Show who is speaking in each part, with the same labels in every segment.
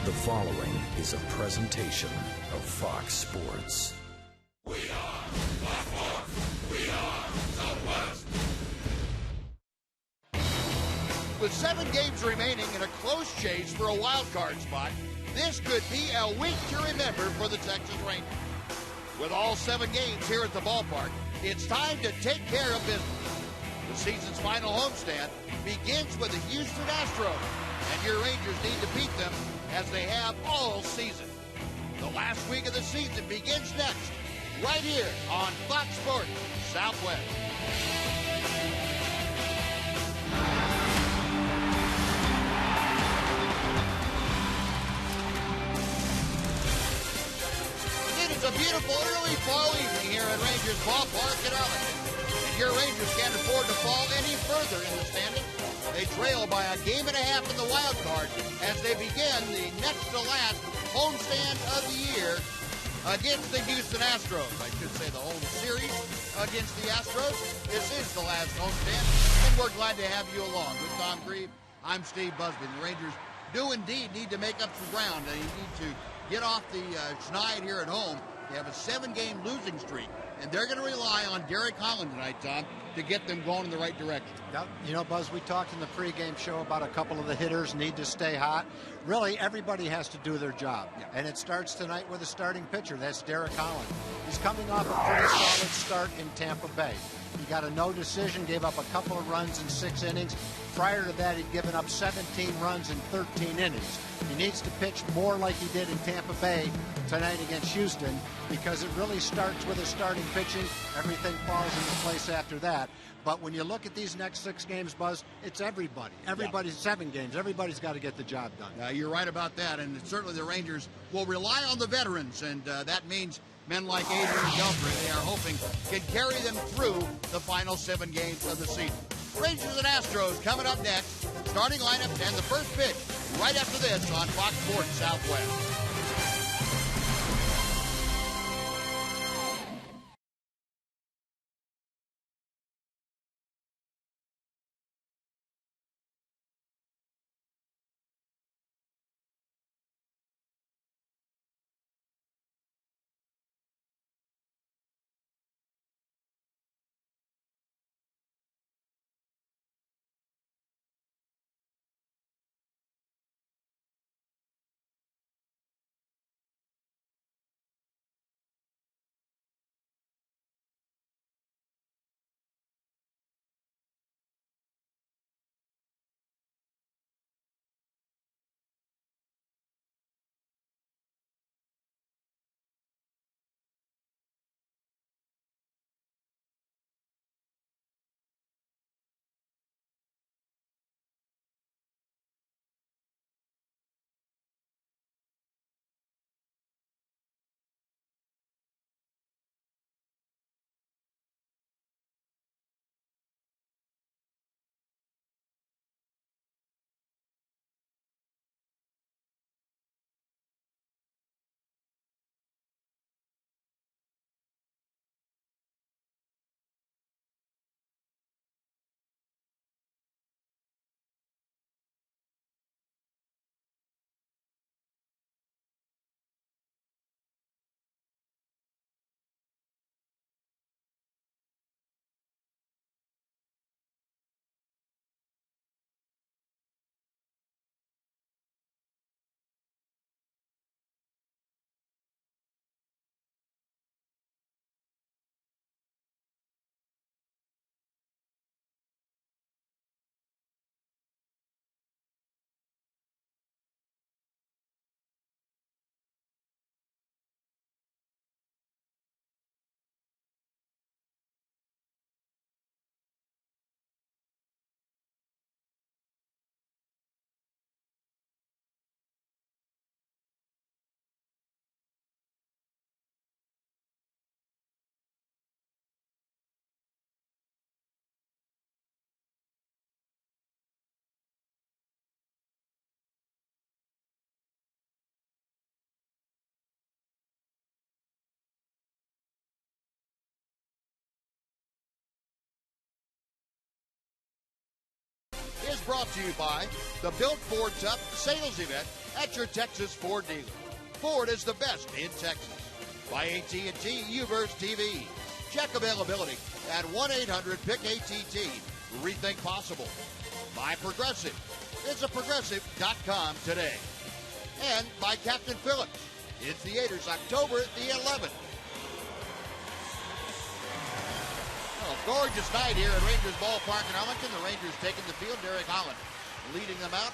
Speaker 1: The following is a presentation of Fox Sports.
Speaker 2: We are Fox Sports. We are Southwest.
Speaker 3: With 7 games remaining in a close chase for a wild card spot, this could be a week to remember for the Texas Rangers. With all 7 games here at the ballpark, it's time to take care of business. The season's final homestand begins with the Houston Astros, and your Rangers need to beat them as they have all season. The last week of the season begins next, right here on Fox Sports Southwest. It is a beautiful early fall evening here at Rangers Ballpark in Arlington. And your Rangers can't afford to fall any further in the standings. They trail by a game and a half in the wild card as they begin the next to last homestand of the year against the Houston Astros. I should say the whole series against the Astros. This is the last homestand, and we're glad to have you along. With Tom Grieve, I'm Steve Busby. The Rangers do indeed need to make up some ground. They need to get off the schneid here at home. They have a 7-game losing streak, and they're going to rely on Derek Holland tonight, Tom, to get them going in the right direction.
Speaker 4: You know, Buzz, we talked in the pregame show about a couple of the hitters need to stay hot. Really, everybody has to do their job, and it starts tonight with a starting pitcher. That's Derek Holland. He's coming off a pretty solid start in Tampa Bay. He got a no decision, gave up a couple of runs in 6 innings. Prior to that, he'd given up 17 runs in 13 innings. He needs to pitch more like he did in Tampa Bay tonight against Houston, because it really starts with his starting pitching. Everything falls into place after that. But when you look at these next 6 games, Buzz, it's everybody. Everybody's 7 games. Everybody's got to get the job done.
Speaker 3: You're right about that, and certainly the Rangers will rely on the veterans, and that means men like Adrian Beltre, they are hoping, can carry them through the final 7 games of the season. Rangers and Astros coming up next. Starting lineup and the first pitch right after this on Fox Sports Southwest. Is brought to you by the Built Ford Tough sales event at your Texas Ford dealer. Ford is the best in Texas. By AT&T UVerse TV. Check availability at 1-800-PIC-ATT. Rethink possible. By Progressive. Visit Progressive.com today. And by Captain Phillips. In theaters October the 11th. Well, gorgeous night here at Rangers Ballpark in Arlington. The Rangers taking the field. Derek Holland leading them out.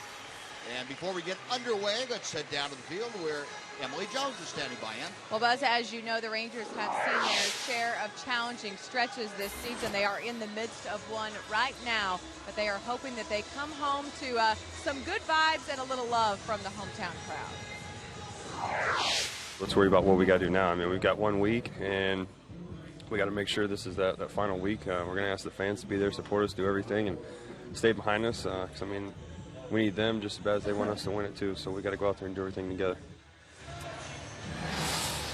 Speaker 3: And before we get underway, let's head down to the field where Emily Jones is standing by. Em.
Speaker 5: Well, Buzz, as you know, the Rangers have seen their share of challenging stretches this season. They are in the midst of one right now, but they are hoping that they come home to some good vibes and a little love from the hometown crowd.
Speaker 6: Let's worry about what we got to do now. I mean, we've got 1 week, and we got to make sure this is that final week. We're going to ask the fans to be there, support us, do everything, and stay behind us. 'Cause, I mean, we need them just as bad as they want us to win it too. So we got to go out there and do everything together.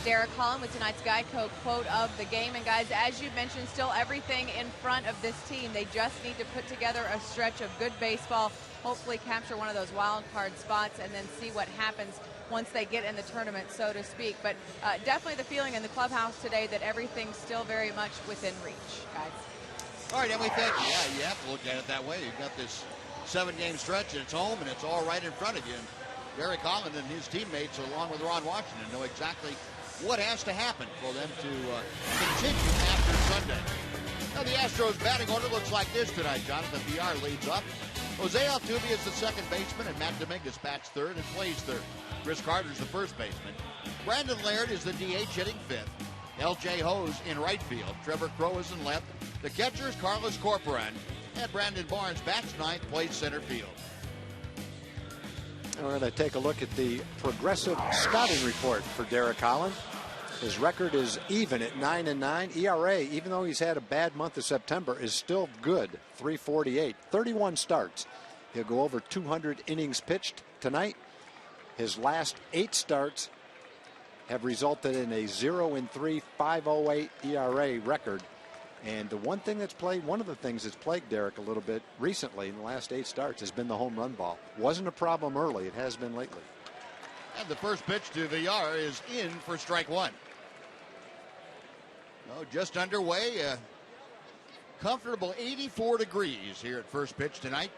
Speaker 5: Derek Holland with tonight's Geico quote of the game. And guys, as you mentioned, still everything in front of this team. They just need to put together a stretch of good baseball, hopefully capture one of those wild card spots, and then see what happens once they get in the tournament, so to speak. But definitely the feeling in the clubhouse today that everything's still very much within reach, guys.
Speaker 3: All right, Emily, thank you. Yeah, you have to look at it that way. You've got this 7-game stretch, and it's home, and it's all right in front of you. And Derek Holland and his teammates, along with Ron Washington, know exactly what has to happen for them to continue after Sunday. Now, the Astros batting order looks like this tonight. Jonathan Villar leads up. Jose Altuve is the second baseman, and Matt Dominguez bats third and plays third. Chris Carter's the first baseman. Brandon Laird is the DH hitting fifth. L.J. Ho's in right field. Trevor Crowe is in left. The catcher is Carlos Corporan. And Brandon Barnes bats ninth, plays center field.
Speaker 4: And we're going to take a look at the progressive scouting report for Derek Holland. His record is even at 9-9. ERA, even though he's had a bad month of September, is still good. 3.48. 31 starts. He'll go over 200 innings pitched tonight. His last 8 starts have resulted in a 0-3, 5.08 ERA record. And one of the things that's plagued Derek a little bit recently in the last 8 starts has been the home run ball. Wasn't a problem early. It has been lately.
Speaker 3: And the first pitch to Villar is in for strike one. Oh, just underway. Comfortable 84 degrees here at first pitch tonight.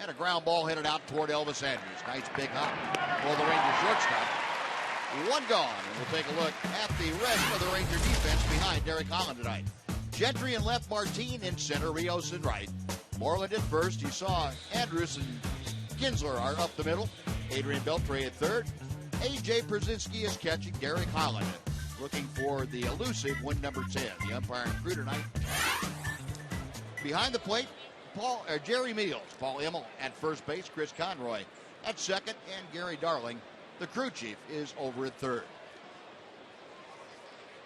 Speaker 3: And a ground ball headed out toward Elvis Andrews. Nice big hop for the Rangers shortstop. One gone, and we'll take a look at the rest of the Ranger defense behind Derek Holland tonight. Gentry in left, Martine in center, Rios in right. Moreland at first. You saw Andrews and Kinsler are up the middle. Adrian Beltre at third. A.J. Brzezinski is catching. Derek Holland looking for the elusive win number 10. The umpire and crew tonight. Behind the plate, Jerry Meals. Paul Immel at first base. Chris Conroy at second. And Gary Darling, the crew chief, is over at third.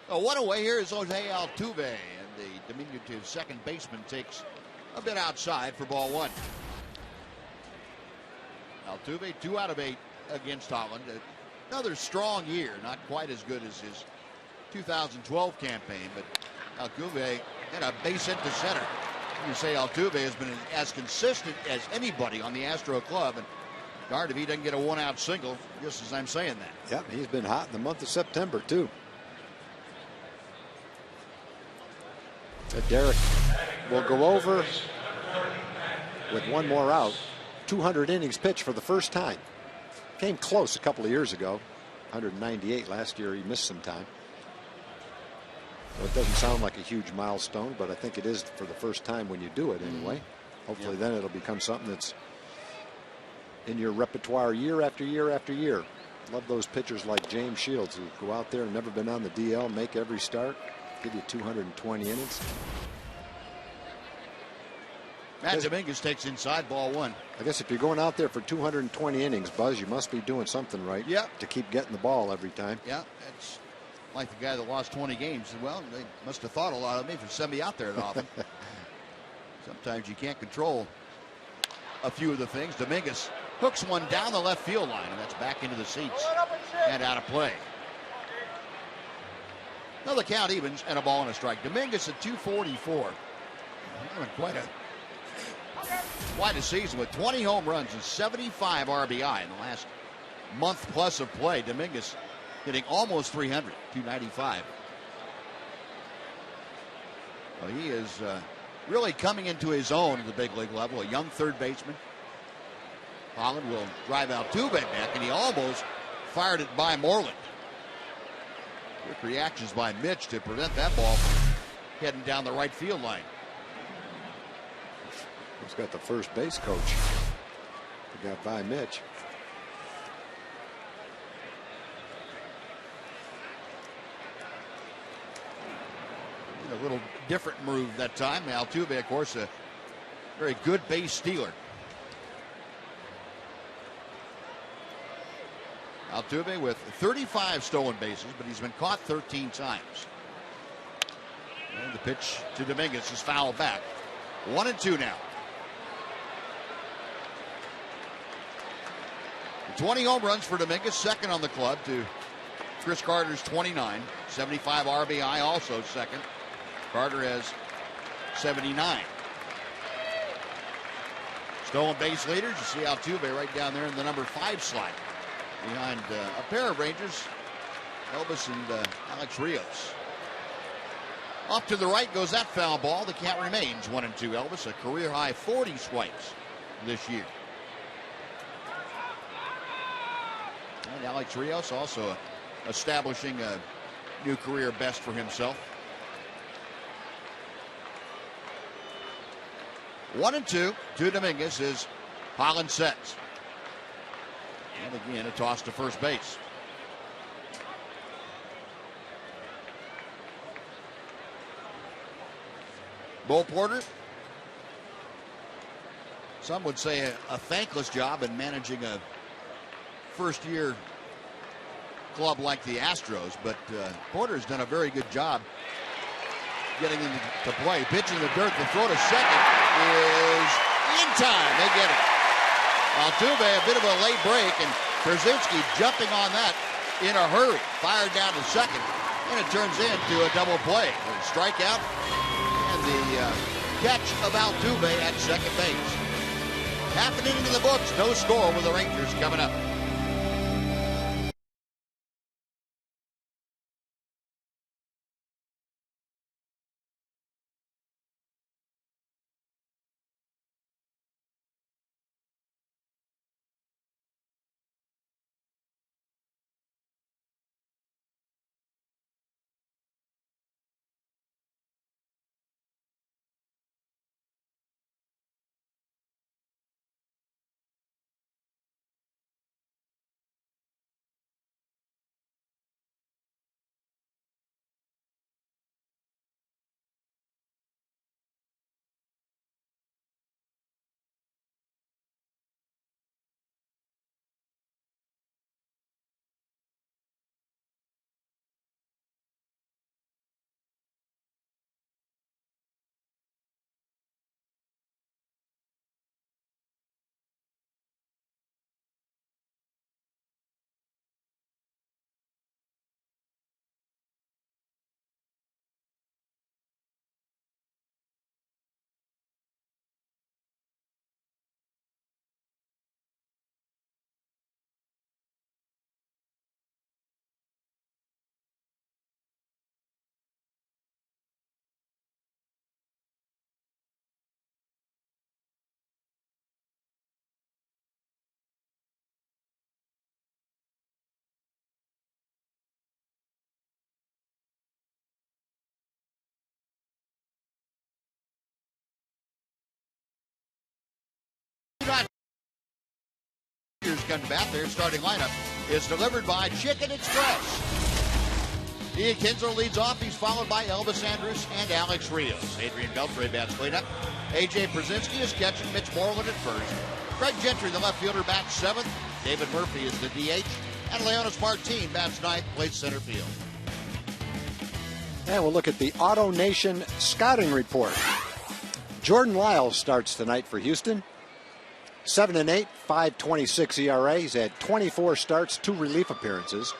Speaker 3: So one away here is Jose Altuve, and the diminutive second baseman takes a bit outside for ball one. Altuve 2 out of 8 against Holland. Another strong year, not quite as good as his 2012 campaign, but Altuve had a base hit to center. You say Altuve has been as consistent as anybody on the Astro club, and darned if he doesn't get a one-out single, just as I'm saying that.
Speaker 4: Yep, he's been hot in the month of September, too. Derek will go over with one more out. 200 innings pitched for the first time. Came close a couple of years ago. 198 last year. He missed some time. So it doesn't sound like a huge milestone, but I think it is for the first time when you do it anyway. Hopefully then it'll become something that's in your repertoire year after year after year. Love those pitchers like James Shields who go out there and never been on the DL, make every start, give you 220 innings.
Speaker 3: Matt Dominguez takes inside ball one.
Speaker 4: I guess if you're going out there for 220 innings, Buzz, you must be doing something right to keep getting the ball every time.
Speaker 3: Yeah, it's like the guy that lost 20 games. Well, they must have thought a lot of me for sending me out there that often. Sometimes you can't control a few of the things. Dominguez hooks one down the left field line, and that's back into the seats and out of play. Now the count evens and a ball and a strike. Dominguez at 244. Quite a quite a season with 20 home runs and 75 RBI in the last month plus of play. Dominguez hitting almost 300, 295. Well, he is really coming into his own at the big league level, a young third baseman. Holland will drive Altuve back, and he almost fired it by Moreland. Quick reactions by Mitch to prevent that ball from heading down the right field line.
Speaker 4: He's got the first base coach. He got by Mitch.
Speaker 3: A little different move that time. Altuve, of course, a very good base stealer. Altuve with 35 stolen bases, but he's been caught 13 times. And the pitch to Dominguez is fouled back. 1-2 now. 20 home runs for Dominguez, second on the club to Chris Carter's 29. 75 RBI, also second. Carter has 79. Stolen base leaders, you see Altuve right down there in the number 5 slot behind a pair of Rangers, Elvis and Alex Rios. Off to the right goes that foul ball. The count remains 1-2. Elvis, a career high 40 swipes this year. And Alex Rios also establishing a new career best for himself. 1-2 to Dominguez as Holland sets. And again, a toss to first base. Bo Porter, some would say a thankless job in managing a first-year club like the Astros, but Porter's done a very good job getting into play. Pitch in the dirt, the throw to second is in time. They get it. Altuve, a bit of a late break, and Brzezinski jumping on that in a hurry. Fired down to second, and it turns into a double play. A strikeout, and the catch of Altuve at second base. Happening in the books. No score with the Rangers coming up. Come to bat. Their starting lineup is delivered by Chicken Express. Ian Kinsler leads off. He's followed by Elvis Andrus and Alex Rios. Adrian Beltre bats cleanup. A.J. Brzezinski is catching. Mitch Moreland at first. Craig Gentry, the left fielder, bats seventh. David Murphy is the DH. And Leonis Martin bats ninth, plays center field.
Speaker 4: And we'll look at the Auto Nation scouting report. Jordan Lyles starts tonight for Houston. 7-8, 5.26 ERA. He's had 24 starts, 2 relief appearances.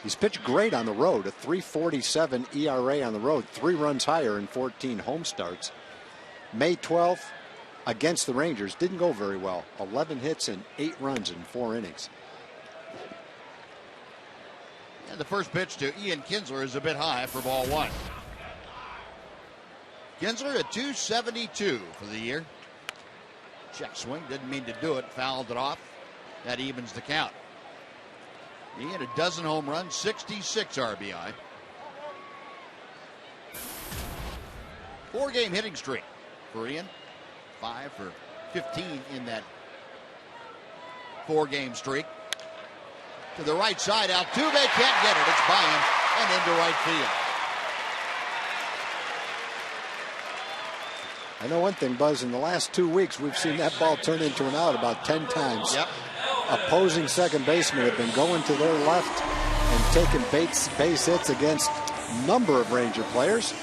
Speaker 4: He's pitched great on the road, a 3.47 ERA on the road, 3 runs higher in 14 home starts. May 12th, against the Rangers didn't go very well. 11 hits and 8 runs in 4 innings.
Speaker 3: And the first pitch to Ian Kinsler is a bit high for ball 1. Kinsler at 272 for the year. Check swing, didn't mean to do it, fouled it off. That evens the count. He had a dozen home runs, 66 RBI. 4-game hitting streak for Ian. 5 for 15 in that 4-game streak. To the right side, Altuve can't get it. It's by him and into right field.
Speaker 4: I know one thing, Buzz. In the last 2 weeks, we've seen that ball turn into an out about 10 times.
Speaker 3: Yep.
Speaker 4: Opposing second basemen have been going to their left and taking base hits against a number of Ranger players.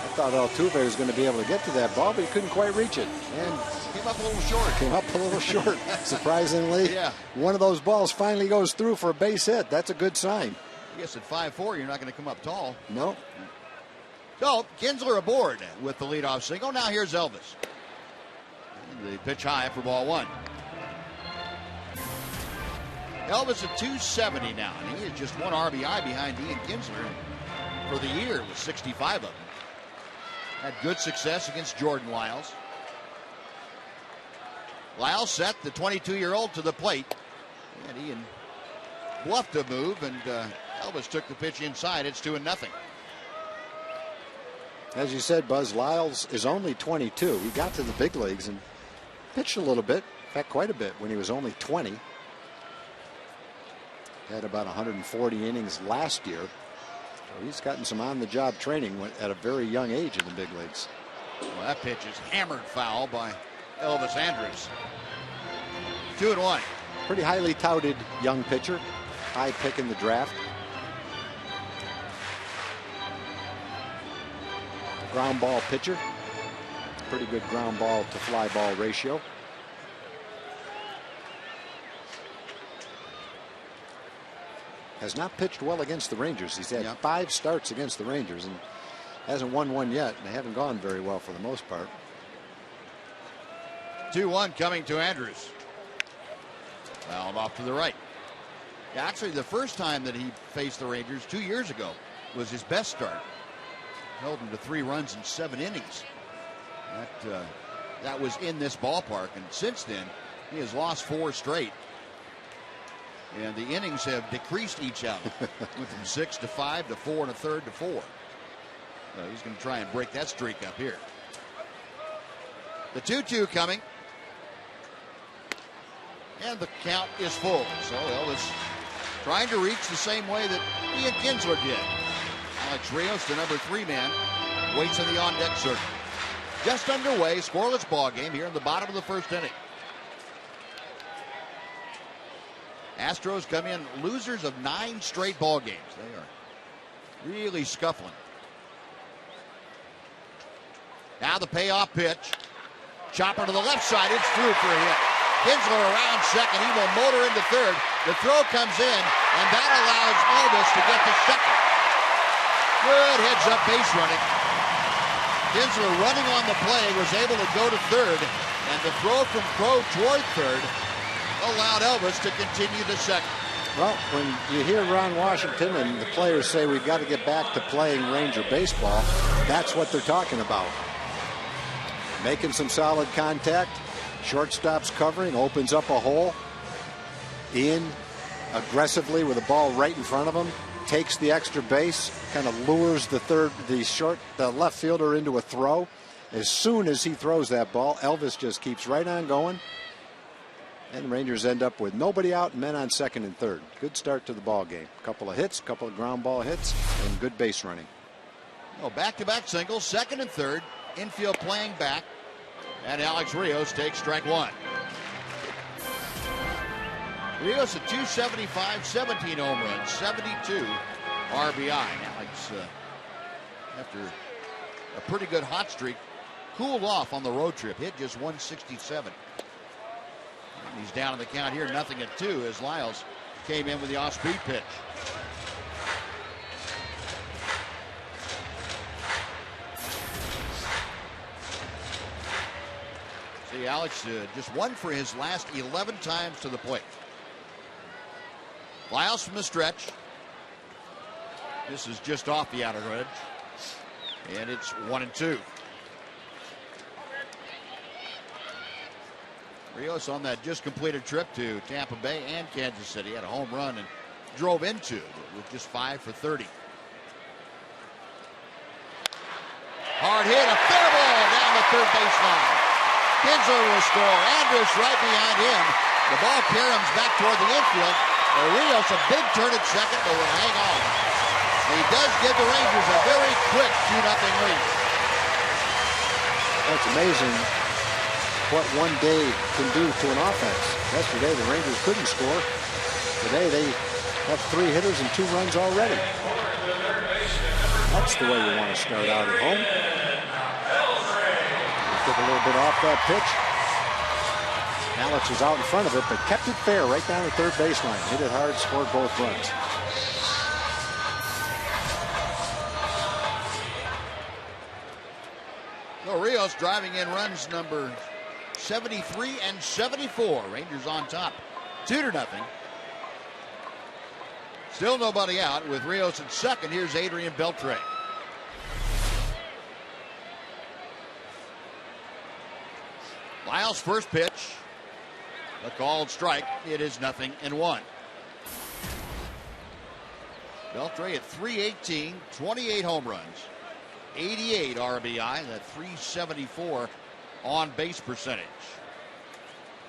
Speaker 4: I thought Altuve was going to be able to get to that ball, but he couldn't quite reach it. And
Speaker 3: came up a little short.
Speaker 4: Surprisingly.
Speaker 3: Yeah.
Speaker 4: One of those balls finally goes through for a base hit. That's a good sign.
Speaker 3: I guess at 5'4", you're not going to come up tall.
Speaker 4: No.
Speaker 3: So, Kinsler aboard with the leadoff single. Now here's Elvis. And the pitch high for ball 1. Elvis at 270 now, and he is just 1 RBI behind Ian Kinsler. For the year, with 65 of them. Had good success against Jordan Lyles. Lyles set the 22-year-old to the plate. And Ian bluffed a move, and Elvis took the pitch inside. It's 2-0.
Speaker 4: As you said, Buzz, Lyles is only 22. He got to the big leagues and pitched a little bit, in fact, quite a bit, when he was only 20. Had about 140 innings last year. So he's gotten some on-the-job training at a very young age in the big leagues.
Speaker 3: Well, that pitch is hammered foul by Elvis Andrus. 2-1.
Speaker 4: Pretty highly touted young pitcher. High pick in the draft. Ground ball pitcher. Pretty good ground ball to fly ball ratio. Has not pitched well against the Rangers. He's had 5 starts against the Rangers and hasn't won one yet. They haven't gone very well for the most part.
Speaker 3: 2-1 coming to Andrews. Fouled off to the right. Actually, the first time that he faced the Rangers 2 years ago was his best start. Held him to 3 runs in 7 innings. That was in this ballpark, and since then he has lost 4 straight. And the innings have decreased each out. Went from 6 to 5 to 4 1/3 to 4. So he's going to try and break that streak up here. The 2-2 coming. And the count is full. So Elvis trying to reach the same way that Ian Kinsler did. Alex Rios, the number 3 man, waits in the on-deck circle. Just underway, scoreless ball game here in the bottom of the first inning. Astros come in losers of 9 straight ball games. They are really scuffling. Now the payoff pitch. Chopper to the left side. It's through for a hit. Kinsler around second. He will motor into third. The throw comes in, and that allows Elvis to get to second. Good heads-up base running. Kinsler running on the play was able to go to third, and the throw from Crow toward third allowed Elvis to continue to second.
Speaker 4: Well, when you hear Ron Washington and the players say we've got to get back to playing Ranger baseball, that's what they're talking about. Making some solid contact. Shortstop's covering, opens up a hole. Ian aggressively with the ball right in front of him, takes the extra base, kind of lures the left fielder into a throw. As soon as he throws that ball, Elvis just keeps right on going. And the Rangers end up with nobody out, men on second and third. Good start to the ball game. Couple of hits, couple of ground ball hits, and good base running.
Speaker 3: Oh, back-to-back singles, second and third. Infield playing back. And Alex Rios takes strike 1. Rios at 275, 17 home runs, 72 RBI. Alex, after a pretty good hot streak, cooled off on the road trip. Hit just 167. And he's down in the count here, 0-2 as Lyles came in with the off-speed pitch. Alex, just 1 for his last 11 times to the plate. Lyles from the stretch. This is just off the outer edge. And it's 1-2. Rios on that just completed trip to Tampa Bay and Kansas City had a home run and drove into with just 5 for 30. Hard hit, a fair ball down the third baseline. Kinsler will score. Andrus right behind him. The ball caroms back toward the infield. Rios a big turn at second, but will hang on. And he does give the Rangers a very quick 2-0 lead.
Speaker 4: That's amazing what one day can do to an offense. Yesterday the Rangers couldn't score. Today they have 3 hitters and 2 runs already. That's the way you want to start out at home. Took a little bit off that pitch. Alex was out in front of it, but kept it fair right down the third baseline. Hit it hard, scored both runs.
Speaker 3: So Rios driving in runs number 73 and 74. Rangers on top, 2-0. Still nobody out with Rios at second. Here's Adrian Beltre. Lyles' first pitch. A called strike. It is 0-1. Beltre at .318, 28 home runs, 88 RBI, that .374 on base percentage.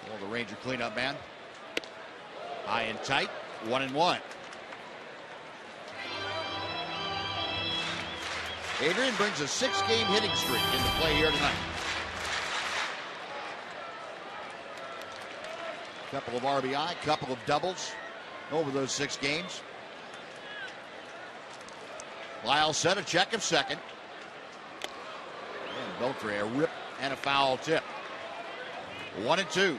Speaker 3: Well, the Ranger cleanup man. High and tight, 1-1. Adrian brings a 6-game hitting streak into play here tonight. Couple of RBI, couple of doubles over those 6 games. Lyles set a check of second. And Beltre a rip and a foul tip. 1-2.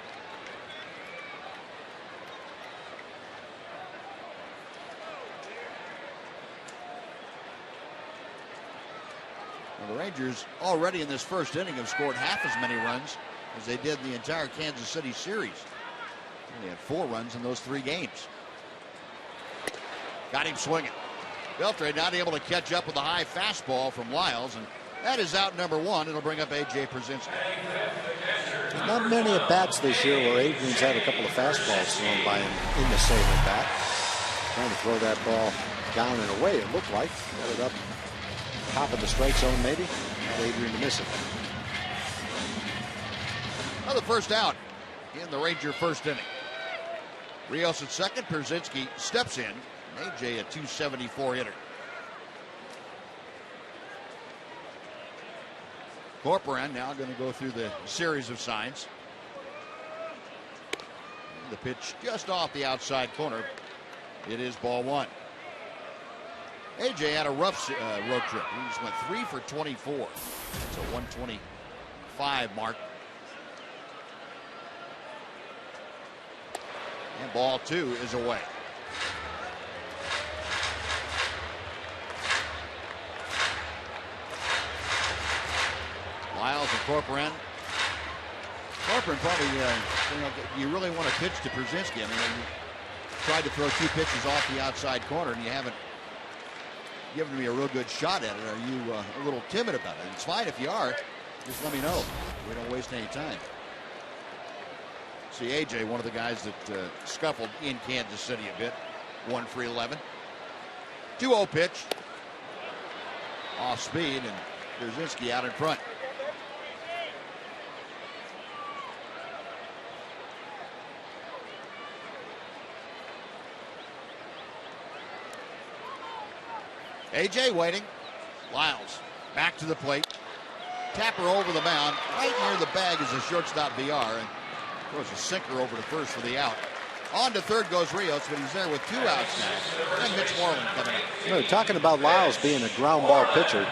Speaker 3: Well, the Rangers already in this first inning have scored half as many runs as they did in the entire Kansas City series. They had 4 runs in those 3 games. Got him swinging. Beltre not able to catch up with the high fastball from Lyles, and that is out number 1. It'll bring up A.J. Przinsky.
Speaker 4: Not many at bats this year where Adrian's had a couple of fastballs thrown by him in the same at bat. Trying to throw that ball down and away, it looked like. Got it up top of the strike zone maybe. Got Adrian to miss it.
Speaker 3: Another first out in the Ranger first inning. Rios at second. Przinsky steps in. AJ a .274 hitter. Corcoran now going to go through the series of signs. The pitch just off the outside corner. It is ball 1. AJ had a rough road trip. He just went 3 for 24. It's a 125 mark. And ball 2 is away. Lyles and Corcoran. Corcoran probably, you really want to pitch to Przinsky. I mean, you tried to throw 2 pitches off the outside corner and you haven't given me a real good shot at it. Are you a little timid about it? It's fine if you are. Just let me know. We don't waste any time. See AJ, one of the guys that scuffled in Kansas City a bit. 1 for 11. 2-0 pitch. Off speed, and Przinsky out in front. AJ waiting. Lyles back to the plate. Tapper over the mound. Right near the bag is the shortstop VR. And throws a sinker over to first for the out. On to third goes Rios, but he's there with 2 outs now. And Mitch Moreland coming in.
Speaker 4: You know, talking about Lyles being a ground ball pitcher.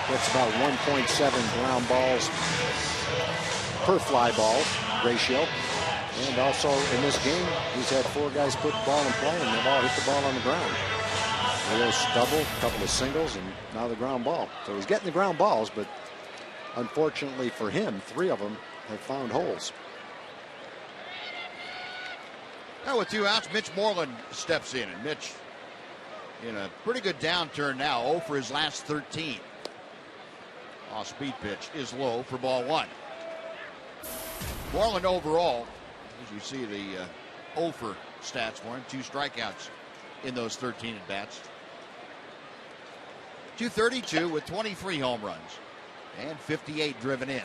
Speaker 4: Gets about 1.7 ground balls per fly ball ratio. And also in this game, he's had 4 guys put the ball in play, and they've all hit the ball on the ground. Rios double, a couple of singles, and now the ground ball. So he's getting the ground balls, but unfortunately for him, 3 of them have found holes.
Speaker 3: Now with 2 outs, Mitch Moreland steps in, and Mitch in a pretty good downturn now, 0 for his last 13. Off-speed pitch is low for ball 1. Moreland overall, as you see the 0 for stats for him, 2 strikeouts in those 13 at-bats. .232 with 23 home runs and 58 driven in.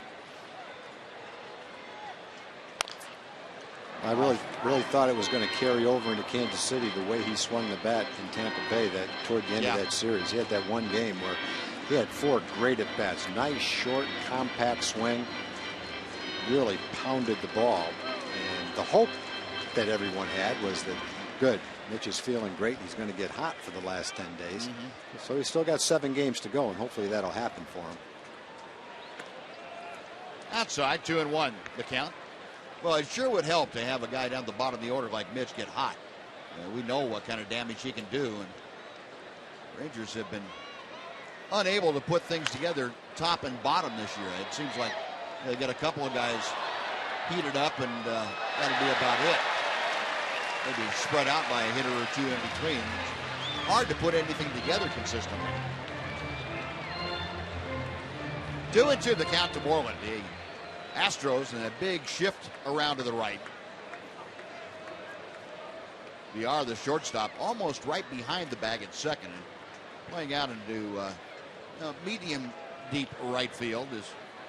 Speaker 4: I really thought it was going to carry over into Kansas City the way he swung the bat in Tampa Bay that toward the end of that series. He had that one game where he had 4 great at-bats. Nice, short, compact swing. Really pounded the ball. And the hope that everyone had was that, good, Mitch is feeling great. He's going to get hot for the last 10 days. So he's still got 7 games to go, and hopefully that'll happen for him.
Speaker 3: Outside, 2-1 the count. Well, it sure would help to have a guy down the bottom of the order like Mitch get hot. We know what kind of damage he can do, and Rangers have been unable to put things together top and bottom this year. It seems like they got a couple of guys heated up, and that'll be about it. Maybe spread out by a hitter or 2 in between. It's hard to put anything together consistently. 2-2 the count to Moreland. The Astros in a big shift around to the right. VR, the shortstop, almost right behind the bag at second, and playing out into medium deep right field is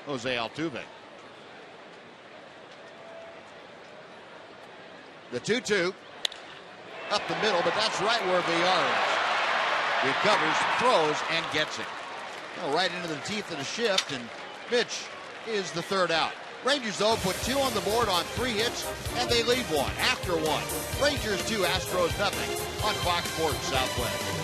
Speaker 3: Jose Altuve. The 2-2 up the middle, but that's right where VR is. Recovers, throws, and gets it. Right into the teeth of the shift, and Mitch is the 3rd out. Rangers, though, put 2 on the board on 3 hits, and they lead 1 after 1. Rangers 2, Astros nothing on Fox Sports Southwest.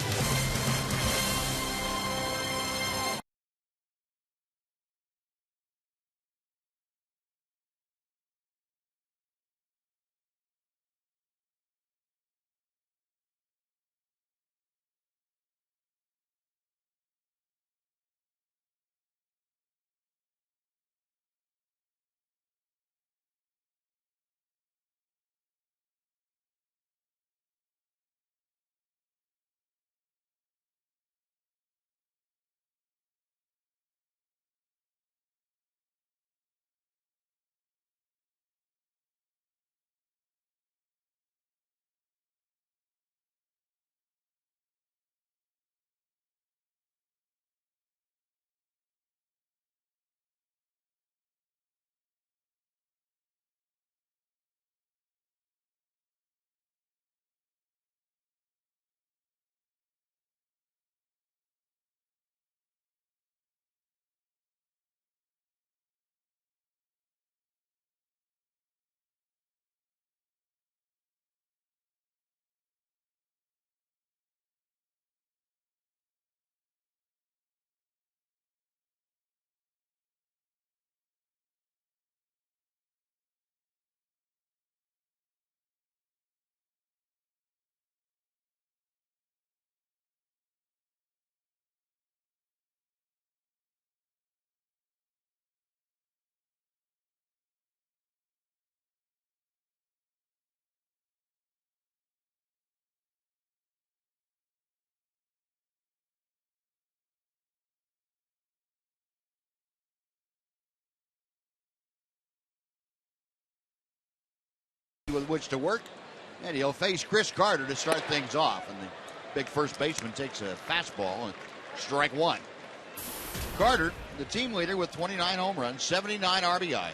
Speaker 3: With which to work, and he'll face Chris Carter to start things off, and the big first baseman takes a fastball and strike 1. Carter, the team leader with 29 home runs, 79 RBI.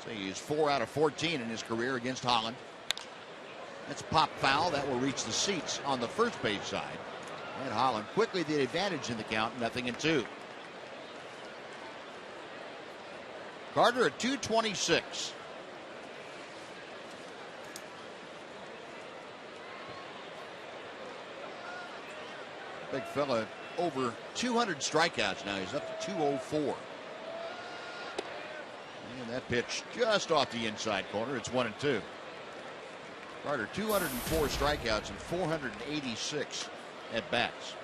Speaker 3: So he's 4 out of 14 in his career against Holland. That's a pop foul that will reach the seats on the first base side, and Holland quickly the advantage in the count, 0-2. Carter at .226. Big fella, over 200 strikeouts now. He's up to 204. And that pitch just off the inside corner. It's 1-2. Carter, 204 strikeouts and 486 at bats.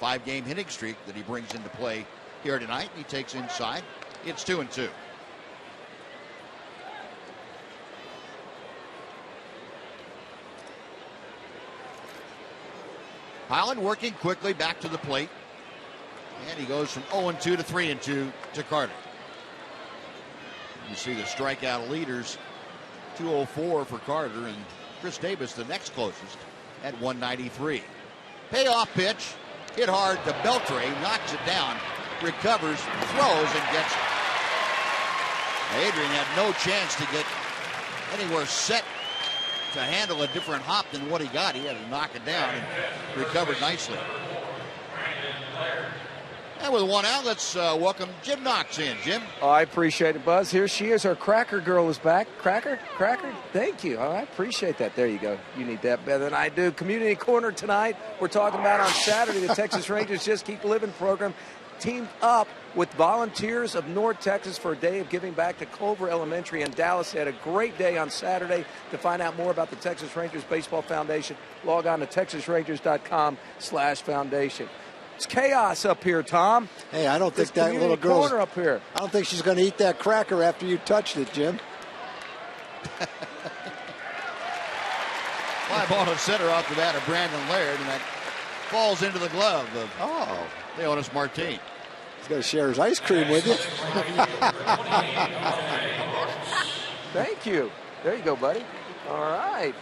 Speaker 3: 5-game hitting streak that he brings into play here tonight. He takes inside. It's 2-2. Highland working quickly back to the plate. And he goes from 0-2 to 3-2 to Carter. You see the strikeout leaders, 204 for Carter, and Chris Davis the next closest at 193. Payoff pitch, hit hard to Beltre, knocks it down, recovers, throws, and gets it. Adrian had no chance to get anywhere set to handle a different hop than what he got. He had to knock it down and recovered nicely. And with one out, let's welcome Jim Knox in. Jim?
Speaker 7: Oh, I appreciate it, Buzz. Here she is. Our Cracker girl is back. Cracker? Thank you. Oh, I appreciate that. There you go. You need that better than I do. Community Corner tonight. We're talking about on Saturday the Texas Rangers Just Keep Living program teamed up with volunteers of North Texas for a day of giving back to Culver Elementary in Dallas. They had a great day on Saturday. To find out more about the Texas Rangers Baseball Foundation, log on to texasrangers.com/foundation. It's chaos up here, Tom.
Speaker 8: Hey, I don't think that little girl's
Speaker 7: up here.
Speaker 8: I don't think she's going to eat that cracker after you touched it, Jim.
Speaker 3: Fly ball to center off the bat of Brandon Laird, and that falls into the glove of Leonis Martin.
Speaker 8: He's got to share his ice cream with you.
Speaker 7: Thank you. There you go, buddy. All right.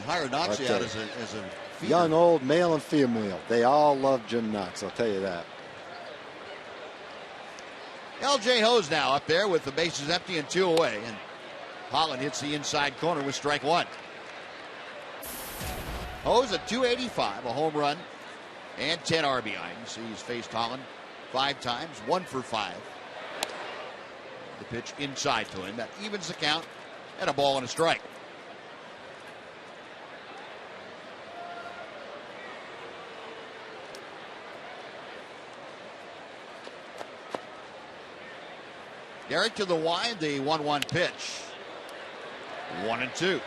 Speaker 3: Hired Noxie out as a feeder.
Speaker 8: Young, old, male, and female. They all love Jim Knox, I'll tell you that.
Speaker 3: L.J. Ho's now up there with the bases empty and 2 away. And Holland hits the inside corner with strike one. Ho's at .285, a home run, and 10 RBI. You see he's faced Holland 5 times, 1 for 5. The pitch inside to him. That evens the count, and a ball and a strike. Garrett to the wide, the 1-1 pitch. 1-2.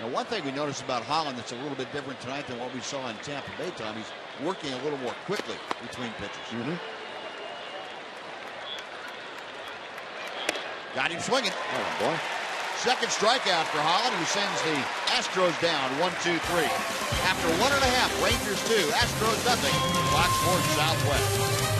Speaker 3: Now, one thing we noticed about Holland that's a little bit different tonight than what we saw in Tampa Bay, Tom, he's working a little more quickly between pitches. Got him swinging.
Speaker 8: Oh, boy.
Speaker 3: Second strikeout for Holland, who sends the Astros down 1-2-3. After 1.5, Rangers 2, Astros nothing. Fox Sports Southwest.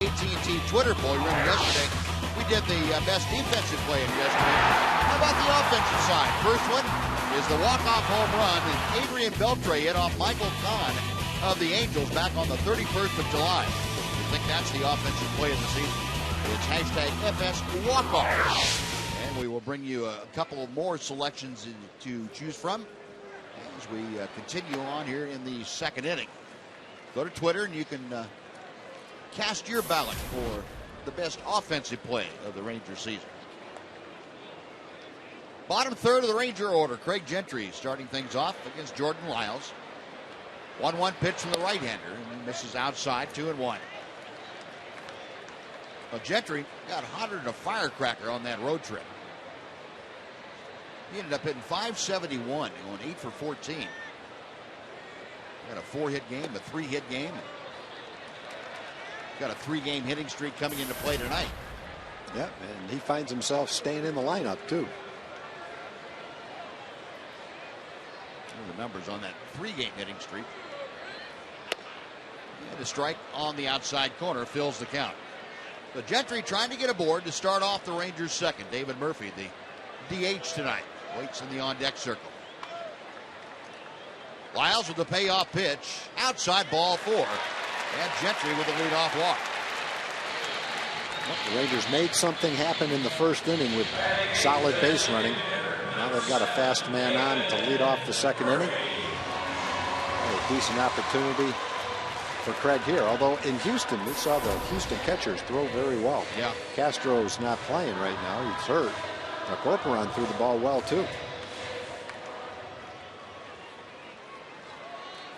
Speaker 3: AT&T Twitter poll. Remember yesterday, we did the best defensive play in yesterday. How about the offensive side? First one is the walk-off home run, and Adrian Beltre hit off Michael Kahn of the Angels back on the 31st of July. You think that's the offensive play of the season? It's hashtag FS Walk-Off. And we will bring you a couple of more selections to choose from as we continue on here in the second inning. Go to Twitter and you can cast your ballot for the best offensive play of the Ranger season. Bottom third of the Ranger order. Craig Gentry starting things off against Jordan Lyles. 1-1 pitch from the right-hander, and he misses outside, 2-1. Well, Gentry got hotter than a firecracker on that road trip. He ended up hitting .571, going 8 for 14. Got a 4-hit game, a 3-hit game. Got a 3-game hitting streak coming into play tonight.
Speaker 8: Yeah, and he finds himself staying in the lineup, too.
Speaker 3: The numbers on that 3-game hitting streak. And a strike on the outside corner fills the count. So Gentry trying to get aboard to start off the Rangers' second. David Murphy, the DH tonight, waits in the on-deck circle. Lyles with the payoff pitch. Outside, ball 4. And Gentry with the leadoff walk.
Speaker 8: Well, the Rangers made something happen in the first inning with solid base running. Now they've got a fast man on to lead off the second inning. A decent opportunity for Craig here. Although in Houston, we saw the Houston catchers throw very well.
Speaker 3: Yeah.
Speaker 8: Castro's not playing right now. He's hurt. Now Corcoran threw the ball well, too.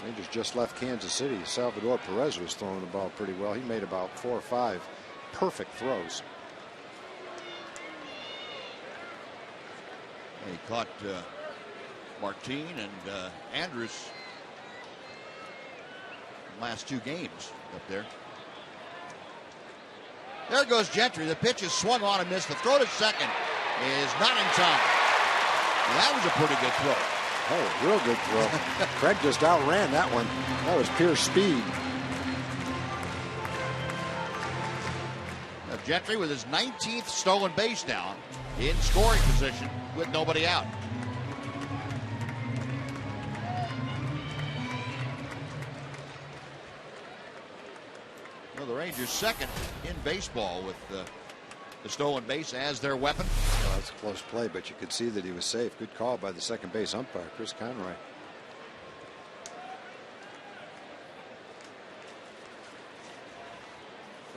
Speaker 8: Rangers just left Kansas City. Salvador Perez was throwing the ball pretty well. He made about 4 or 5 perfect throws.
Speaker 3: He caught Martin and Andrus last 2 games up there. There goes Gentry. The pitch is swung on and missed. The throw to second is not in time. That was a pretty good throw.
Speaker 8: Oh, real good throw. Craig just outran that one. That was pure speed.
Speaker 3: Now Gentry with his 19th stolen base now in scoring position with nobody out. Well, the Rangers second in baseball with the stolen base as their weapon.
Speaker 8: Well, that's a close play, but you could see that he was safe. Good call by the second base umpire, Chris Conroy.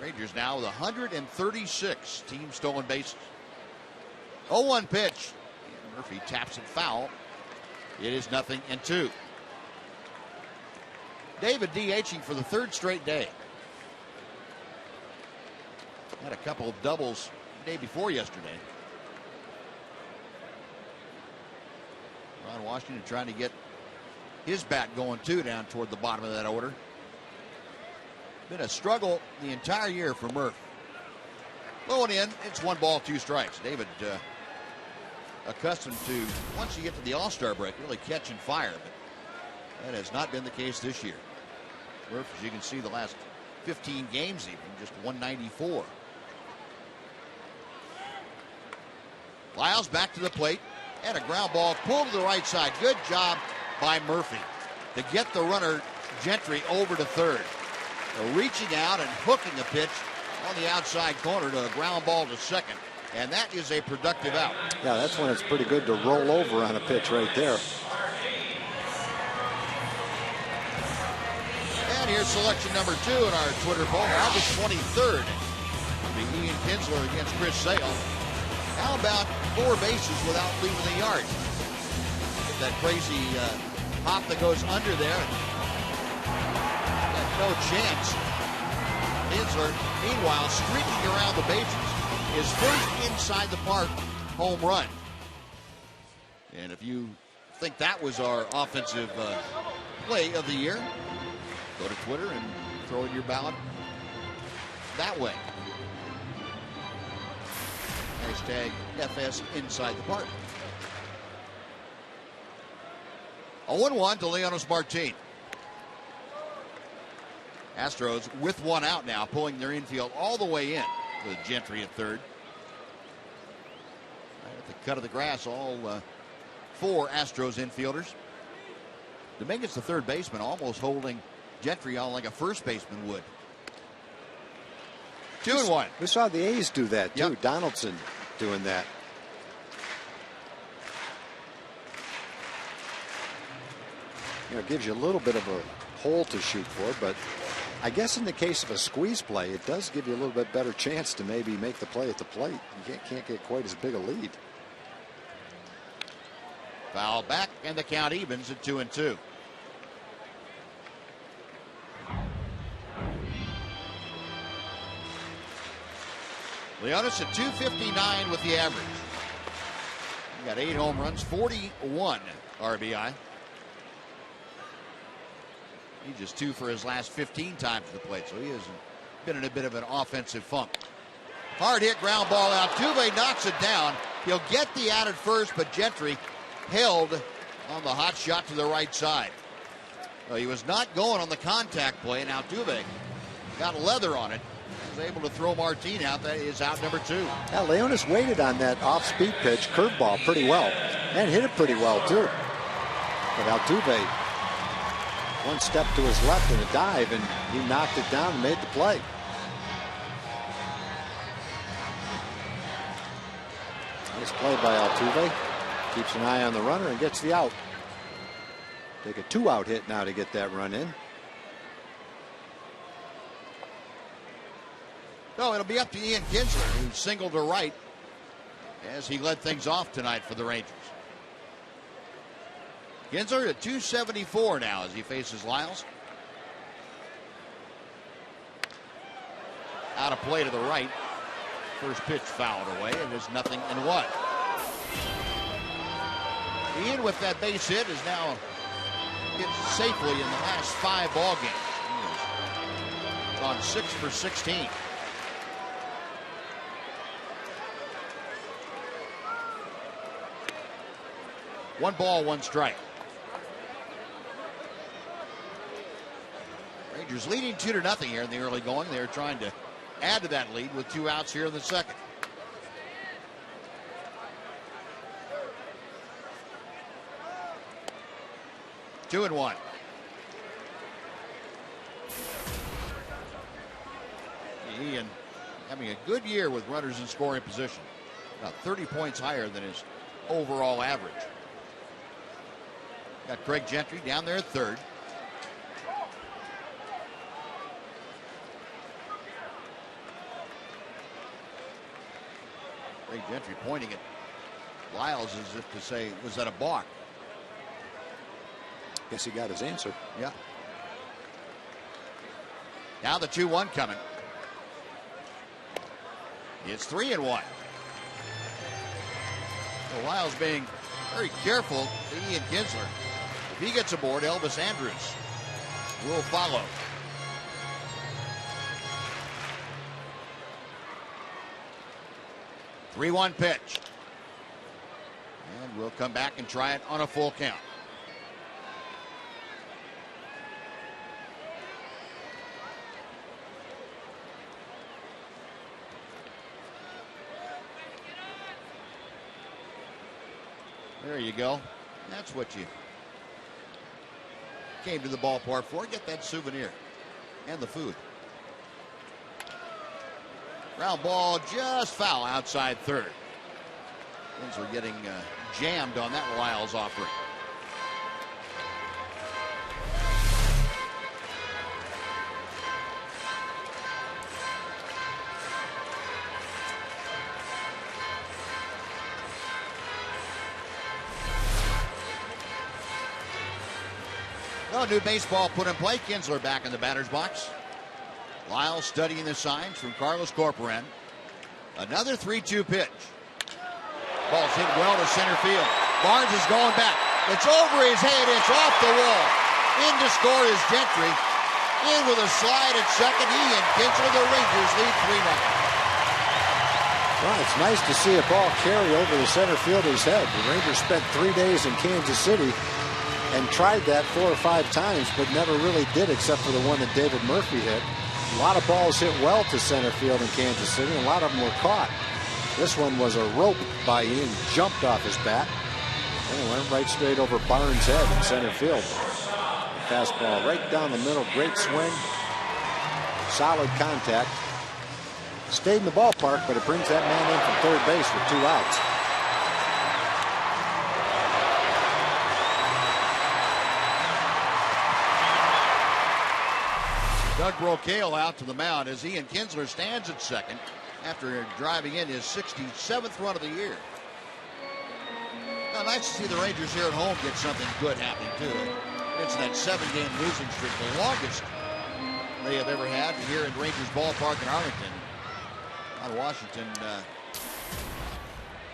Speaker 3: Rangers now with 136 team stolen bases. 0-1 pitch. And Murphy taps it foul. It is 0-2. David DHing for the 3rd straight day. Had a couple of doubles the day before yesterday. Ron Washington trying to get his bat going too down toward the bottom of that order. Been a struggle the entire year for Murph. Low and in, it's 1 ball, 2 strikes. David accustomed to, once you get to the All-Star break, really catching fire, but that has not been the case this year. Murph, as you can see, the last 15 games even, just 194. Lyles back to the plate, and a ground ball pulled to the right side. Good job by Murphy to get the runner Gentry over to third. Reaching out and hooking a pitch on the outside corner to a ground ball to second. And that is a productive out.
Speaker 8: Yeah, that's when it's pretty good to roll over on a pitch right there.
Speaker 3: And here's selection number 2 in our Twitter poll. August 23rd. It'll be Ian Kinsler against Chris Sale. How about 4 bases without leaving the yard? That crazy hop that goes under there. Got no chance. Kinsler, meanwhile, streaking around the bases. His first inside the park home run. And if you think that was our offensive play of the year, go to Twitter and throw in your ballot that way. Hashtag FS Inside the Park. 0-1 to Leonys Martin. Astros with 1 out now, pulling their infield all the way in with Gentry at third. Right at the cut of the grass, all 4 Astros infielders. Dominguez, the third baseman, almost holding Gentry on like a first baseman would. 2-1.
Speaker 8: We saw the A's do that too.
Speaker 3: Yep.
Speaker 8: Donaldson doing that. You know, it gives you a little bit of a hole to shoot for, but I guess in the case of a squeeze play, it does give you a little bit better chance to maybe make the play at the plate. You can't get quite as big a lead.
Speaker 3: Foul back, and the count evens at 2-2. Leonis at 259 with the average. He got 8 home runs, 41 RBI. He just 2 for his last 15 times to the plate, so he has been in a bit of an offensive funk. Hard hit ground ball out. Altuve knocks it down. He'll get the out at first, but Gentry held on the hot shot to the right side. Well, he was not going on the contact play, and Altuve got leather on it. He was able to throw Martin out. That is out number 2.
Speaker 8: Yeah, Leonis waited on that off-speed pitch, curveball, pretty well, and hit it pretty well too. But Altuve, one step to his left in a dive, and he knocked it down and made the play. Nice play by Altuve. Keeps an eye on the runner and gets the out. Take a 2-out hit now to get that run in.
Speaker 3: No, it'll be up to Ian Kinsler, who singled to right as he led things off tonight for the Rangers. Kinsler at 274 now as he faces Lyles. Out of play to the right. First pitch fouled away, and there's 0-1. Ian with that base hit is now hit safely in the last 5 ball games. He is on 6 for 16. One ball, one strike. Rangers leading 2-0 here in the early going. They're trying to add to that lead with 2 outs here in the second. Two and one. Ian having a good year with runners in scoring position. About 30 points higher than his overall average. Got Craig Gentry down there at third. Craig Gentry pointing at Lyles as if to say, was that a balk?
Speaker 8: Guess he got his answer.
Speaker 3: Yeah. Now the 2-1 coming. It's 3-1. So Lyles being very careful to Ian Kinsler. If he gets aboard, Elvis Andrus will follow. The 3-1 pitch. And we'll come back and try it on a full count. There you go. That's what you came to the ballpark for. Get that souvenir and the food. Ground ball just foul outside third. Kinsler getting jammed on that Lyles offering. Well, new baseball put in play. Kinsler back in the batter's box. Lyles studying the signs from Carlos Corporan. Another 3-2 pitch. Ball's hit well to center field. Barnes is going back. It's over his head. It's off the wall. In to score is Gentry. In with a slide at second. Ian Kinsler. The Rangers lead 3-0.
Speaker 8: Well, it's nice to see a ball carry over the center fielder's head. The Rangers spent 3 days in Kansas City and tried that 4 or 5 times, but never really did, except for the one that David Murphy hit. A lot of balls hit well to center field in Kansas City, and a lot of them were caught. This one was a rope by Ian, jumped off his bat, and it went right straight over Barnes' head in center field. Fastball right down the middle. Great swing. Solid contact. Stayed in the ballpark, but it brings that man in from third base with 2 outs.
Speaker 3: Doug Brocail out to the mound as Ian Kinsler stands at second after driving in his 67th run of the year. Now, nice to see the Rangers here at home get something good happening, too. It's that 7-game losing streak, the longest they have ever had here at Rangers Ballpark in Arlington. On Washington,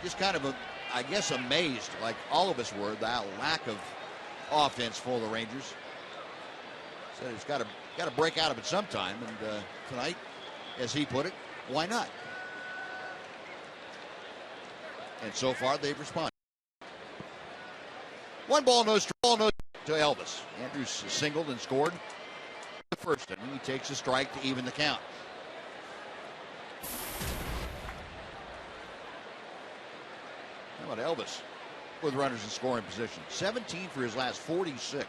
Speaker 3: just kind of, I guess, amazed, like all of us were, the lack of offense for the Rangers. Said it's got to break out of it sometime, and tonight, as he put it, why not? And so far, they've responded. 1 ball, no strike to Elvis. Andrews singled and scored the first inning. He takes a strike to even the count. How about Elvis with runners in scoring position? 17 for his last 46.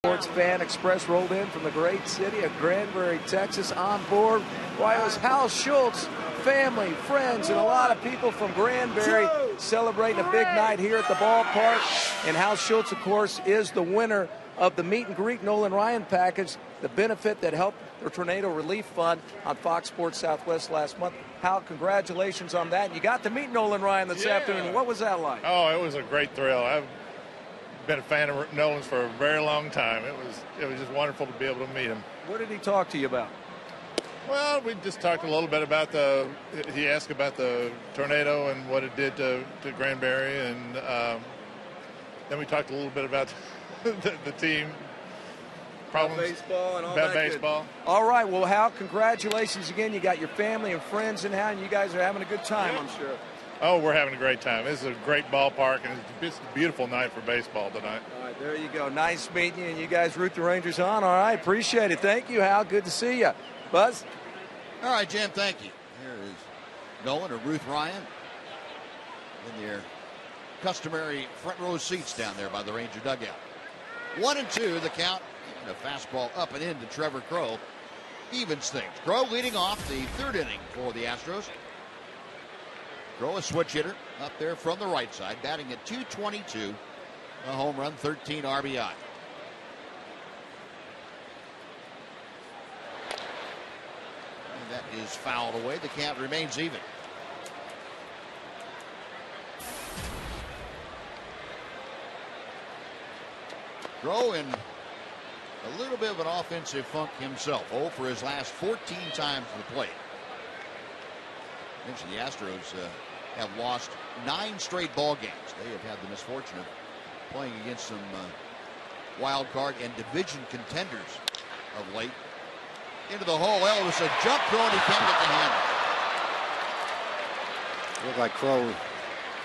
Speaker 7: Sports Fan Express rolled in from the great city of Granbury, Texas. On board, why, it was Hal Schultz, family, friends, and a lot of people from Granbury celebrating a big night here at the ballpark. And Hal Schultz, of course, is the winner of the Meet and Greet Nolan Ryan package, the benefit that helped the Tornado Relief Fund on Fox Sports Southwest last month. Hal, congratulations on that. You got to meet Nolan Ryan this afternoon. What was that like?
Speaker 9: Oh, it was a great thrill. I've been a fan of Nolan's for a very long time. It was just wonderful to be able to meet him.
Speaker 7: What did he talk to you about?
Speaker 9: Well, we just talked a little bit about he asked about the tornado and what it did to Granbury, and then we talked a little bit about the team problems.
Speaker 7: Baseball and all
Speaker 9: about
Speaker 7: that
Speaker 9: baseball.
Speaker 7: Good. All right, well, Hal, congratulations again. You got your family and friends in town, and you guys are having a good time, I'm sure.
Speaker 9: Oh, we're having a great time. This is a great ballpark, and it's a beautiful night for baseball tonight.
Speaker 7: All right, there you go. Nice meeting you, and you guys root the Rangers on. All right, appreciate it. Thank you, Hal. Good to see you. Buzz?
Speaker 3: All right, Jim, thank you. Here is Nolan or Ruth Ryan in their customary front row seats down there by the Ranger dugout. 1-2, the count, and a fastball up and in to Trevor Crow evens things. Crow leading off the third inning for the Astros. Crow, a switch hitter up there from the right side, batting at .222, a home run, 13 RBI. And that is fouled away. The count remains even. Crow in a little bit of an offensive funk himself. 0 for his last 14 times to the plate. Mentioned the Astros have lost 9 straight ball games. They have had the misfortune of playing against some wild card and division contenders of late. Into the hole. Well, it was a jump throw, and he can't get the handle.
Speaker 8: Looked like Crow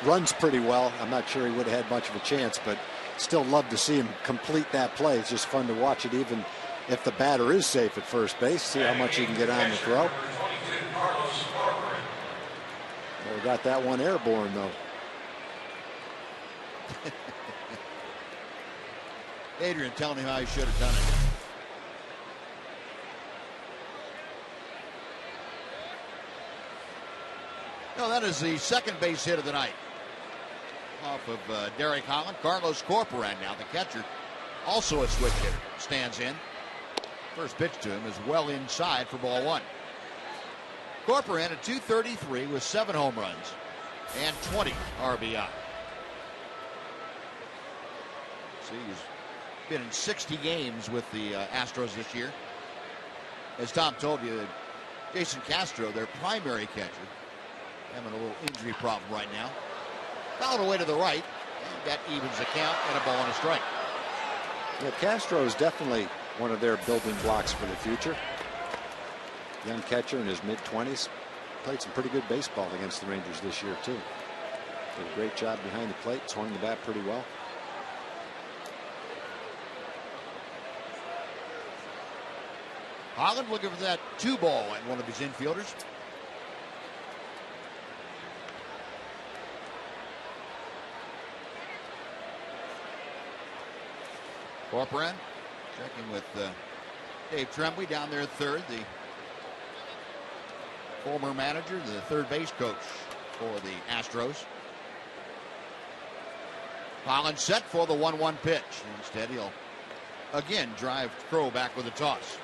Speaker 8: runs pretty well. I'm not sure he would have had much of a chance, but still love to see him complete that play. It's just fun to watch it, even if the batter is safe at first base. See how much he can get on the throw. Well, we got that one airborne, though.
Speaker 3: Adrian telling him how he should have done it. No, that is the second base hit of the night. Off of Derek Holland. Carlos Corporan now, the catcher, also a switch hitter, stands in. First pitch to him is well inside for ball 1. Corporan at .233 with 7 home runs and 20 RBI. See, he's been in 60 games with the Astros this year. As Tom told you, Jason Castro, their primary catcher, having a little injury problem right now. Fouled away to the right, and that evens the count, and a ball and a strike.
Speaker 8: Yeah, Castro is definitely one of their building blocks for the future. Young catcher in his mid-20s. Played some pretty good baseball against the Rangers this year, too. Did a great job behind the plate, swung the bat pretty well.
Speaker 3: Holland looking for that 2 ball at one of his infielders. Corporan checking with Dave Tremblay down there at third, the former manager, the third base coach for the Astros. Holland set for the 1-1 pitch. Instead, he'll again drive Crow back with a toss.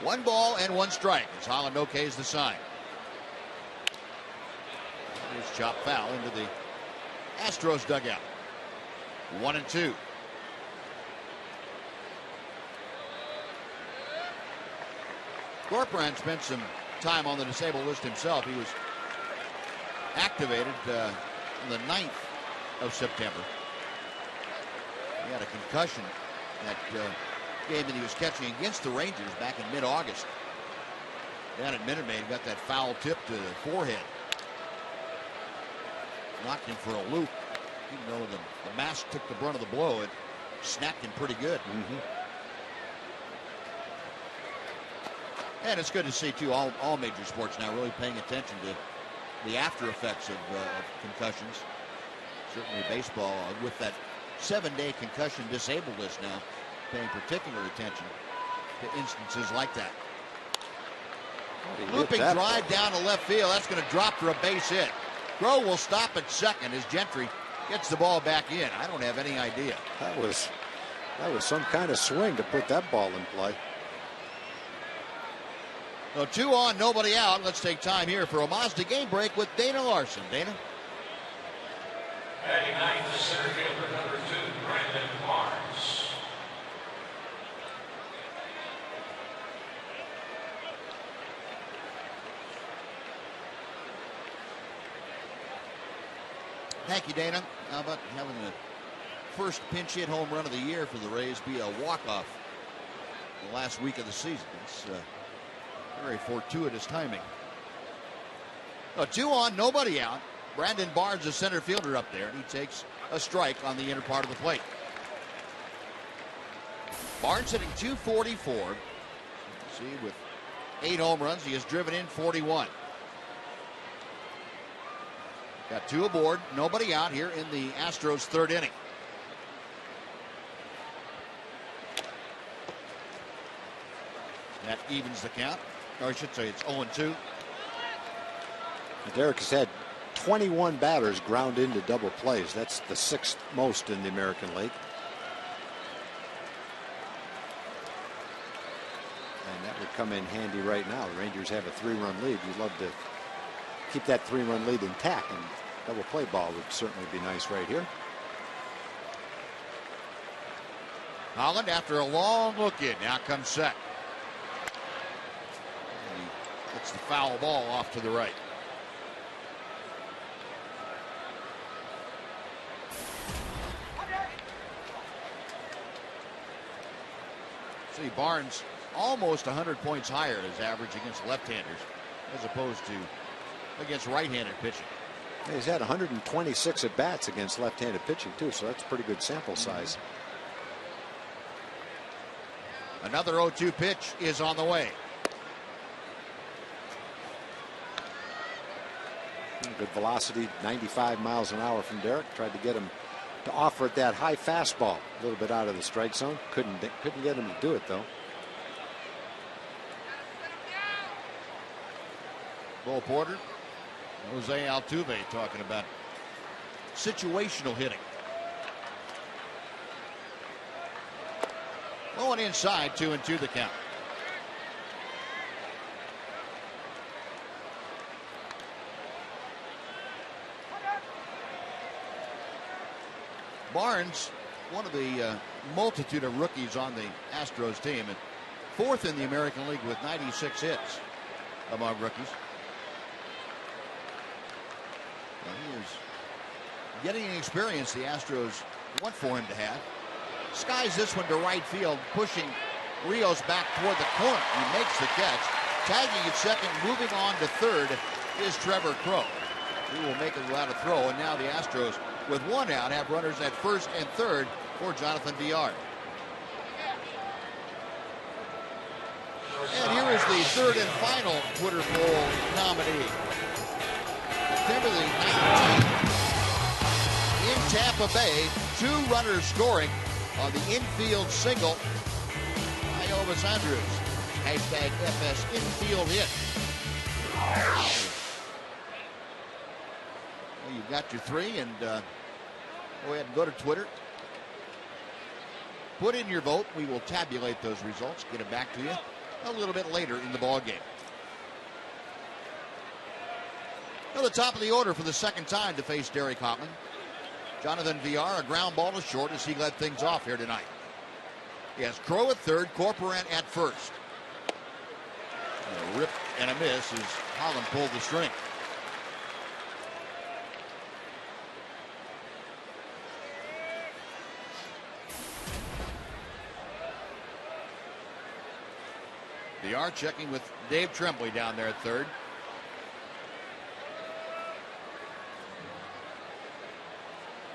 Speaker 3: One ball and 1 strike as Holland okays the sign. Here's chop foul into the Astros dugout. 1-2. Corporan spent some time on the disabled list himself. He was activated on the 9th of September. He had a concussion that game that he was catching against the Rangers back in mid-August. Down at Minute Maid, got that foul tip to the forehead. Knocked him for a loop. Even though the mask took the brunt of the blow, it snapped him pretty good. And it's good to see, too, all major sports now really paying attention to the after effects of concussions. Certainly baseball, with that 7-day concussion disabled list now, paying particular attention to instances like that. Looping drive down to left field. That's going to drop for a base hit. Crow will stop at second as Gentry gets the ball back in. I don't have any idea.
Speaker 8: That was some kind of swing to put that ball in play.
Speaker 3: So 2 on, nobody out. Let's take time here for a Mazda game break with Dana Larson. Dana?
Speaker 2: Batting ninth, center fielder number 2, Brandon Barnes.
Speaker 3: Thank you, Dana. How about having the first pinch hit home run of the year for the Rays be a walk-off the last week of the season? It's very fortuitous timing. 2 on, nobody out. Brandon Barnes, the center fielder up there, and he takes a strike on the inner part of the plate. Barnes hitting .244. See, with 8 home runs, he has driven in 41. Got 2 aboard, nobody out here in the Astros' 3rd inning. That evens the count. Or I should say it's 0-2.
Speaker 8: Derek has had 21 batters ground into double plays. That's the 6th most in the American League. And that would come in handy right now. The Rangers have a 3-run lead. You'd love to keep that 3-run lead intact, and double play ball would certainly be nice right here.
Speaker 3: Holland, after a long look in, now comes set. And he gets the foul ball off to the right. See, Barnes almost 100 points higher in his average against left-handers as opposed to against right-handed pitching.
Speaker 8: He's had 126 at-bats against left-handed pitching, too, so that's a pretty good sample size.
Speaker 3: Another 0-2 pitch is on the way.
Speaker 8: Good velocity, 95 miles an hour from Derek. Tried to get him to offer it that high fastball, a little bit out of the strike zone. Couldn't get him to do it, though.
Speaker 3: Bo Porter, Jose Altuve talking about situational hitting. Going inside, 2-2 the count. Barnes, one of the multitude of rookies on the Astros team, and 4th in the American League with 96 hits among rookies. Well, he is getting an experience the Astros want for him to have. Skies this one to right field, pushing Rios back toward the corner. He makes the catch. Tagging at second, moving on to third is Trevor Crowe. He will make it without a throw, and now the Astros, with 1 out, have runners at first and third for Jonathan Villar. And here is the 3rd and final Twitter poll nominee. September the 19th in Tampa Bay, 2 runners scoring on the infield single by Elvis Andrews. Hashtag FS infield hit. Well, you've got your 3, and go ahead and go to Twitter. Put in your vote. We will tabulate those results, get it back to you a little bit later in the ball game. Now the top of the order for the 2nd time to face Derek Hoffman. Jonathan Villar, a ground ball to short as he led things off here tonight. He has Crowe at 3rd, Corporate at 1st. A rip and a miss as Holland pulled the string. Villar checking with Dave Tremblay down there at 3rd.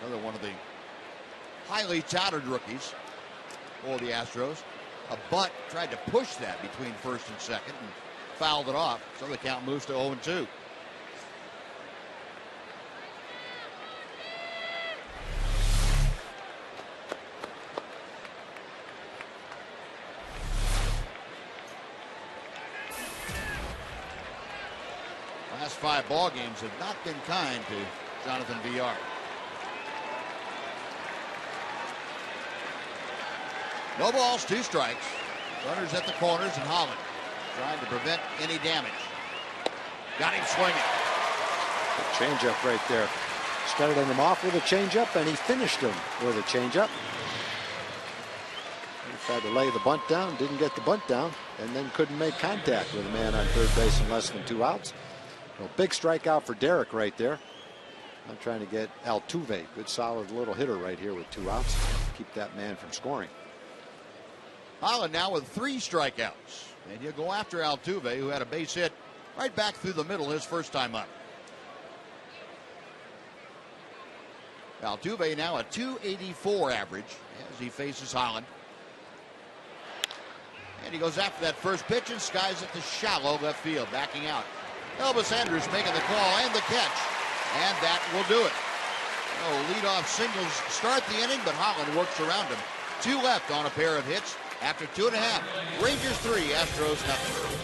Speaker 3: Another one of the highly touted rookies for the Astros. A butt tried to push that between 1st and 2nd and fouled it off. So the count moves to 0-2. Last 5 ball games have not been kind to Jonathan Villar. No balls, 2 strikes. Runners at the corners and Holland. trying to prevent any damage. Got him swinging.
Speaker 8: Changeup right there. Started him off with a changeup, and he finished him with a changeup. He tried to lay the bunt down, didn't get the bunt down, and then couldn't make contact with a man on third base in less than 2 outs. So big strikeout for Derek right there. I'm trying to get Altuve, good solid little hitter right here with 2 outs. Keep that man from scoring.
Speaker 3: Holland now with 3 strikeouts. And he'll go after Altuve, who had a base hit right back through the middle his first time up. Altuve now a .284 average as he faces Holland. And he goes after that first pitch and skies it to shallow left field, backing out. Elvis Andrus making the call and the catch. And that will do it. Leadoff singles start the inning, but Holland works around him. 2 left on a pair of hits after 2.5. Rangers 3, Astros nothing.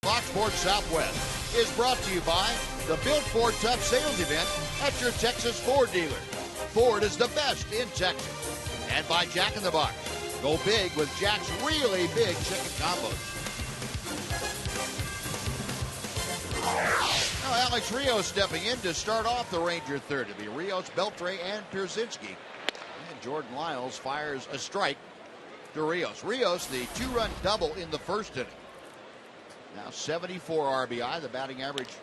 Speaker 3: Fox Sports Southwest is brought to you by the Built Ford Tough Sales Event at your Texas Ford dealer. Ford is the best in Texas. And by Jack in the Box. Go big with Jack's really big chicken combos. Now Alex Rios stepping in to start off the Ranger third. It'll be Rios, Beltre, and Pierzynski. And Jordan Lyles fires a strike to Rios. Rios, the 2-run double in the first inning. Now 74 RBI, the batting average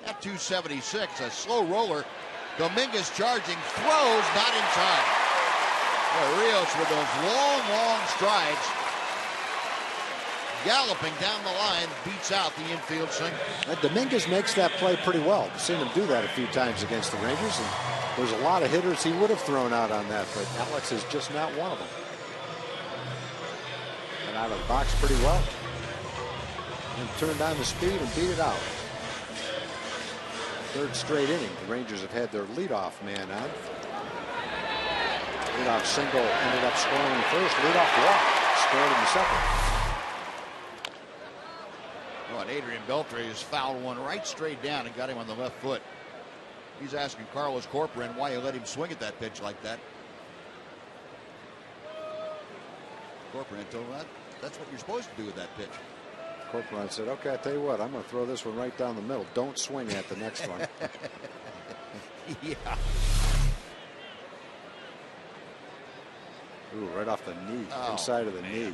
Speaker 3: at 276. A slow roller. Dominguez charging, throws, not in time. Well, Rios with those long strides, galloping down the line, beats out the infield single.
Speaker 8: Dominguez makes that play pretty well. I've seen him do that a few times against the Rangers, and there's a lot of hitters he would have thrown out on that, but Alex is just not one of them. And out of the box pretty well. And turned on the speed and beat it out. Third straight inning, the Rangers have had their leadoff man on. Leadoff single ended up scoring in the first. Leadoff walk scored in the second.
Speaker 3: Oh, and Adrian Beltre has fouled one right straight down and got him on the left foot. He's asking Carlos Corcoran why you let him swing at that pitch like that. Corcoran told him that's what you're supposed to do with that pitch.
Speaker 8: Corcoran said, okay, I tell you what, I'm going to throw this one right down the middle. Don't swing at the next one.
Speaker 3: Yeah.
Speaker 8: Ooh, right off the knee, inside of the knee.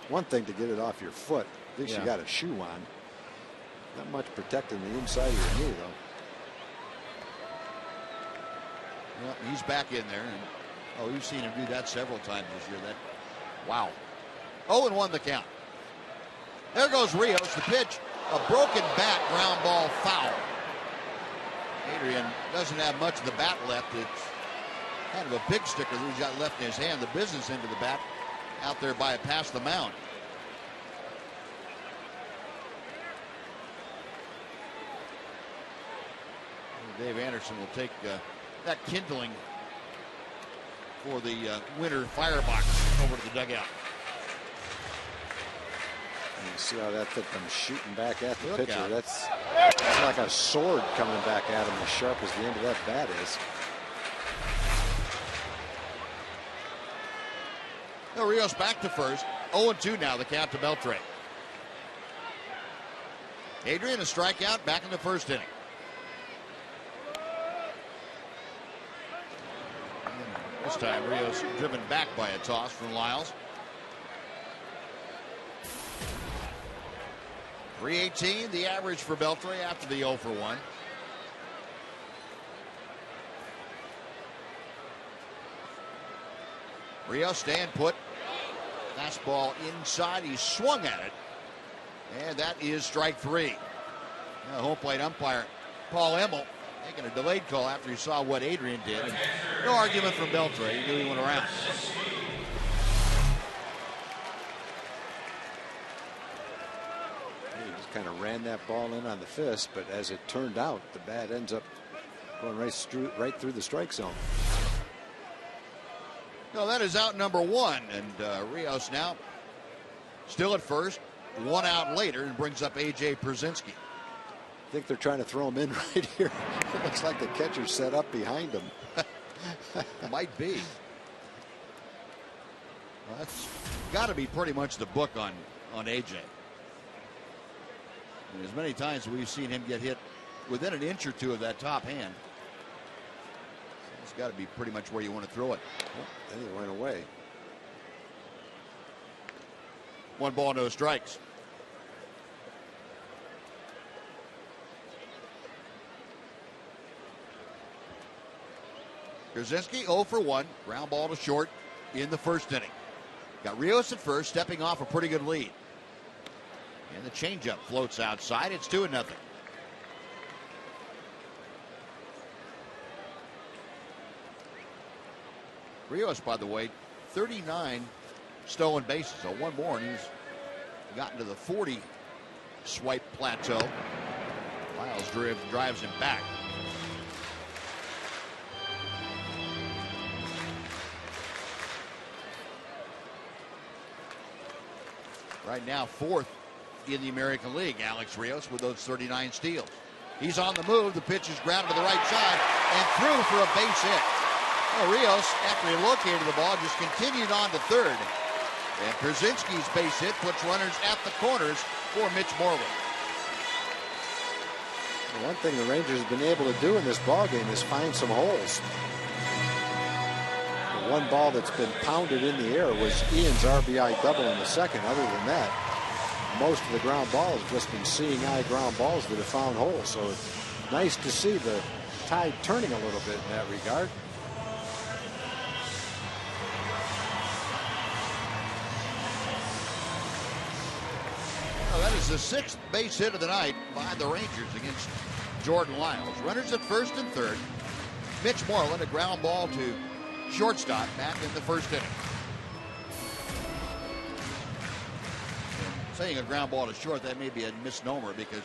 Speaker 8: One thing to get it off your foot. At least you got a shoe on. Not much protecting the inside of your knee, though.
Speaker 3: Well, he's back in there. And, you've seen him do that several times this year. Wow. 0-1 the count. There goes Rios, the pitch, a broken bat, ground ball, foul. Adrian doesn't have much of the bat left. It's kind of a big sticker that he's got left in his hand. The business end of the bat out there by past the mound. Dave Anderson will take that kindling for the winter firebox over to the dugout.
Speaker 8: And you see how that took them shooting back at the
Speaker 3: Look
Speaker 8: pitcher.
Speaker 3: out.
Speaker 8: That's like a sword coming back at him, as sharp as the end of that bat is.
Speaker 3: No, Rios back to first. 0-2 now, the count to Beltre. Adrian, a strikeout back in the first inning. This time, Rios driven back by a toss from Lyles. 318, the average for Beltre after the 0 for 1. Rios staying put. Fastball inside. He swung at it. And that is strike 3. Now, home plate umpire Paul Emmel making a delayed call after he saw what Adrian did. And no argument from Beltre. He knew he went around.
Speaker 8: He just kind of ran that ball in on the fist, but as it turned out, the bat ends up going right through the strike zone.
Speaker 3: No, that is out number 1. And Rios now still at first. 1 out later, and brings up A.J. Przinsky.
Speaker 8: I think they're trying to throw him in right here. It looks like the catcher's set up behind him.
Speaker 3: Might be. Well, that's got to be pretty much the book on A.J. And as many times we've seen him get hit within an inch or two of that top hand, it's got to be pretty much where you want to throw it.
Speaker 8: Oh, and it went away.
Speaker 3: 1 ball, no strikes. Przinsky 0 for 1. Ground ball to short in the first inning. Got Rios at first, stepping off a pretty good lead. And the changeup floats outside. It's 2-0. Rios, by the way, 39 stolen bases. So 1 more, and he's gotten to the 40 swipe plateau. Lyles drives him back. Right now, 4th in the American League, Alex Rios, with those 39 steals. He's on the move. The pitch is grounded to the right side and through for a base hit. Well, Rios, after he located the ball, just continued on to third. And Przinsky's base hit puts runners at the corners for Mitch Moreland.
Speaker 8: Well, one thing the Rangers have been able to do in this ballgame is find some holes. The one ball that's been pounded in the air was Ian's RBI double in the second. Other than that, most of the ground balls have just been seeing eye ground balls that have found holes. So it's nice to see the tide turning a little bit in that regard.
Speaker 3: That is the 6th base hit of the night by the Rangers against Jordan Lyles. Runners at first and third. Mitch Moreland, a ground ball to shortstop back in the first inning. Saying a ground ball to short, that may be a misnomer because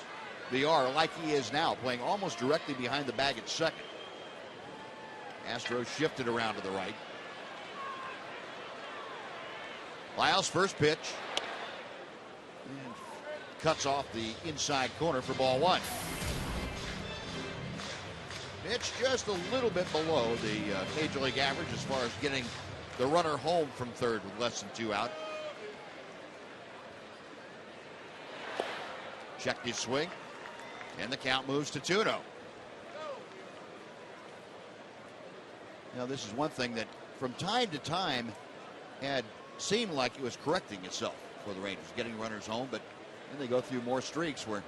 Speaker 3: VR, like he is now, playing almost directly behind the bag at second. Astros shifted around to the right. Lyles' first pitch. And cuts off the inside corner for ball 1. Pitch just a little bit below the Major League average as far as getting the runner home from third with less than 2 out. Checked his swing, and the count moves to 2-0. Now, this is one thing that from time to time had seemed like it was correcting itself for the Rangers, getting runners home, but then they go through more streaks where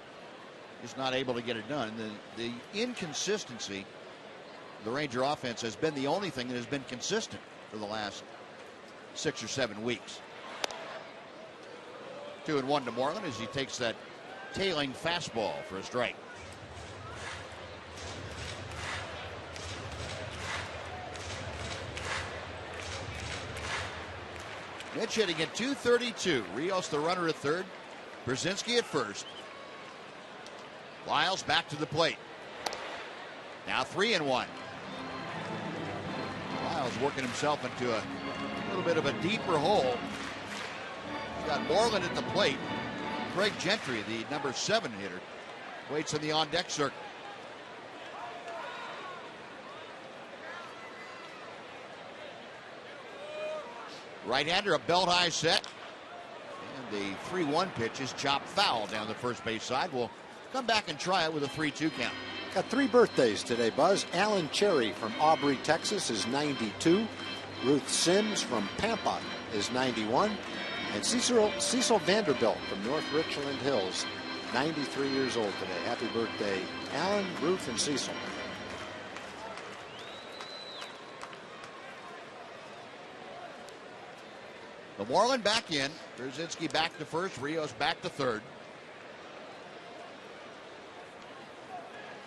Speaker 3: just not able to get it done. And the inconsistency of the Ranger offense has been the only thing that has been consistent for the last 6 or 7 weeks. 2-1 to Moreland as he takes that tailing fastball for a strike. Mitch hitting at .232. Rios the runner at third. Brzezinski at first. Lyles back to the plate. Now 3-1. Lyles working himself into a little bit of a deeper hole. He's got Moreland at the plate. Craig Gentry, the number 7 hitter, waits in the on-deck circle. Right-hander, a belt-high set. And the 3-1 pitch is chopped foul down the first base side. We'll come back and try it with a 3-2 count.
Speaker 8: Got 3 birthdays today, Buzz. Alan Cherry from Aubrey, Texas is 92. Ruth Sims from Pampa is 91. And Cecil Vanderbilt from North Richland Hills, 93 years old today. Happy birthday, Alan, Ruth, and Cecil.
Speaker 3: The Moreland back in. Brzezinski back to first. Rios back to third.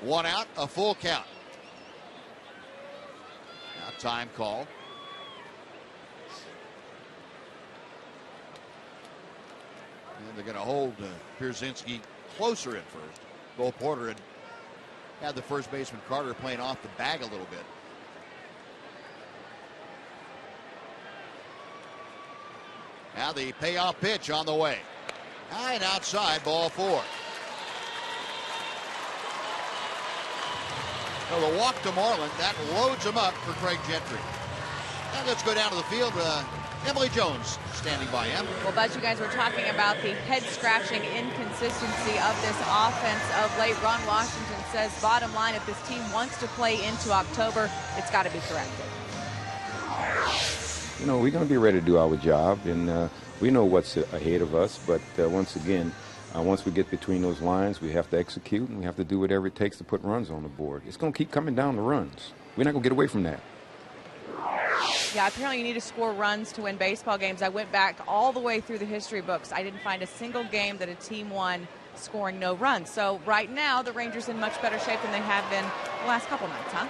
Speaker 3: 1 out, a full count. Now time call. And they're going to hold Brzezinski closer at first. Bo Porter had the first baseman Carter playing off the bag a little bit. Now the payoff pitch on the way. High and outside, ball 4. So the walk to Moreland, that loads him up for Craig Gentry. And let's go down to the field. Emily Jones standing by him.
Speaker 5: Well, Buzz, you guys were talking about the head-scratching inconsistency of this offense of late. Ron Washington says, bottom line, if this team wants to play into October, it's got to be corrected.
Speaker 10: You know, we're going to be ready to do our job, and we know what's ahead of us. But once again, once we get between those lines, we have to execute, and we have to do whatever it takes to put runs on the board. It's going to keep coming down to runs. We're not going to get away from that.
Speaker 5: Yeah, apparently you need to score runs to win baseball games. I went back all the way through the history books. I didn't find a single game that a team won scoring no runs. So right now, the Rangers in much better shape than they have been the last couple nights, huh?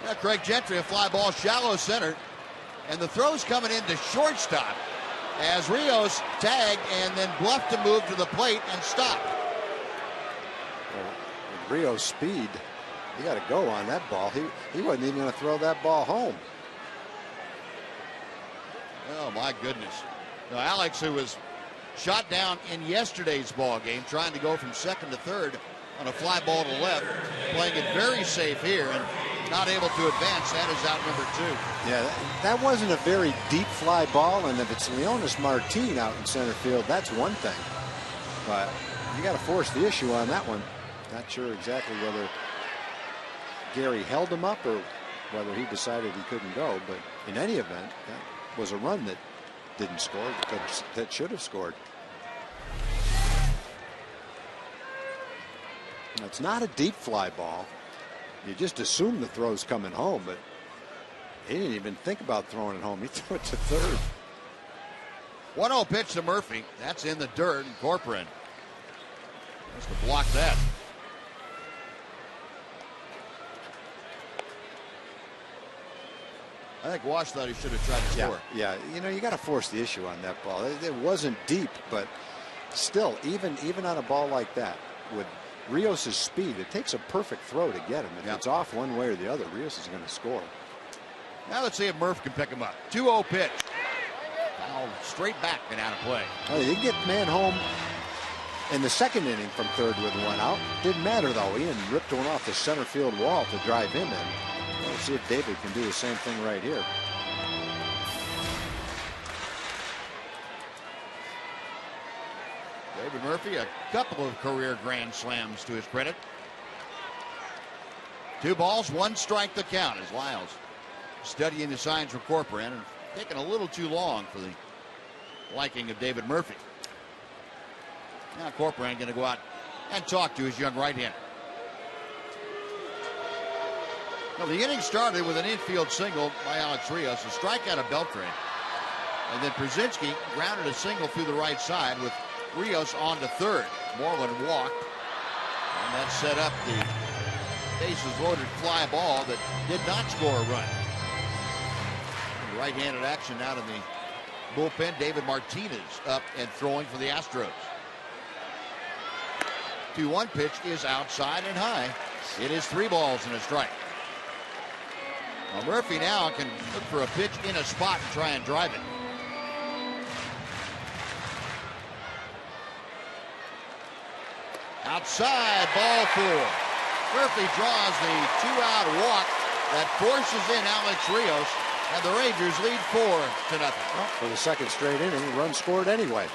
Speaker 3: Yeah, Craig Gentry, a fly ball shallow center. And the throw's coming into shortstop as Rios tagged and then bluffed to move to the plate and stopped.
Speaker 8: Well, with Rios' speed, he got to go on that ball. He wasn't even going to throw that ball home.
Speaker 3: Oh, my goodness. Now, Alex, who was shot down in yesterday's ball game, trying to go from second to third on a fly ball to left, playing it very safe here and not able to advance. That is out number 2.
Speaker 8: Yeah, that wasn't a very deep fly ball, and if it's Leonis Martin out in center field, that's one thing. But you got to force the issue on that one. Not sure exactly whether Gary held him up or whether he decided he couldn't go, but in any event, that was a run that didn't score, that should have scored. It's not a deep fly ball. You just assume the throw's coming home, but he didn't even think about throwing it home. He threw it to third.
Speaker 3: 1-0 pitch to Murphy. That's in the dirt, and Corcoran has to block that. I think Wash thought he should have tried to score.
Speaker 8: Yeah, you know, you got to force the issue on that ball. It wasn't deep, but still, even on a ball like that, with Rios' speed, it takes a perfect throw to get him. If it's off one way or the other, Rios is going to score.
Speaker 3: Now let's see if Murph can pick him up. 2-0 pitch. Foul straight back and out of play.
Speaker 8: Well, he did get man home in the second inning from third with 1 out. Didn't matter, though. Ian ripped one off the center field wall to drive him in. Let's see if David can do the same thing right here.
Speaker 3: David Murphy, a couple of career grand slams to his credit. 2 balls, 1 strike the count as Lyles studying the signs from Corcoran and taking a little too long for the liking of David Murphy. Now Corcoran going to go out and talk to his young right-hander. Well, the inning started with an infield single by Alex Rios, a strikeout of Beltran. And then Brzezinski grounded a single through the right side with Rios on to third. Moreland walked, and that set up the bases-loaded fly ball that did not score a run. Right-handed action out in the bullpen. David Martinez up and throwing for the Astros. 2-1 pitch is outside and high. It is 3 balls and a strike. Well, Murphy now can look for a pitch in a spot and try and drive it. Outside, ball 4. Murphy draws the 2-out walk that forces in Alex Rios, and the Rangers lead 4-0.
Speaker 8: Well, for the second straight inning, run scored anyway.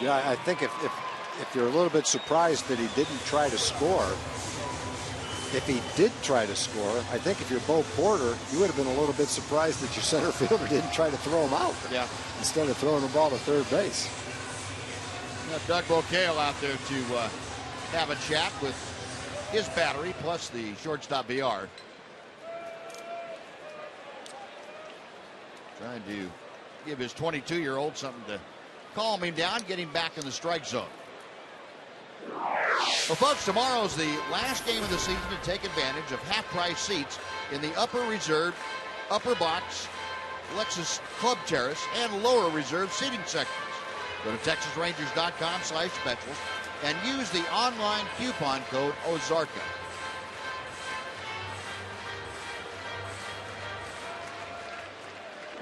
Speaker 8: Yeah, I think if you're a little bit surprised that he didn't try to score, if he did try to score, I think if you're Bo Porter, you would have been a little bit surprised that your center fielder didn't try to throw him out.
Speaker 3: Yeah.
Speaker 8: Instead of throwing the ball to third base.
Speaker 3: Doug Bocale out there to have a chat with his battery, plus the shortstop BR. Trying to give his 22-year-old something to calm him down, get him back in the strike zone. Well, folks, tomorrow's the last game of the season to take advantage of half-price seats in the upper reserve, upper box, Lexus Club Terrace, and lower reserve seating sections. Go to TexasRangers.com/specials and use the online coupon code Ozarka.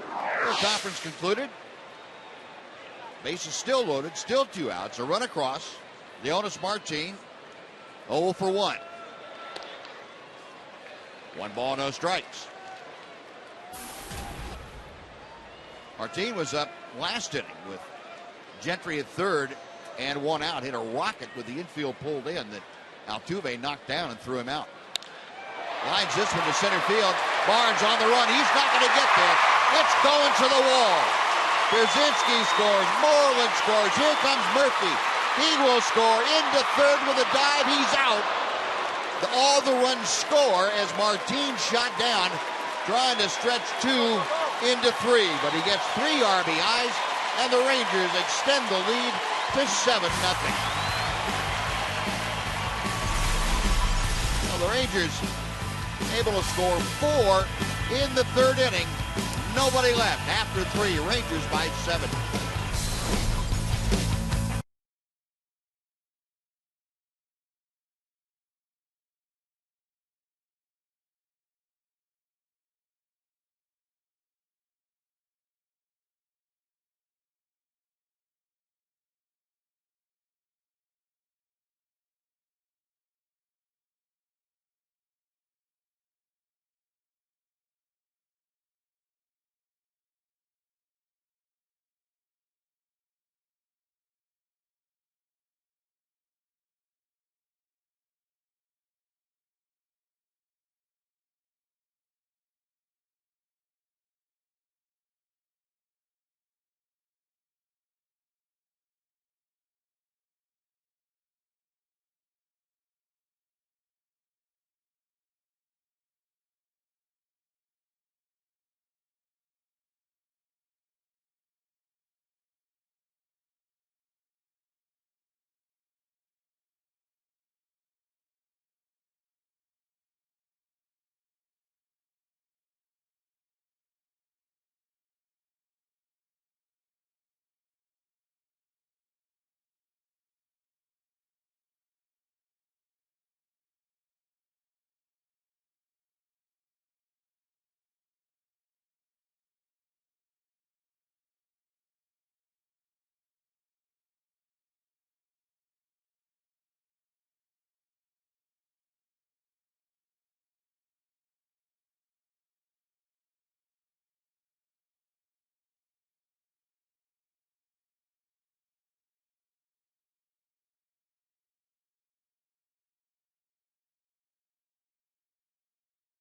Speaker 3: The conference concluded. Bases still loaded, still 2 outs. A run across. Leonis Martin, 0 for 1. 1 ball, no strikes. Martin was up last inning with Gentry at third and 1 out. Hit a rocket with the infield pulled in that Altuve knocked down and threw him out. Lines this one to center field. Barnes on the run. He's not going to get there. It's going to the wall. Brzezinski scores. Moreland scores. Here comes Murphy. He will score into third with a dive. He's out. All the runs score as Martin shot down, trying to stretch 2 into 3. But he gets 3 RBIs, and the Rangers extend the lead to 7-0. Well, the Rangers able to score 4 in the third inning. Nobody left. After 3, Rangers by 7.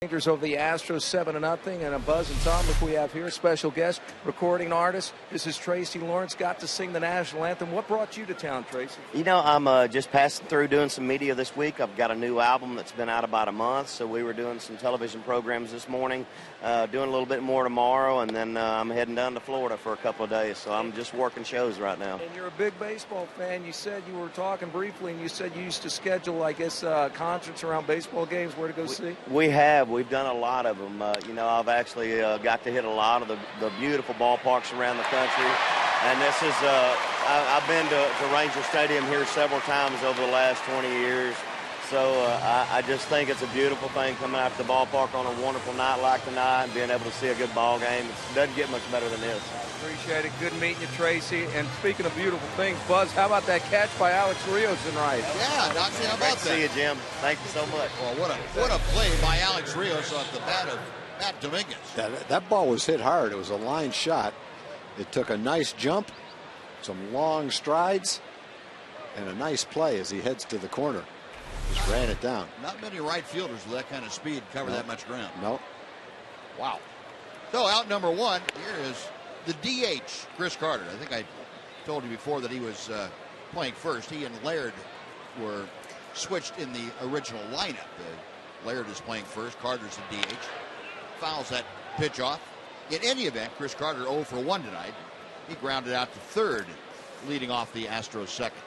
Speaker 7: Rangers over the Astros 7-0, and a buzz. And Tom, look, we have here a special guest, recording artist. This is Tracy Lawrence. Got to sing the national anthem. What brought you to town, Tracy?
Speaker 11: You know, I'm just passing through doing some media this week. I've got a new album that's been out about a month, so we were doing some television programs this morning, doing a little bit more tomorrow, and then I'm heading down to Florida for a couple of days, so I'm just working shows right now.
Speaker 7: And you're a big baseball fan. You said you were talking briefly, and you said you used to schedule, I guess, concerts around baseball games, where to go see?
Speaker 11: We have. we've done a lot of them. You know, I've actually got to hit a lot of the beautiful ballparks around the country. And this is, I've been to Ranger Stadium here several times over the last 20 years. So I just think it's a beautiful thing coming out to the ballpark on a wonderful night like tonight and being able to see a good ball game. It doesn't get much better than this.
Speaker 7: Appreciate it. Good meeting you, Tracy. And speaking of beautiful things, Buzz, how about that catch by Alex Rios tonight?
Speaker 3: Yeah, Doxy, how about that?
Speaker 11: See you, Jim. Thank you so much.
Speaker 3: Well, what a play by Alex Rios off the bat of Matt Dominguez.
Speaker 8: That ball was hit hard. It was a line shot. It took a nice jump, some long strides, and a nice play as he heads to the corner. Just ran it down.
Speaker 3: Not many right fielders with that kind of speed cover that much ground.
Speaker 8: No.
Speaker 3: Wow. So out number one, here is the DH, Chris Carter. I think I told you before that he was playing first. He and Laird were switched in the original lineup. Laird is playing first. Carter's the DH. Fouls that pitch off. In any event, Chris Carter 0 for 1 tonight. He grounded out to third, leading off the Astros second.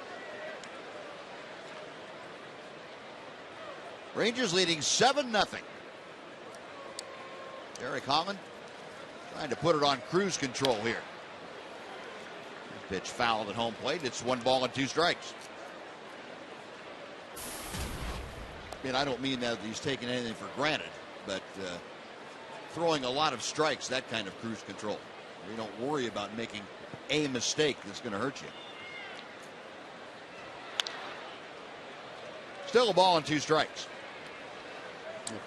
Speaker 3: Rangers leading 7-0. Derek Holland trying to put it on cruise control here. Pitch fouled at home plate. It's 1 ball and 2 strikes. I mean, I don't mean that he's taking anything for granted, but throwing a lot of strikes, that kind of cruise control. You don't worry about making a mistake that's going to hurt you. Still a ball and 2 strikes.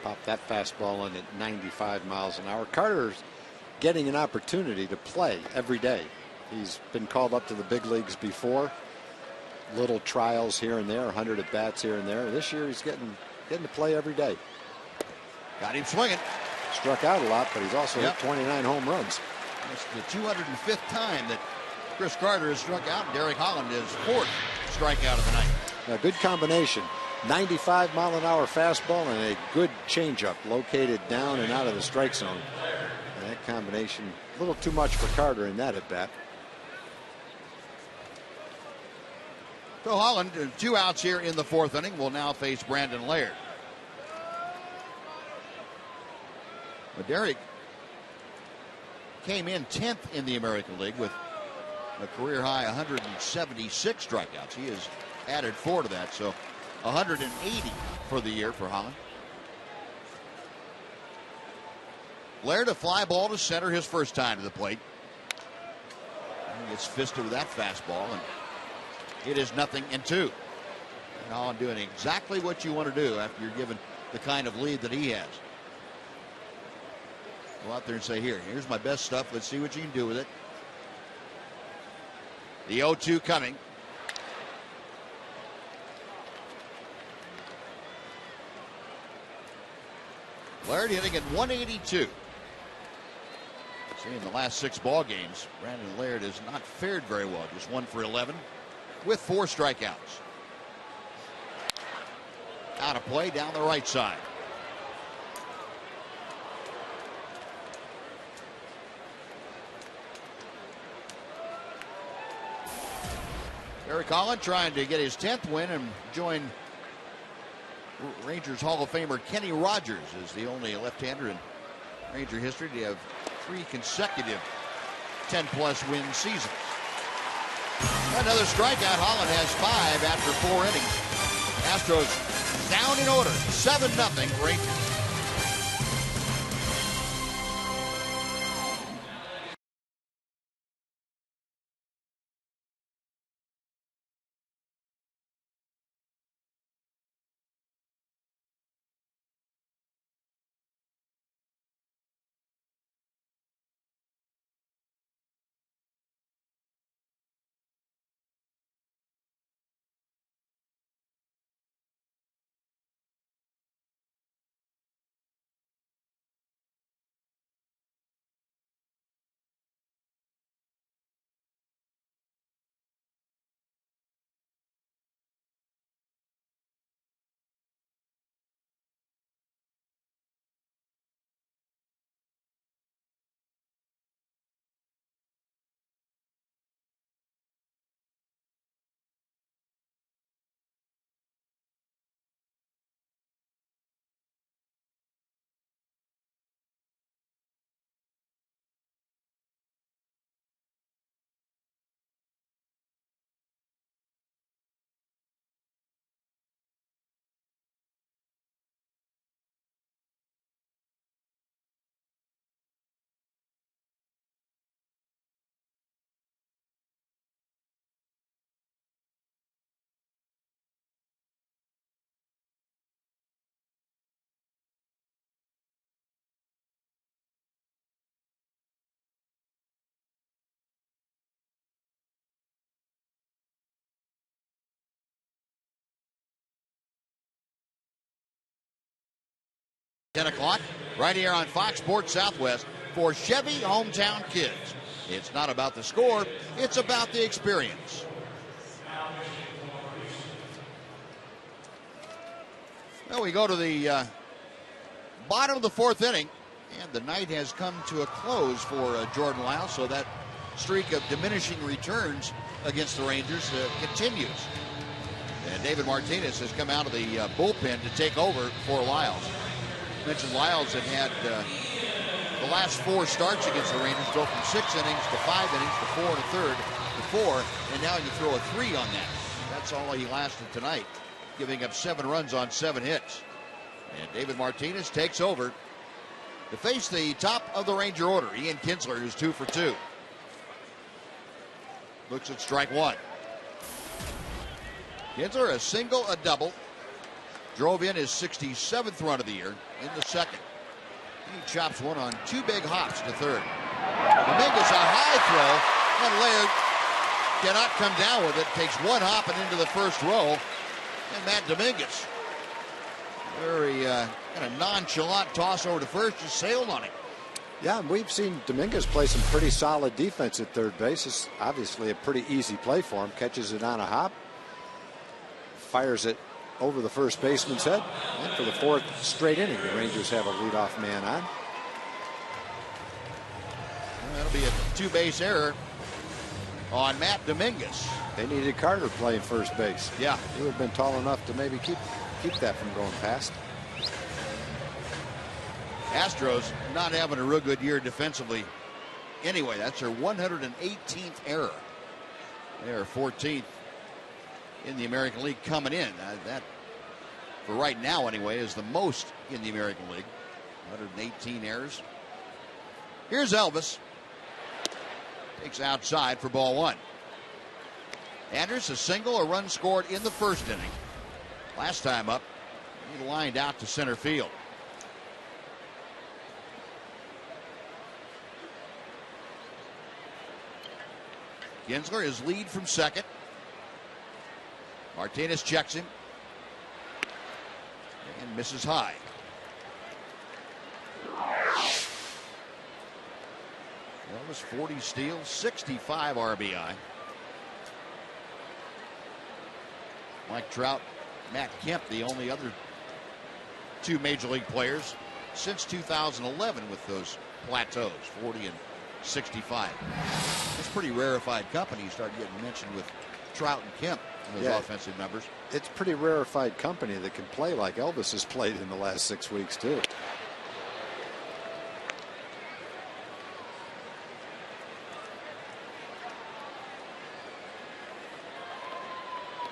Speaker 8: Pop that fastball in at 95 miles an hour. Carter's getting an opportunity to play every day. He's been called up to the big leagues before. Little trials here and there, 100 at bats here and there. This year he's getting to play every day.
Speaker 3: Got him swinging.
Speaker 8: Struck out a lot, but he's also hit 29 home runs.
Speaker 3: That's the 205th time that Chris Carter has struck out. Derek Holland is 4th strikeout of the night.
Speaker 8: A good combination. 95-mile-an-hour fastball and a good changeup located down and out of the strike zone. And that combination, a little too much for Carter in that at bat.
Speaker 3: So Holland, 2 outs here in the 4th inning, will now face Brandon Laird. But Derek came in 10th in the American League with a career high 176 strikeouts. He has added 4 to that, so 180 for the year for Holland. Laird, a fly ball to center his first time to the plate. He gets fisted with that fastball, and it is 0-2. And Holland doing exactly what you want to do after you're given the kind of lead that he has. Go out there and say, here's my best stuff. Let's see what you can do with it. The 0-2 coming. Laird hitting at 182. See, in the last 6 ball games, Brandon Laird has not fared very well. Just 1 for 11 with 4 strikeouts. Out of play down the right side. Derek Holland trying to get his 10th win and join Rangers Hall of Famer Kenny Rogers as the only left-hander in Ranger history to have 3 consecutive 10-plus win seasons. Another strikeout. Holland has 5 after 4 innings. Astros down in order, 7-0 Rangers. 10 o'clock, right here on Fox Sports Southwest for Chevy Hometown Kids. It's not about the score, it's about the experience. Well, we go to the bottom of the fourth inning, and the night has come to a close for Jordan Lyles, so that streak of diminishing returns against the Rangers continues. And David Martinez has come out of the bullpen to take over for Lyles. I mentioned Lyles had the last 4 starts against the Rangers go from 6 innings to 5 innings to 4 1/3 to 4, and now you throw a 3 on that. That's all he lasted tonight, giving up 7 runs on 7 hits. And David Martinez takes over to face the top of the Ranger order, Ian Kinsler, who's 2 for 2. Looks at strike 1. Kinsler, a single, a double. Drove in his 67th run of the year in the second. He chops one on 2 big hops to third. Dominguez a high throw, and Laird cannot come down with it. Takes 1 hop and into the first row. And Matt Dominguez, very kind of nonchalant toss over to first, just sailed on it.
Speaker 8: Yeah, and we've seen Dominguez play some pretty solid defense at third base. It's obviously a pretty easy play for him. Catches it on a hop, fires it over the first baseman's head, and for the 4th straight inning, the Rangers have a leadoff man on.
Speaker 3: That'll be a 2-base error on Matt Dominguez.
Speaker 8: They needed Carter playing first base.
Speaker 3: Yeah,
Speaker 8: he would have been tall enough to maybe keep that from going past.
Speaker 3: Astros not having a real good year defensively. Anyway, that's their 118th error. They are 14th in the American League coming in. That, for right now anyway, is the most in the American League. 118 errors. Here's Elvis. Takes outside for ball 1. Anders, a single, a run scored in the first inning. Last time up, he lined out to center field. Kinsler is lead from second. Martinez checks him and misses high. Elvis 40 steals, 65 RBI. Mike Trout, Matt Kemp, the only other 2 major league players since 2011 with those plateaus, 40 and 65. It's pretty rarefied company. You start getting mentioned with Trout and Kemp in those offensive numbers.
Speaker 8: It's pretty rarefied company that can play like Elvis has played in the last 6 weeks too.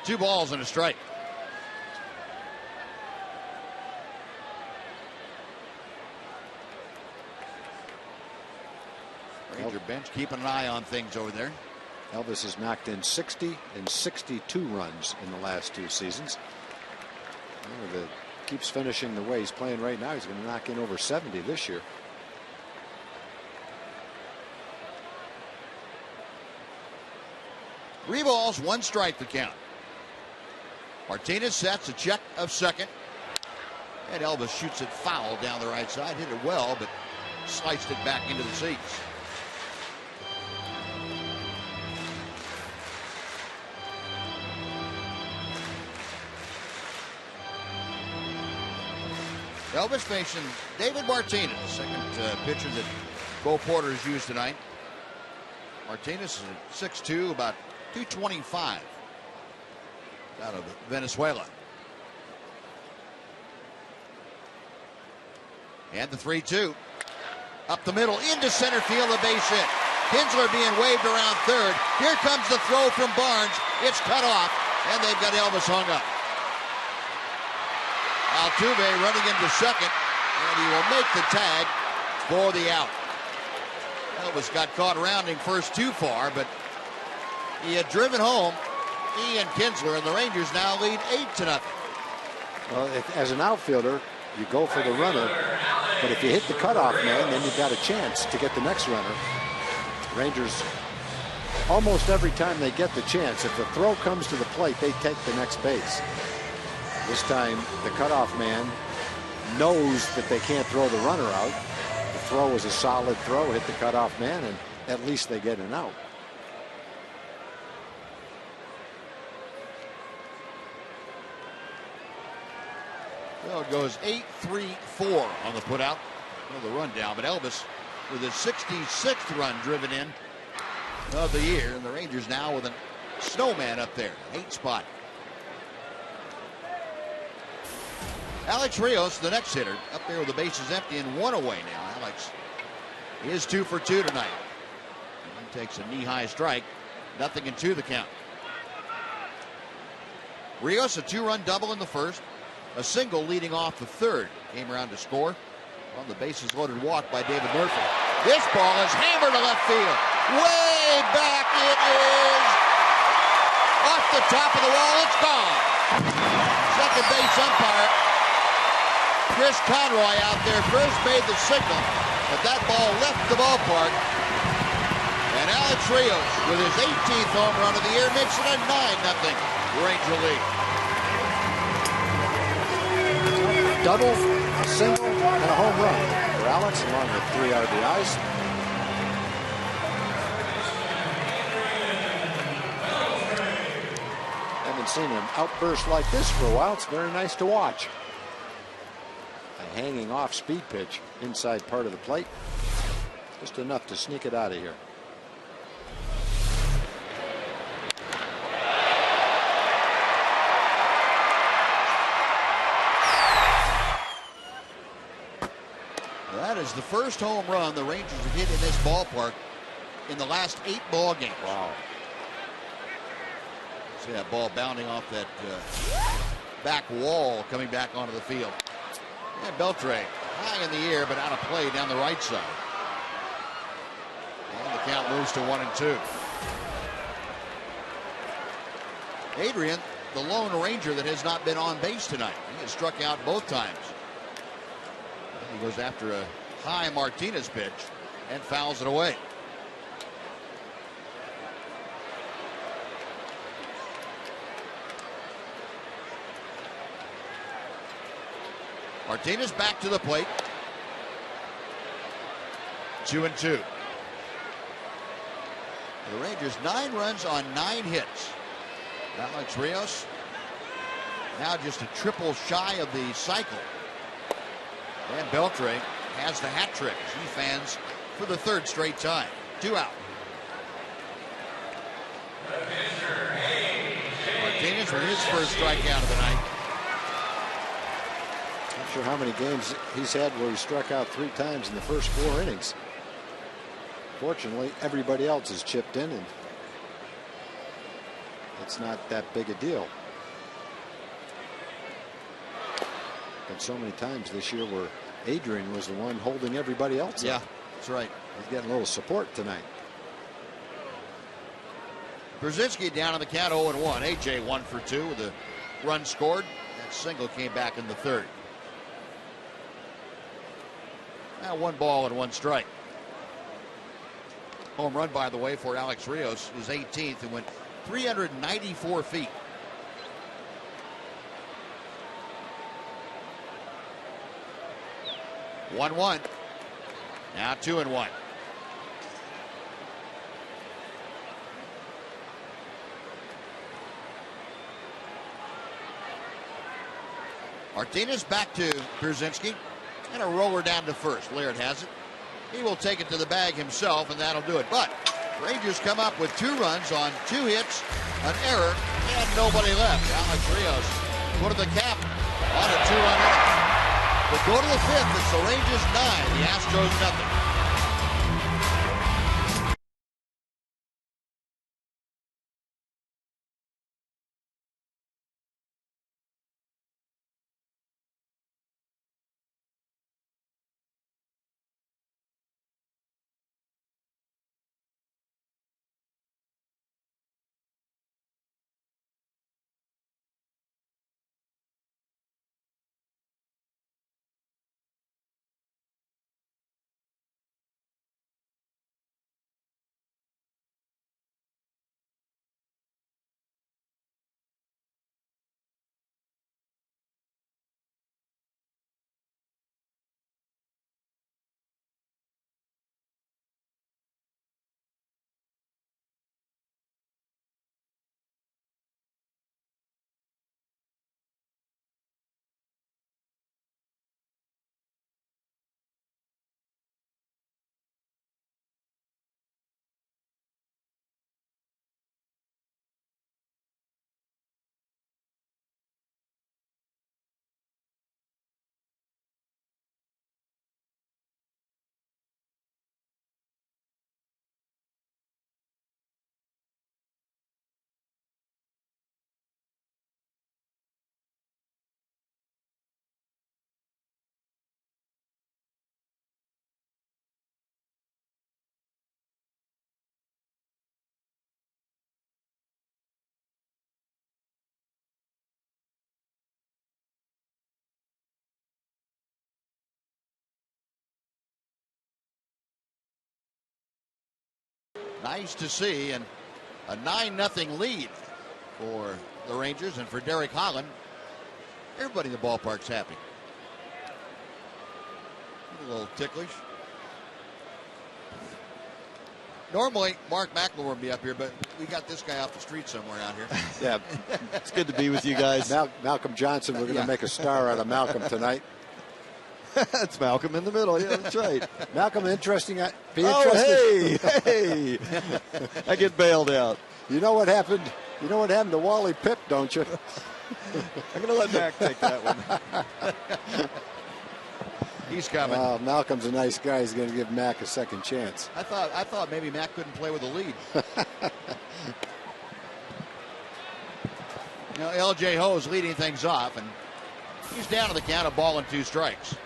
Speaker 3: Two balls and a strike. Ranger bench keeping an eye on things over there.
Speaker 8: Elvis has knocked in 60 and 62 runs in the last 2 seasons. Well, keeps finishing the way he's playing right now. He's going to knock in over 70 this year.
Speaker 3: Three balls, 1 strike to count. Martinez sets a check of second. And Elvis shoots it foul down the right side. Hit it well, but sliced it back into the seats. Elvis facing David Martinez, second pitcher that Bo Porter has used tonight. Martinez is 6'2", about 225, out of Venezuela. And the 3-2. Up the middle, into center field, a base hit. Kinsler being waved around third. Here comes the throw from Barnes. It's cut off, and they've got Elvis hung up. Altuve running into second, and he will make the tag for the out. Elvis got caught rounding first too far, but he had driven home Ian Kinsler, and the Rangers now lead 8-0.
Speaker 8: Well, as an outfielder, you go for the runner, but if you hit the cutoff man, then you've got a chance to get the next runner. Rangers, almost every time they get the chance, if the throw comes to the plate, they take the next base. This time, the cutoff man knows that they can't throw the runner out. The throw was a solid throw, hit the cutoff man, and at least they get an out.
Speaker 3: Well, it goes 8-3-4 on the putout. Well, the rundown, but Elvis with his 66th run driven in of the year, and the Rangers now with a snowman up there, 8th spot. Alex Rios, the next hitter, up there with the bases empty and 1 away now. Alex is 2 for 2 tonight. He takes a knee-high strike, 0-2 the count. Rios, a 2-run double in the first, a single leading off the third. Came around to score on the bases loaded walk by David Murphy. This ball is hammered to left field. Way back it is. Off the top of the wall, it's gone. Second base umpire Chris Conroy out there first made the signal, but that ball left the ballpark. And Alex Rios, with his 18th home run of the year, makes it a 9-0 Ranger lead.
Speaker 8: Double, a single, and a home run for Alex, along with 3 RBIs. Haven't seen an outburst like this for a while. It's very nice to watch. A hanging off speed pitch inside part of the plate. Just enough to sneak it out of here.
Speaker 3: That is the first home run the Rangers have hit in this ballpark in the last 8 ball games.
Speaker 8: Wow.
Speaker 3: See that ball bounding off that back wall coming back onto the field. And Beltre high in the air but out of play down the right side. And the count moves to 1-2. Adrian, the lone Ranger that has not been on base tonight. He has struck out both times. He goes after a high Martinez pitch and fouls it away. Martinez back to the plate. 2-2. The Rangers 9 runs on 9 hits. Alex Rios now just a triple shy of the cycle. And Beltre has the hat trick as he fans for the 3rd straight time. 2 out. Martinez with his first strikeout of the night.
Speaker 8: Not sure how many games he's had where he struck out 3 times in the first 4 innings. Fortunately, everybody else has chipped in, and it's not that big a deal. But so many times this year where Adrian was the one holding everybody else up.
Speaker 3: That's right.
Speaker 8: He's getting a little support tonight.
Speaker 3: Brzezinski down on the count 0-1. AJ 1 for 2 with a run scored. That single came back in the 3rd. Now 1 ball and 1 strike. Home run, by the way, for Alex Rios, his 18th, and went 394 feet. One. Now 2-1. Martinez back to Brzezinski, and a roller down to first. Laird has it. He will take it to the bag himself, and that'll do it. But Rangers come up with 2 runs on 2 hits, an error, and nobody left. Alex Rios put the cap on a 2-run inning. But go to the 5th. It's the Rangers 9, the Astros nothing. Nice to see, and a 9-0 lead for the Rangers and for Derek Holland. Everybody in the ballpark's happy. A little ticklish. Normally, Mark McLemore would be up here, but we got this guy off the street somewhere out here.
Speaker 12: Yeah, it's good to be with you guys.
Speaker 8: Malcolm Johnson, we're going to make a star out of Malcolm tonight.
Speaker 12: That's Malcolm in the middle. Yeah, that's right.
Speaker 8: Malcolm, interesting. Be
Speaker 12: interested. Hey. I get bailed out.
Speaker 8: You know what happened? You know what happened to Wally Pipp, don't you?
Speaker 12: I'm going to let Mac take that one.
Speaker 3: He's coming.
Speaker 8: Malcolm's a nice guy. He's going to give Mac a second chance.
Speaker 3: I thought maybe Mac couldn't play with a lead. Now L.J. HOU is leading things off, and he's down to the count of 1-2 strikes.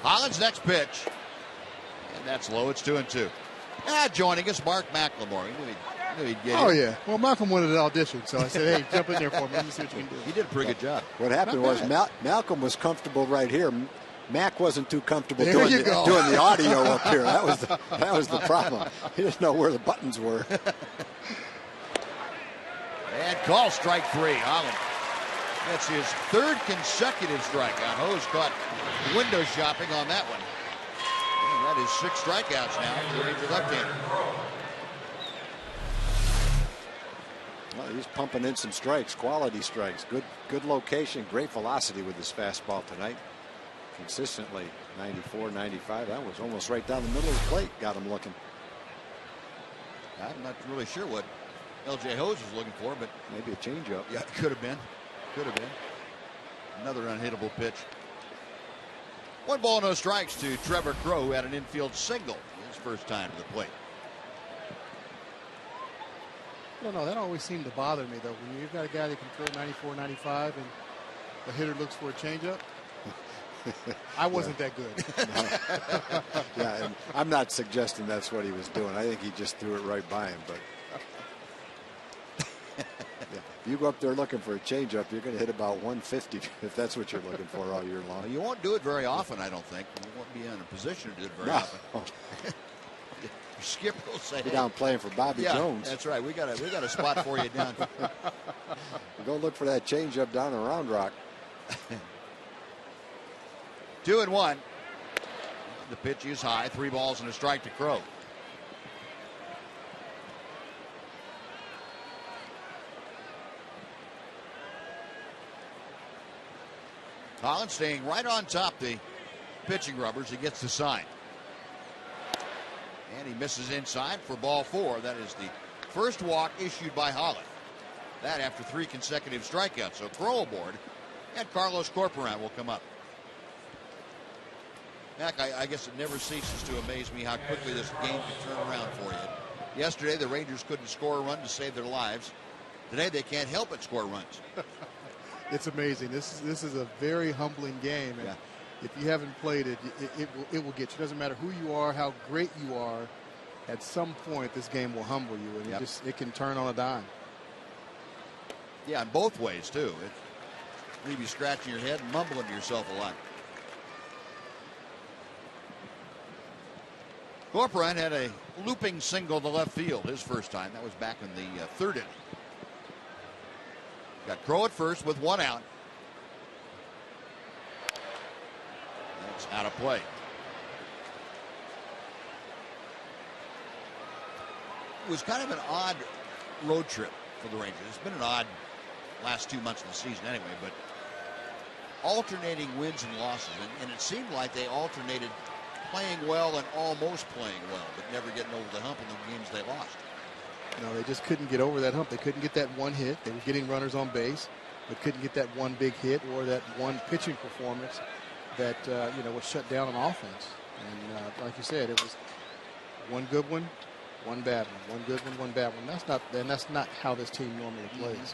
Speaker 3: Holland's next pitch, and that's low. It's 2-2. Joining us, Mark McLemore. Knew he'd get
Speaker 13: in. Yeah. Well, Malcolm wanted an audition, so I said, hey, jump in there for me. Let me see what you can do.
Speaker 3: He did a pretty good job.
Speaker 8: What happened was Malcolm was comfortable right here. Mac wasn't too comfortable doing the audio up here. That was the problem. He didn't know where the buttons were.
Speaker 3: And call strike 3. Holland. That's his 3rd consecutive strikeout. HOU's caught window shopping on that one. And that is 6 strikeouts now for the Ranger left-hander.
Speaker 8: Well, he's pumping in some strikes, quality strikes. Good location, great velocity with his fastball tonight. Consistently 94, 95. That was almost right down the middle of the plate. Got him looking.
Speaker 3: I'm not really sure what L.J. HOU was looking for, but
Speaker 8: maybe a changeup.
Speaker 3: Yeah, it could have been. Could have been. Another unhittable pitch. 1 ball, no strikes to Trevor Crowe, who had an infield single his first time to the plate.
Speaker 13: No, that always seemed to bother me, though. When you've got a guy that can throw 94, 95, and the hitter looks for a changeup, I wasn't that good.
Speaker 8: Yeah, and I'm not suggesting that's what he was doing. I think he just threw it right by him. But yeah, if you go up there looking for a changeup, you're going to hit about 150 if that's what you're looking for all year long.
Speaker 3: Well, you won't do it very often, I don't think. You won't be in a position to do it very often. Skip will say,
Speaker 8: "You're down playing for Bobby Jones."
Speaker 3: That's right. We got a spot for you down.
Speaker 8: Go look for that changeup down in Round Rock.
Speaker 3: 2-1. The pitch is high. 3 balls and a strike to Crowe. Holland staying right on top the pitching rubbers. He gets the sign. And he misses inside for ball 4. That is the first walk issued by Holland. That after 3 consecutive strikeouts. So Crowe aboard, and Carlos Corporan will come up. Mac, I guess it never ceases to amaze me how quickly this game can turn around for you. Yesterday, the Rangers couldn't score a run to save their lives. Today, they can't help but score runs.
Speaker 13: It's amazing. This is a very humbling game. And if you haven't played it, it will get you. It doesn't matter who you are, how great you are. At some point, this game will humble you, and it can turn on a dime.
Speaker 3: Yeah, in both ways, too. It leave you scratching your head and mumbling to yourself a lot. Corporan had a looping single to left field his first time. That was back in the 3rd inning. Got Crowe at first with 1 out. That's out of play. It was kind of an odd road trip for the Rangers. It's been an odd last 2 months of the season anyway, but alternating wins and losses. And it seemed like they alternated playing well and almost playing well, but never getting over the hump in the games they lost.
Speaker 13: No, they just couldn't get over that hump. They couldn't get that one hit. They were getting runners on base, but couldn't get that one big hit or that one pitching performance that was shut down on offense. And like you said, it was one good one, one bad one, one good one, one bad one. That's not how this team normally plays.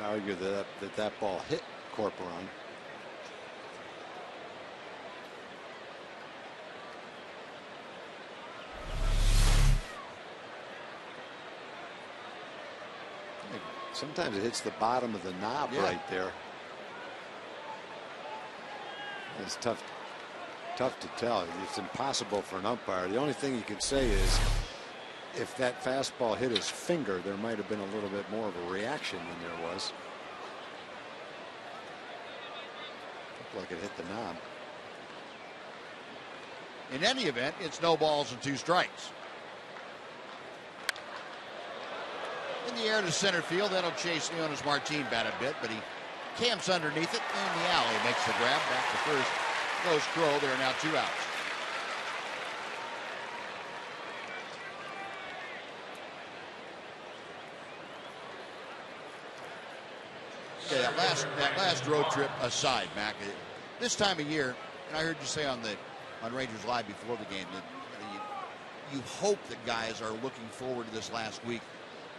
Speaker 8: I argue that ball hit Corporan. Sometimes it hits the bottom of the knob right there. It's tough tough to tell. It's impossible for an umpire. The only thing you can say is if that fastball hit his finger, there might have been a little bit more of a reaction than there was. Looked like it hit the knob.
Speaker 3: In any event, it's no balls and 2 strikes. In the air to center field, that'll chase Leonis Martin back a bit, but he camps underneath it in the alley, makes the grab back to first. Goes Crow. There are now 2 outs. Okay, that last road trip aside, Mac, this time of year, and I heard you say on Rangers Live before the game that you hope that guys are looking forward to this last week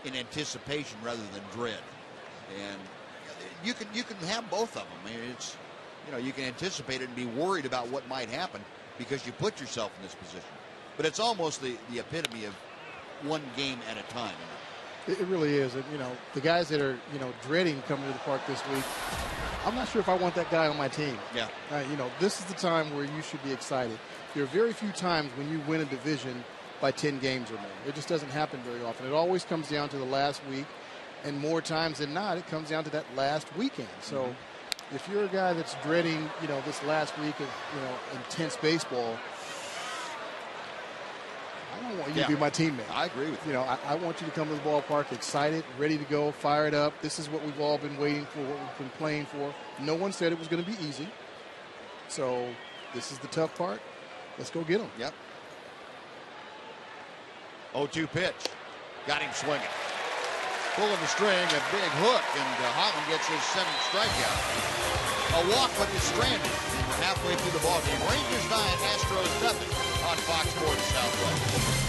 Speaker 3: in anticipation rather than dread, and you can have both of them. I mean, it's, you can anticipate it and be worried about what might happen because you put yourself in this position, but it's almost the epitome of one game at a time.
Speaker 13: It really is. And, the guys that are, dreading coming to the park this week, I'm not sure if I want that guy on my team.
Speaker 3: Yeah.
Speaker 13: This is the time where you should be excited. There are very few times when you win a division by 10 games or more. It just doesn't happen very often. It always comes down to the last week, and more times than not, it comes down to that last weekend. So if you're a guy that's dreading, this last week of, intense baseball, I don't want you to be my teammate.
Speaker 3: I agree with you.
Speaker 13: I want you to come to the ballpark excited, ready to go, fired up. This is what we've all been waiting for, what we've been playing for. No one said it was going to be easy. So this is the tough part. Let's go get them.
Speaker 3: Yep. 0-2 pitch. Got him swinging. Pulling the string, a big hook, and Holland gets his 7th strikeout. A walk, but is stranded halfway through the ballgame. Rangers 9, Astros nothing on Fox Sports Southwest.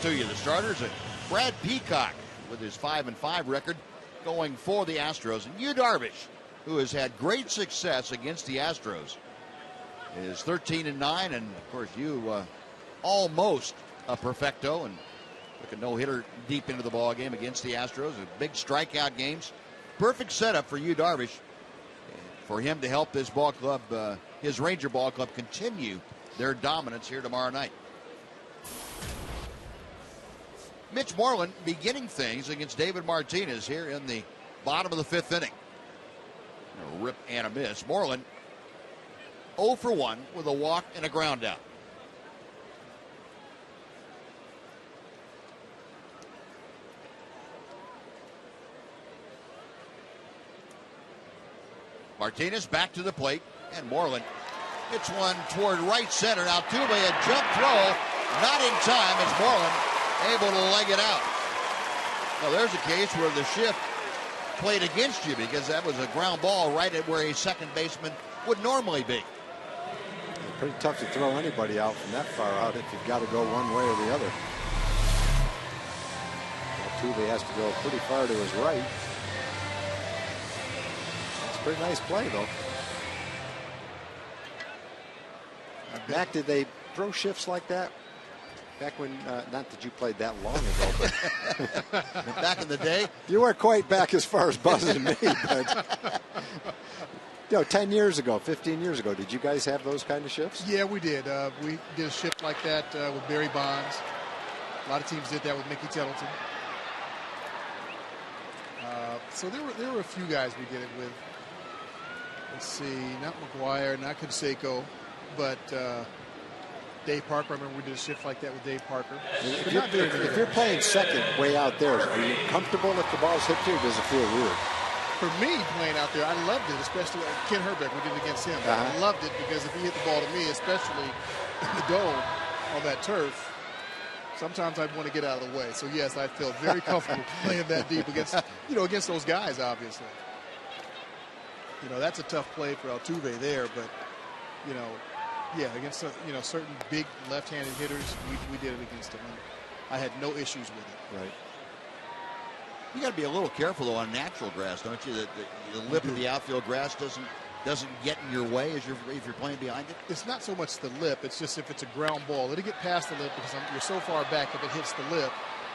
Speaker 3: To you, the starters are Brad Peacock with his 5-5 record going for the Astros, and Yu Darvish, who has had great success against the Astros, is 13-9, and of course Yu almost a perfecto and took a no-hitter deep into the ball game against the Astros. Big strikeout games, perfect setup for Yu Darvish, for him to help this ball club, his Ranger ball club, continue their dominance here tomorrow night. Mitch Moreland beginning things against David Martinez here in the bottom of the 5th inning. A rip and a miss. Moreland 0 for 1 with a walk and a ground out. Martinez back to the plate, and Moreland hits one toward right center. Now Altuve, a jump throw Not in time as Moreland able to leg it out. Now there's a case where the shift played against you because that was a ground ball right at where a second baseman would normally be.
Speaker 8: Pretty tough to throw anybody out from that far out if you've got to go one way or the other. Altuve has to go pretty far to his right. That's a pretty nice play, though. Mac, did they throw shifts like that back when, not that you played that long ago, but
Speaker 3: back in the day?
Speaker 8: You weren't quite back as far as Buzz and me, but 10 years ago, 15 years ago, did you guys have those kind of shifts?
Speaker 13: Yeah, we did. We did a shift like that with Barry Bonds. A lot of teams did that with Mickey Tettleton. So there were a few guys we did it with. Let's see, not McGuire, not Canseco, but Dave Parker. I remember we did a shift like that with Dave Parker.
Speaker 8: If you're playing second way out there, are you comfortable if the ball's hit you, or does it feel weird?
Speaker 13: For me, playing out there, I loved it, especially Ken Herbeck. We did it against him. I loved it because if he hit the ball to me, especially in the dome on that turf, sometimes I'd want to get out of the way. So yes, I felt very comfortable playing that deep against those guys. Obviously, that's a tough play for Altuve there, but against certain big left-handed hitters, we did it against them. I had no issues with it.
Speaker 8: Right.
Speaker 3: You got to be a little careful though on natural grass, don't you? That the lip of the outfield grass doesn't get in your way if you're playing behind it.
Speaker 13: It's not so much the lip; it's just if it's a ground ball, let it get past the lip because you're so far back. If it hits the lip,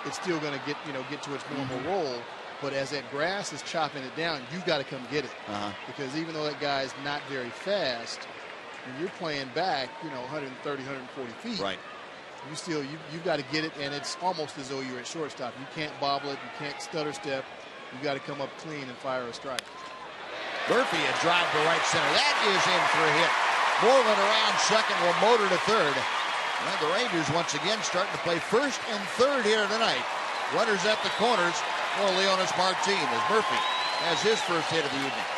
Speaker 13: it's still going to get to its normal roll. But as that grass is chopping it down, you've got to come get it because even though that guy's not very fast, when you're playing back, 130, 140 feet,
Speaker 3: right?
Speaker 13: You've got to get it, and it's almost as though you're at shortstop. You can't bobble it, you can't stutter step. You've got to come up clean and fire a strike.
Speaker 3: Murphy a drive to right center. That is in for a hit. Moreland around second will motor to third. And the Rangers once again starting to play first and third here tonight. Runners at the corners for Leonis Martin as Murphy has his first hit of the evening.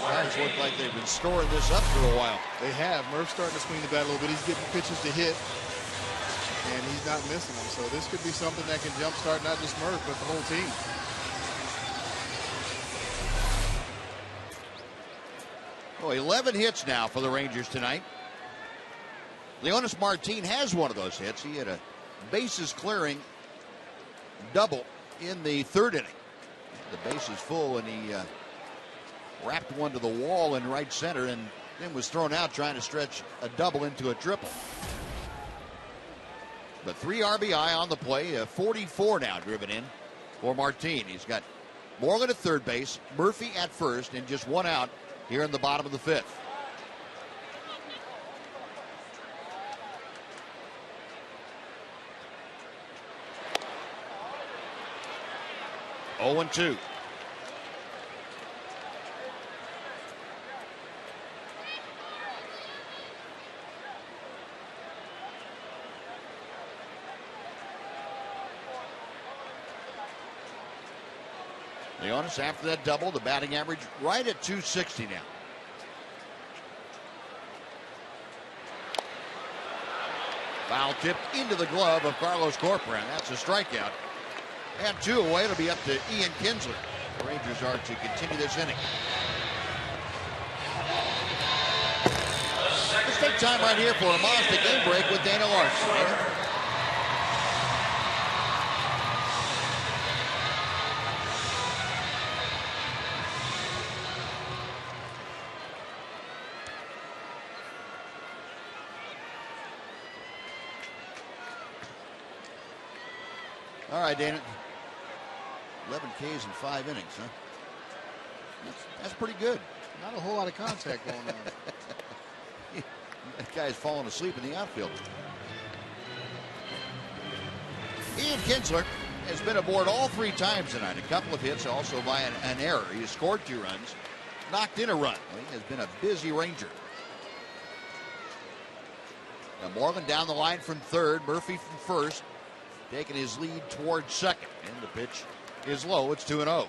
Speaker 3: Guys look like they've been storing this up for a while.
Speaker 13: They have. Murph's starting to swing the bat a little bit. He's getting pitches to hit, and he's not missing them. So this could be something that can jumpstart not just Murph, but the whole team.
Speaker 3: Oh, 11 hits now for the Rangers tonight. Leonis Martin has one of those hits. He had a bases clearing double in the third inning. The base is full, and he wrapped one to the wall in right center and then was thrown out trying to stretch a double into a triple. But 3 RBI on the play, 44 now driven in for Martin. He's got Moreland at third base, Murphy at first, and just one out here in the bottom of the fifth. Oh, 0-2. Leonis after that double, the batting average right at 260 now. Foul tipped into the glove of Carlos Corcoran. That's a strikeout. And 2 away. It'll be up to Ian Kinsler. The Rangers are to continue this inning. Let's take time right here for a Mazda game break with Dana Larson. All right, Dana. 11 Ks in 5 innings, huh? That's pretty good.
Speaker 13: Not a whole lot of contact going on.
Speaker 3: That guy's falling asleep in the outfield. Ian Kinsler has been aboard all 3 times tonight. A couple of hits, also by an error. He has scored 2 runs, knocked in a run. He has been a busy Ranger. Now Moreland down the line from third, Murphy from first, taking his lead towards second. And the pitch is low. It's 2-0.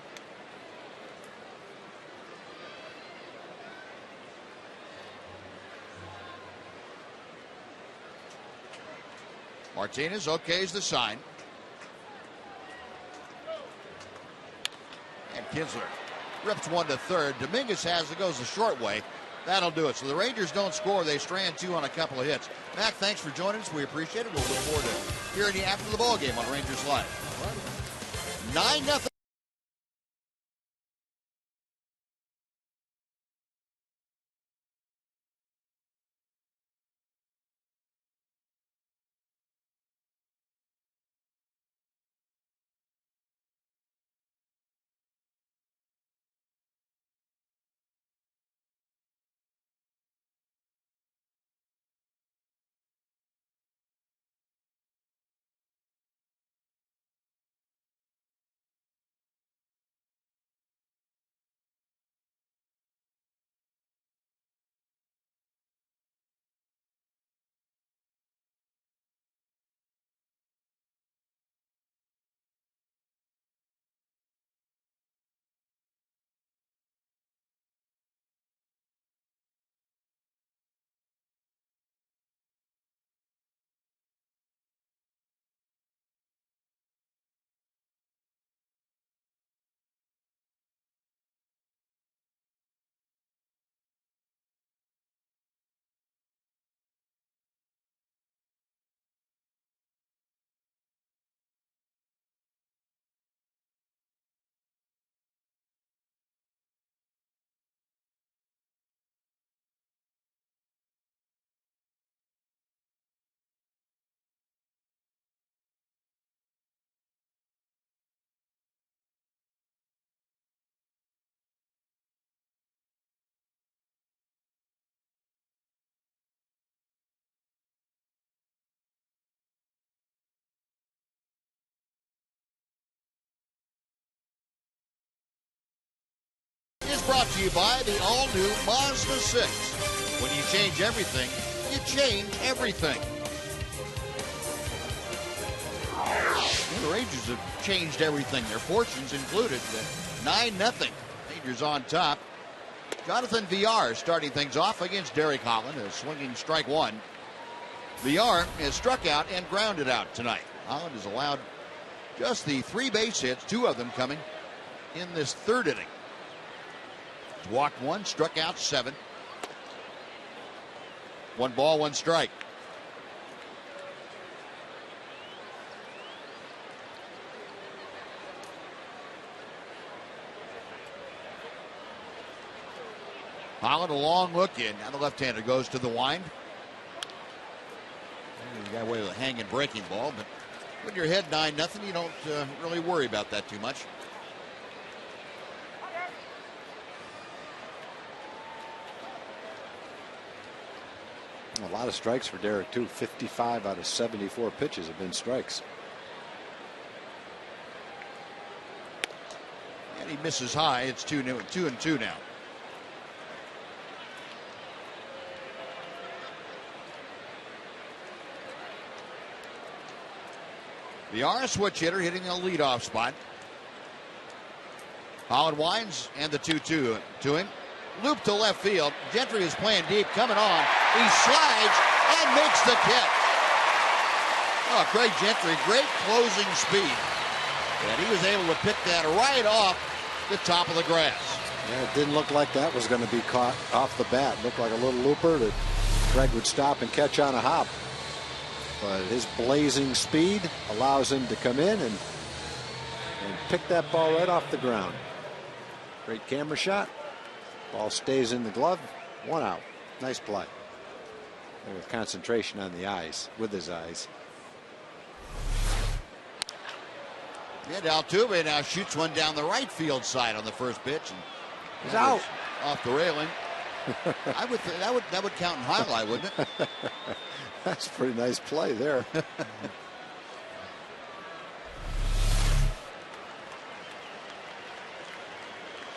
Speaker 3: Martinez okays the sign. And Kinsler rips one to third. Dominguez goes the short way. That'll do it. So the Rangers don't score. They strand two on a couple of hits. Mac, thanks for joining us. We appreciate it. We'll look forward to hearing you after the ball game on Rangers Live. 9-0. Is brought to you by the all-new Mazda 6. When you change everything, you change everything. The Rangers have changed everything, their fortunes included. 9-0. Rangers on top. Jonathan Villar starting things off against Derek Holland, a swinging strike one. Villar has struck out and grounded out tonight. Holland has allowed just the 3 base hits, 2 of them coming in this third inning. Walked 1, struck out 7. 1 ball, 1 strike. Holland, a long look in. Now the left-hander goes to the wind. He got away with a hanging breaking ball, but when you're ahead 9-0, you don't really worry about that too much.
Speaker 8: A lot of strikes for Derek, too. 55 out of 74 pitches have been strikes.
Speaker 3: And he misses high. It's 2-2 now. Villar, switch hitter, hitting a leadoff spot. Holland winds, and the 2-2 to him. Loop to left field. Gentry is playing deep, coming on. He slides and makes the catch. Oh, Craig Gentry, great closing speed. And he was able to pick that right off the top of the grass.
Speaker 8: Yeah, it didn't look like that was going to be caught off the bat. It looked like a little looper that Craig would stop and catch on a hop. But his blazing speed allows him to come in and pick that ball right off the ground. Great camera shot. Ball stays in the glove. 1 out. Nice play. And with concentration on the eyes, with his eyes.
Speaker 3: And Altuve now shoots one down the right field side on the first pitch. And
Speaker 8: he's out.
Speaker 3: Off the railing. that would count in highlight, wouldn't it?
Speaker 8: That's a pretty nice play there.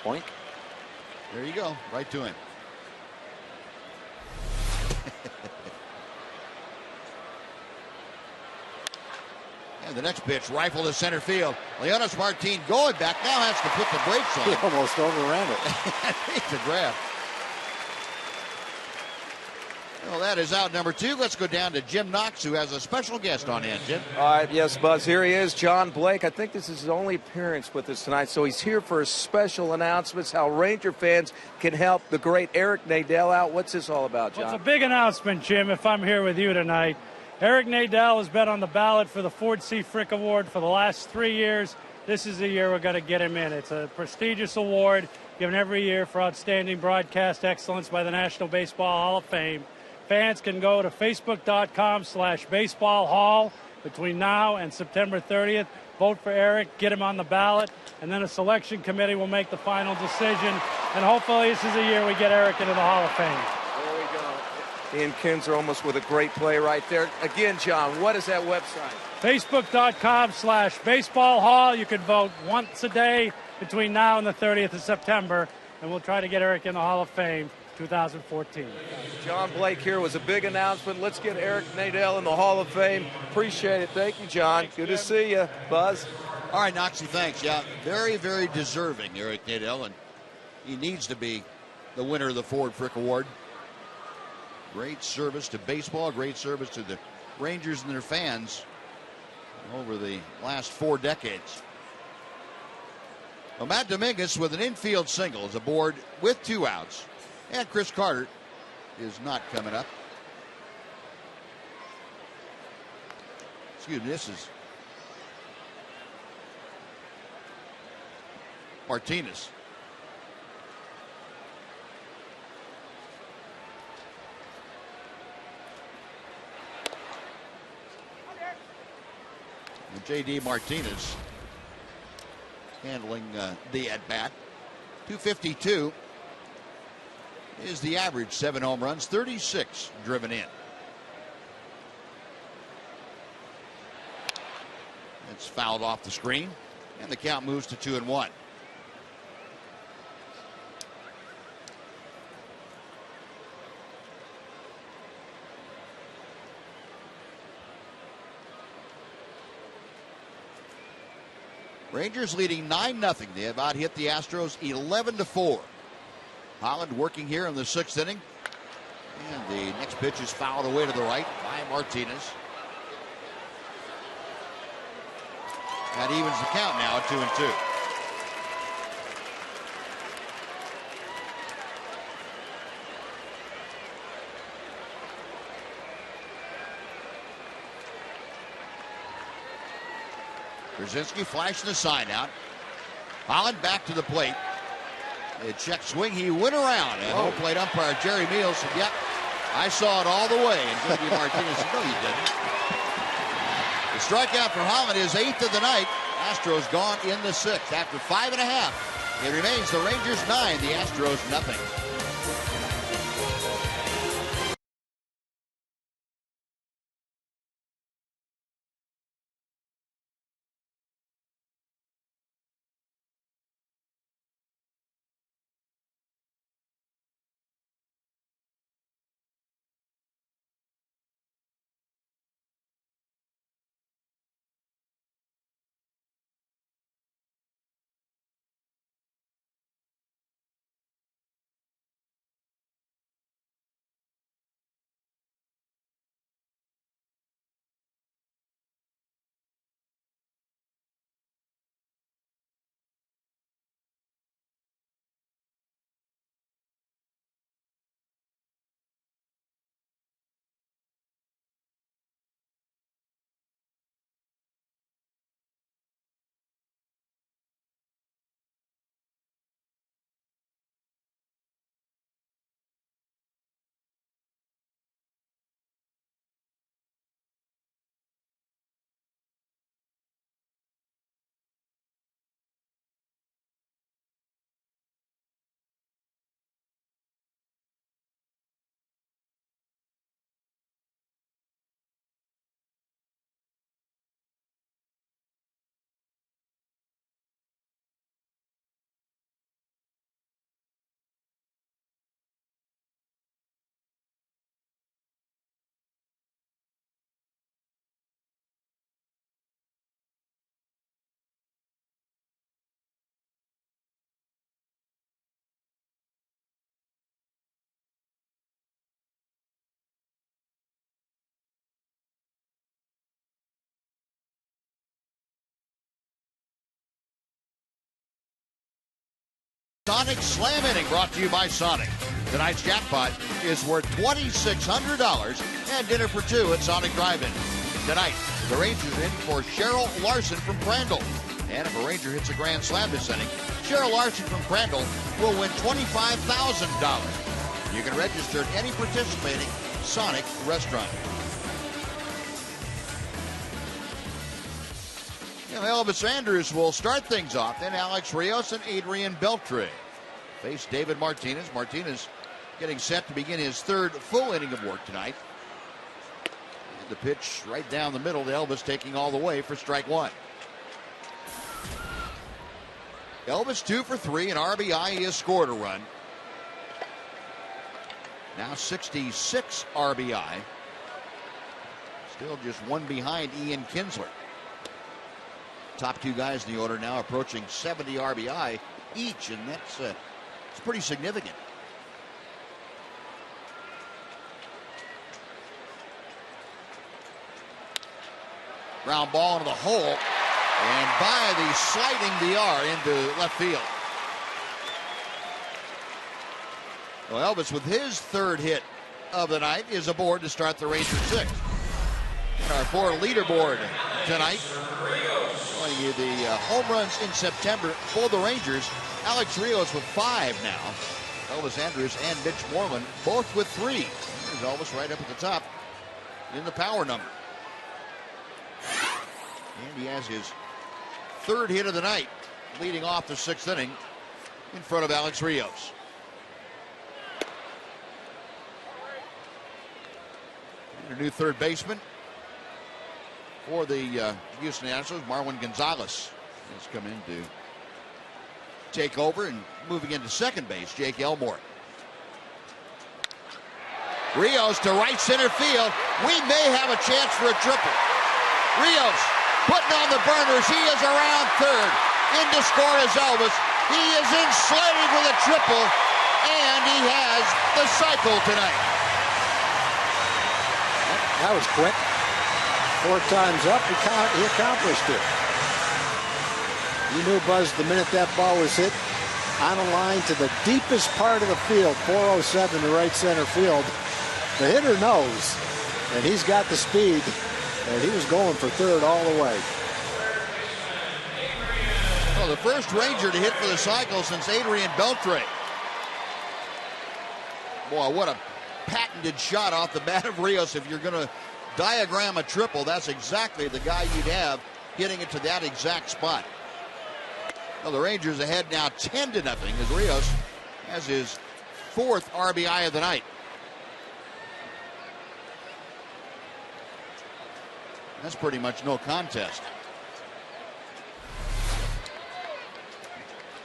Speaker 8: Point.
Speaker 3: There you go. Right to him. And the next pitch, rifle to center field. Leonis Martin going back, now has to put the brakes on.
Speaker 8: He almost overran it.
Speaker 3: It's a grab. Well, that is out number 2. Let's go down to Jim Knox, who has a special guest on hand. Jim.
Speaker 7: All right, yes, Buzz, here he is, John Blake. I think this is his only appearance with us tonight, so he's here for special announcements, how Ranger fans can help the great Eric Nadel out. What's this all about, John?
Speaker 14: Well, it's a big announcement, Jim, if I'm here with you tonight. Eric Nadel has been on the ballot for the Ford C. Frick Award for the last 3 years. This is the year we're going to get him in. It's a prestigious award given every year for outstanding broadcast excellence by the National Baseball Hall of Fame. Fans can go to facebook.com/baseballhall between now and September 30th. Vote for Eric, get him on the ballot, and then a selection committee will make the final decision. And hopefully this is the year we get Eric into the Hall of Fame.
Speaker 7: There we go. Ian Kinzer almost with a great play right there. Again, John, what is that website?
Speaker 14: Facebook.com/baseballhall. You can vote once a day between now and the 30th of September, and we'll try to get Eric in the Hall of Fame 2014.
Speaker 7: John Blake here was a big announcement. Let's get Eric Nadel in the Hall of Fame. Appreciate it. Thank you, John. Good to see you, Buzz.
Speaker 3: All right, Noxie, thanks. Yeah, very, very deserving, Eric Nadel, and he needs to be the winner of the Ford Frick Award. Great service to baseball, great service to the Rangers and their fans over the last 4 decades. Well, Matt Dominguez with an infield single is aboard with 2 outs. And Chris Carter is not coming up. Excuse me, this is Martinez. And J.D. Martinez handling the at-bat. 252 is the average. 7 home runs, 36 driven in. It's fouled off the screen, and the count moves to 2-1. Rangers leading 9-0. They have out hit the Astros 11-4. Holland working here in the 6th inning. And the next pitch is fouled away to the right by Martinez. That evens the count now at 2-2. Brzezinski flashing the sign out. Holland back to the plate. A check swing. He went around. And home plate umpire Jerry Meals said, yep, I saw it all the way. And J.D. Martinez said, no, you didn't. The strikeout for Holland is 8th of the night. Astros gone in the 6th. After 5.5, it remains the Rangers 9, the Astros nothing. Sonic Slam inning brought to you by Sonic. Tonight's jackpot is worth $2,600 and dinner for two at Sonic Drive-In. Tonight, the Rangers are in for Cheryl Larson from Crandall. And if a Ranger hits a grand slam this inning, Cheryl Larson from Crandall will win $25,000. You can register at any participating Sonic restaurant. Elvis Andrus will start things off. Then Alex Rios and Adrian Beltre face David Martinez. Martinez getting set to begin his third full inning of work tonight. And the pitch right down the middle to Elvis, taking all the way for strike one. Elvis 2 for 3, an RBI. He has scored a run. Now 66 RBI. Still just one behind Ian Kinsler. Top two guys in the order now approaching 70 RBI each, and that's it's pretty significant. Ground ball into the hole, and by the sliding VR into left field. Well, Elvis, with his third hit of the night, is aboard to start the Rangers sixth. Our four leaderboard tonight. Showing you the home runs in September for the Rangers. Alex Rios with 5 now. Elvis Andrus and Mitch Moreland both with 3. There's Elvis right up at the top in the power number. And he has his third hit of the night, leading off the 6th inning in front of Alex Rios. And a new third baseman for the Houston Nationals, Marwin Gonzalez, has come in to take over, and moving into second base, Jake Elmore. Rios to right center field. We may have a chance for a triple. Rios putting on the burners. He is around third. In to score is Elvis. He is in sledding with a triple, and he has the cycle tonight.
Speaker 8: That was quick. 4 times up, he accomplished it. You knew, Buzz, the minute that ball was hit on a line to the deepest part of the field, 407 to right center field, the hitter knows, and he's got the speed, and he was going for third all the way.
Speaker 3: Well, the first Ranger to hit for the cycle since Adrian Beltre. Boy, what a patented shot off the bat of Rios. If you're going to diagram a triple, that's exactly the guy you'd have hitting it to that exact spot. Well, the Rangers ahead now 10-0 as Rios has his 4th RBI of the night. That's pretty much no contest.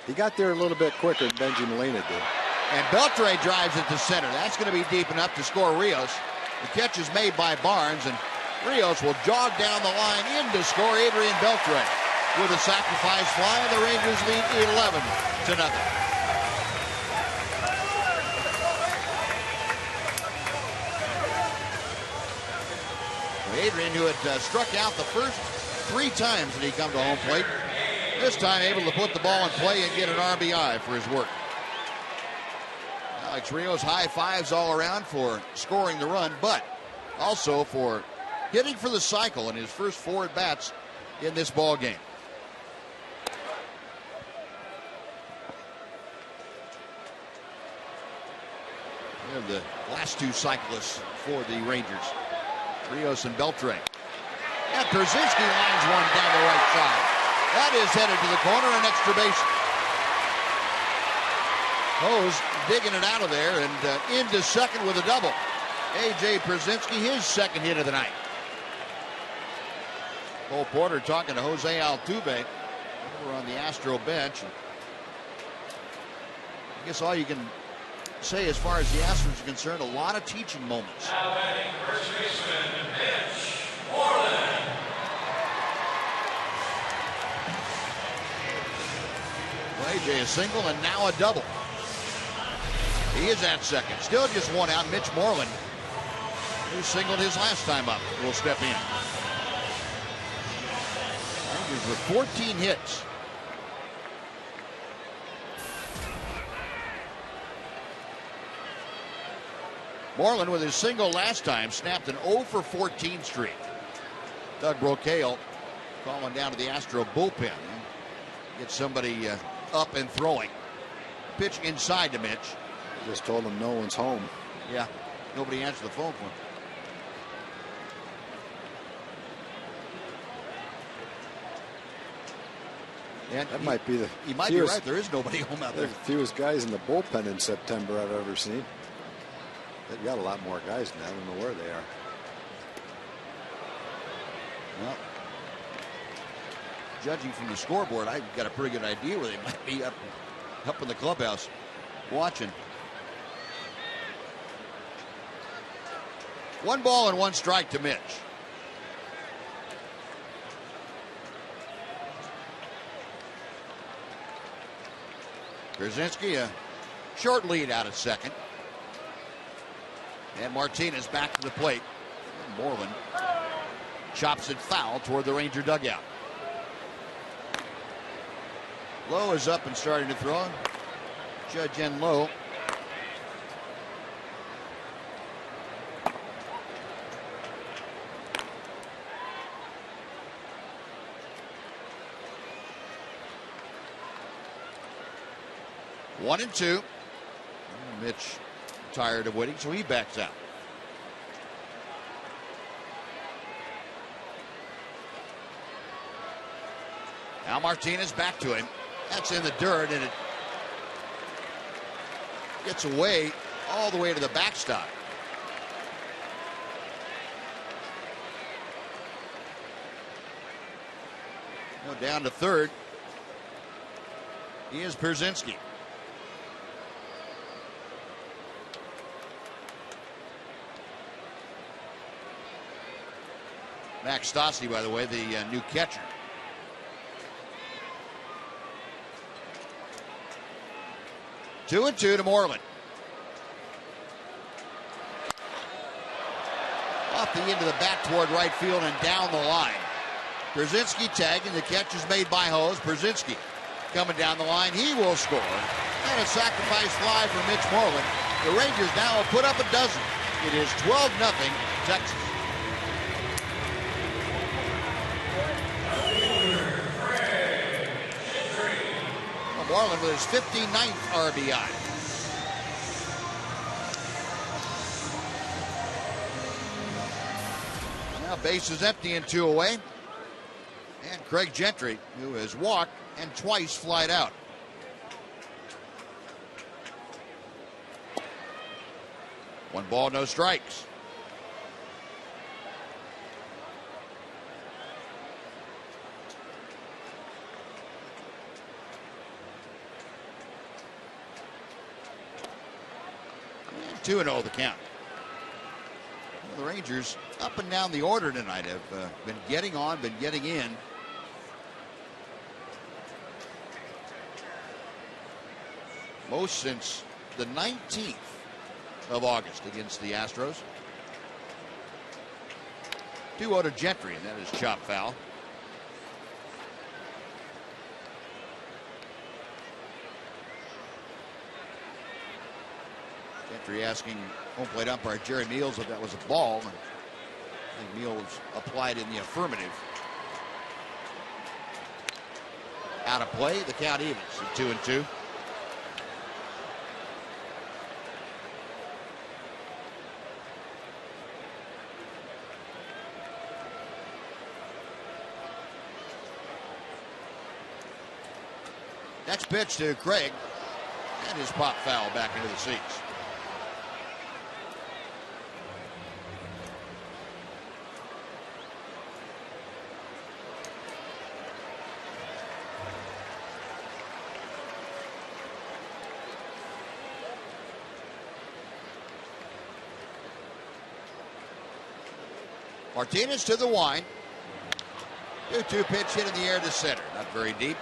Speaker 8: He got there a little bit quicker than Benji Molina did.
Speaker 3: And Beltre drives it to center. That's going to be deep enough to score Rios. The catch is made by Barnes, and Rios will jog down the line in to score Adrian Beltre. With a sacrifice fly, the Rangers lead 11-0. Adrian, who had struck out the first 3 times that he come to home plate, this time able to put the ball in play and get an RBI for his work. Alex Rios, high fives all around for scoring the run, but also for hitting for the cycle in his first 4 at-bats in this ball game. And the last 2 cyclists for the Rangers, Rios and Beltre. And Brzezinski lines one down the right side. That is headed to the corner, an extra base. Hose digging it out of there and into second with a double. A.J. Brzezinski, his 2nd hit of the night. Cole Porter talking to Jose Altuve over on the Astro bench. I guess all you can say as far as the Astros are concerned, a lot of teaching moments.
Speaker 2: Now batting first baseman Mitch Moreland.
Speaker 3: Well, A.J. a single and now a double. He is at second. Still just 1 out. Mitch Moreland, who singled his last time up, will step in. Rangers with 14 hits. Moreland with his single last time snapped an 0 for 14 streak. Doug Brocail calling down to the Astro bullpen. Get somebody up and throwing. Pitch inside to Mitch.
Speaker 8: Just told him no one's home.
Speaker 3: Yeah, nobody answered the phone for him. And
Speaker 8: that might be the.
Speaker 3: He might be right. There is nobody home out there.
Speaker 8: The fewest guys in the bullpen in September I've ever seen. They've got a lot more guys now. I don't know where they are.
Speaker 3: Well, judging from the scoreboard, I've got a pretty good idea where they might be up in the clubhouse watching. 1 ball and 1 strike to Mitch. Brzezinski, a short lead out at second. And Martinez back to the plate. And Moreland chops it foul toward the Ranger dugout. Lowe is up and starting to throw. Judge and Lowe. One and 2. Mitch tired of waiting, so he backs out. Now Martinez back to him. That's in the dirt, and it gets away all the way to the backstop. Now down to third. He is Brzezinski. Max Stassi, by the way, the new catcher. Two and 2 to Moreland. Off the end of the bat toward right field and down the line. Brzezinski tagging. The catch is made by Hose. Brzezinski coming down the line. He will score. And a sacrifice fly for Mitch Moreland. The Rangers now will put up a dozen. It is 12-0 Texas. Moreland with his 59th RBI. Now base is empty and 2 away. And Craig Gentry, who has walked and twice flied out. One ball, no strikes. And 2-0 the count. Well, the Rangers up and down the order tonight have been getting on, been getting in. Most since the 19th of August against the Astros. 2-0 to Gentry, and that is chop foul. Gentry asking home plate umpire Jerry Meals if that was a ball. And I think Meals applied in the affirmative. Out of play, the count evens at 2-2. Next pitch to Craig, and his pop foul back into the seats. Martinez to the wind. 2-2 pitch hit in the air to center. Not very deep.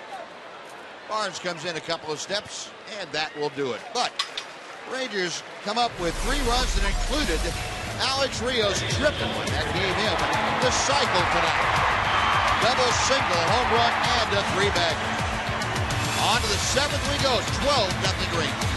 Speaker 3: Barnes comes in a couple of steps, and that will do it. But Rangers come up with 3 runs that included Alex Rios triple that gave him the cycle tonight. Double, single, home run, and a 3-bagger. On to the 7th we go. 12-0 Rangers.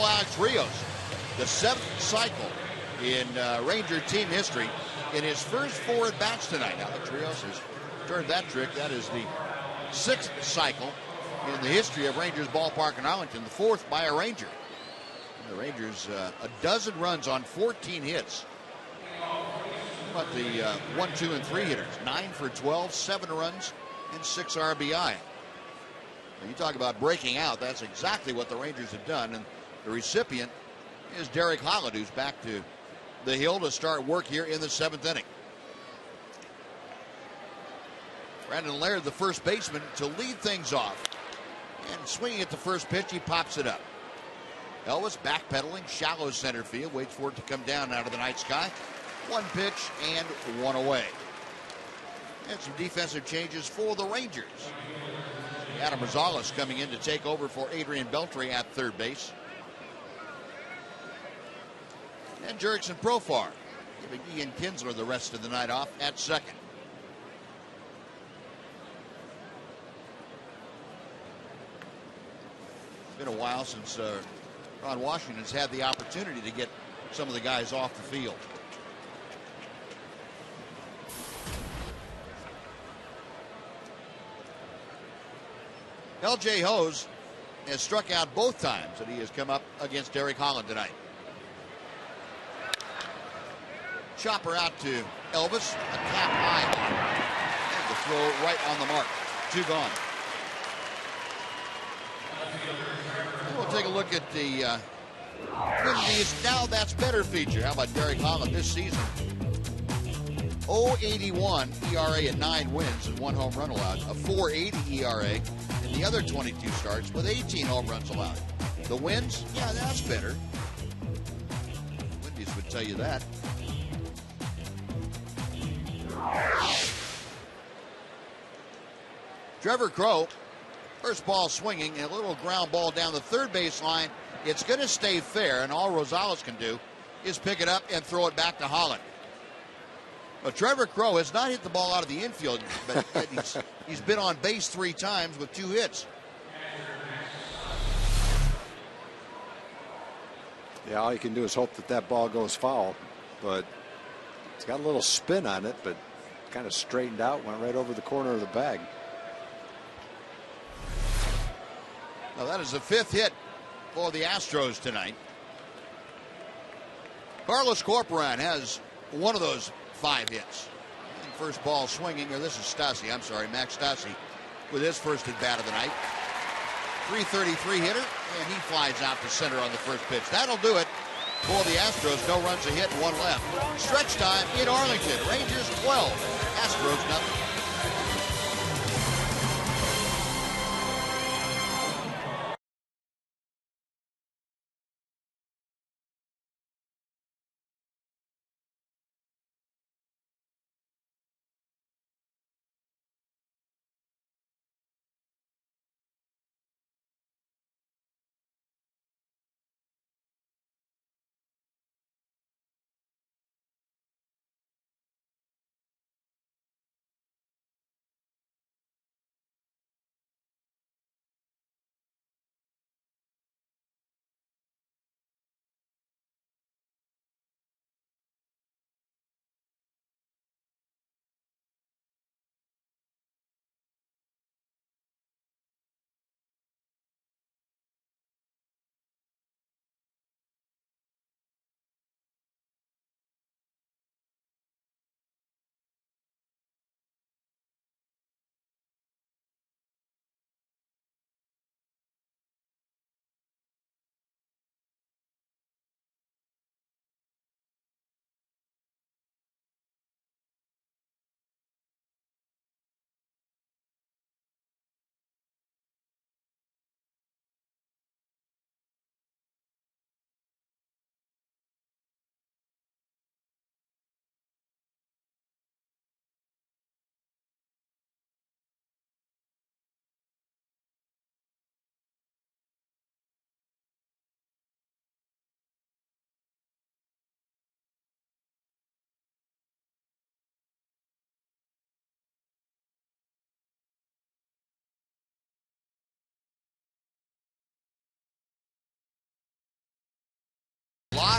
Speaker 3: Alex Rios, the 7th cycle in Ranger team history. In his first 4 at-bats tonight, Alex Rios has turned that trick. That is the 6th cycle in the history of Rangers ballpark in Arlington, the 4th by a Ranger. And the Rangers, a dozen runs on 14 hits. How about the 1, 2, and 3 hitters? 9 for 12, 7 runs, and 6 RBI. When you talk about breaking out, that's exactly what the Rangers have done. And the recipient is Derek Holland, who's back to the hill to start work here in the 7th inning. Brandon Laird, the first baseman, to lead things off. And swinging at the first pitch, he pops it up. Elvis backpedaling, shallow center field, waits for it to come down out of the night sky. 1 pitch and 1 away. And some defensive changes for the Rangers. Adam Rosales coming in to take over for Adrian Beltre at third base. And Jurickson Profar giving Ian Kinsler the rest of the night off at second. It's been a while since Ron Washington's had the opportunity to get some of the guys off the field. L.J. Hose has struck out both times that he has come up against Derek Holland tonight. Chopper out to Elvis, a tap high on him, and the throw right on the mark. 2 gone. And we'll take a look at the Twin Now That's Better feature. How about Derek Holland this season? 0.81 ERA at 9 wins and 1 home run allowed. A 4.80 ERA in the other 22 starts with 18 home runs allowed. The wins? Yeah, that's better. Wendy's would tell you that. Trevor Crow, first ball swinging, and a little ground ball down the third base line. It's going to stay fair, and all Rosales can do is pick it up and throw it back to Holland. Well, Trevor Crow has not hit the ball out of the infield, but he's been on base 3 times with 2 hits.
Speaker 8: Yeah, all you can do is hope that that ball goes foul, but it's got a little spin on it, but kind of straightened out, went right over the corner of the bag.
Speaker 3: Now that is the 5th hit for the Astros tonight. Carlos Corporan has one of those 5 hits. And first ball swinging, or this is Stassi, I'm sorry, Max Stassi with his first at bat of the night. 333 hitter, and he flies out to center on the first pitch. That'll do it for the Astros. No runs a hit, 1 left. Stretch time in Arlington. Rangers 12, Astros nothing.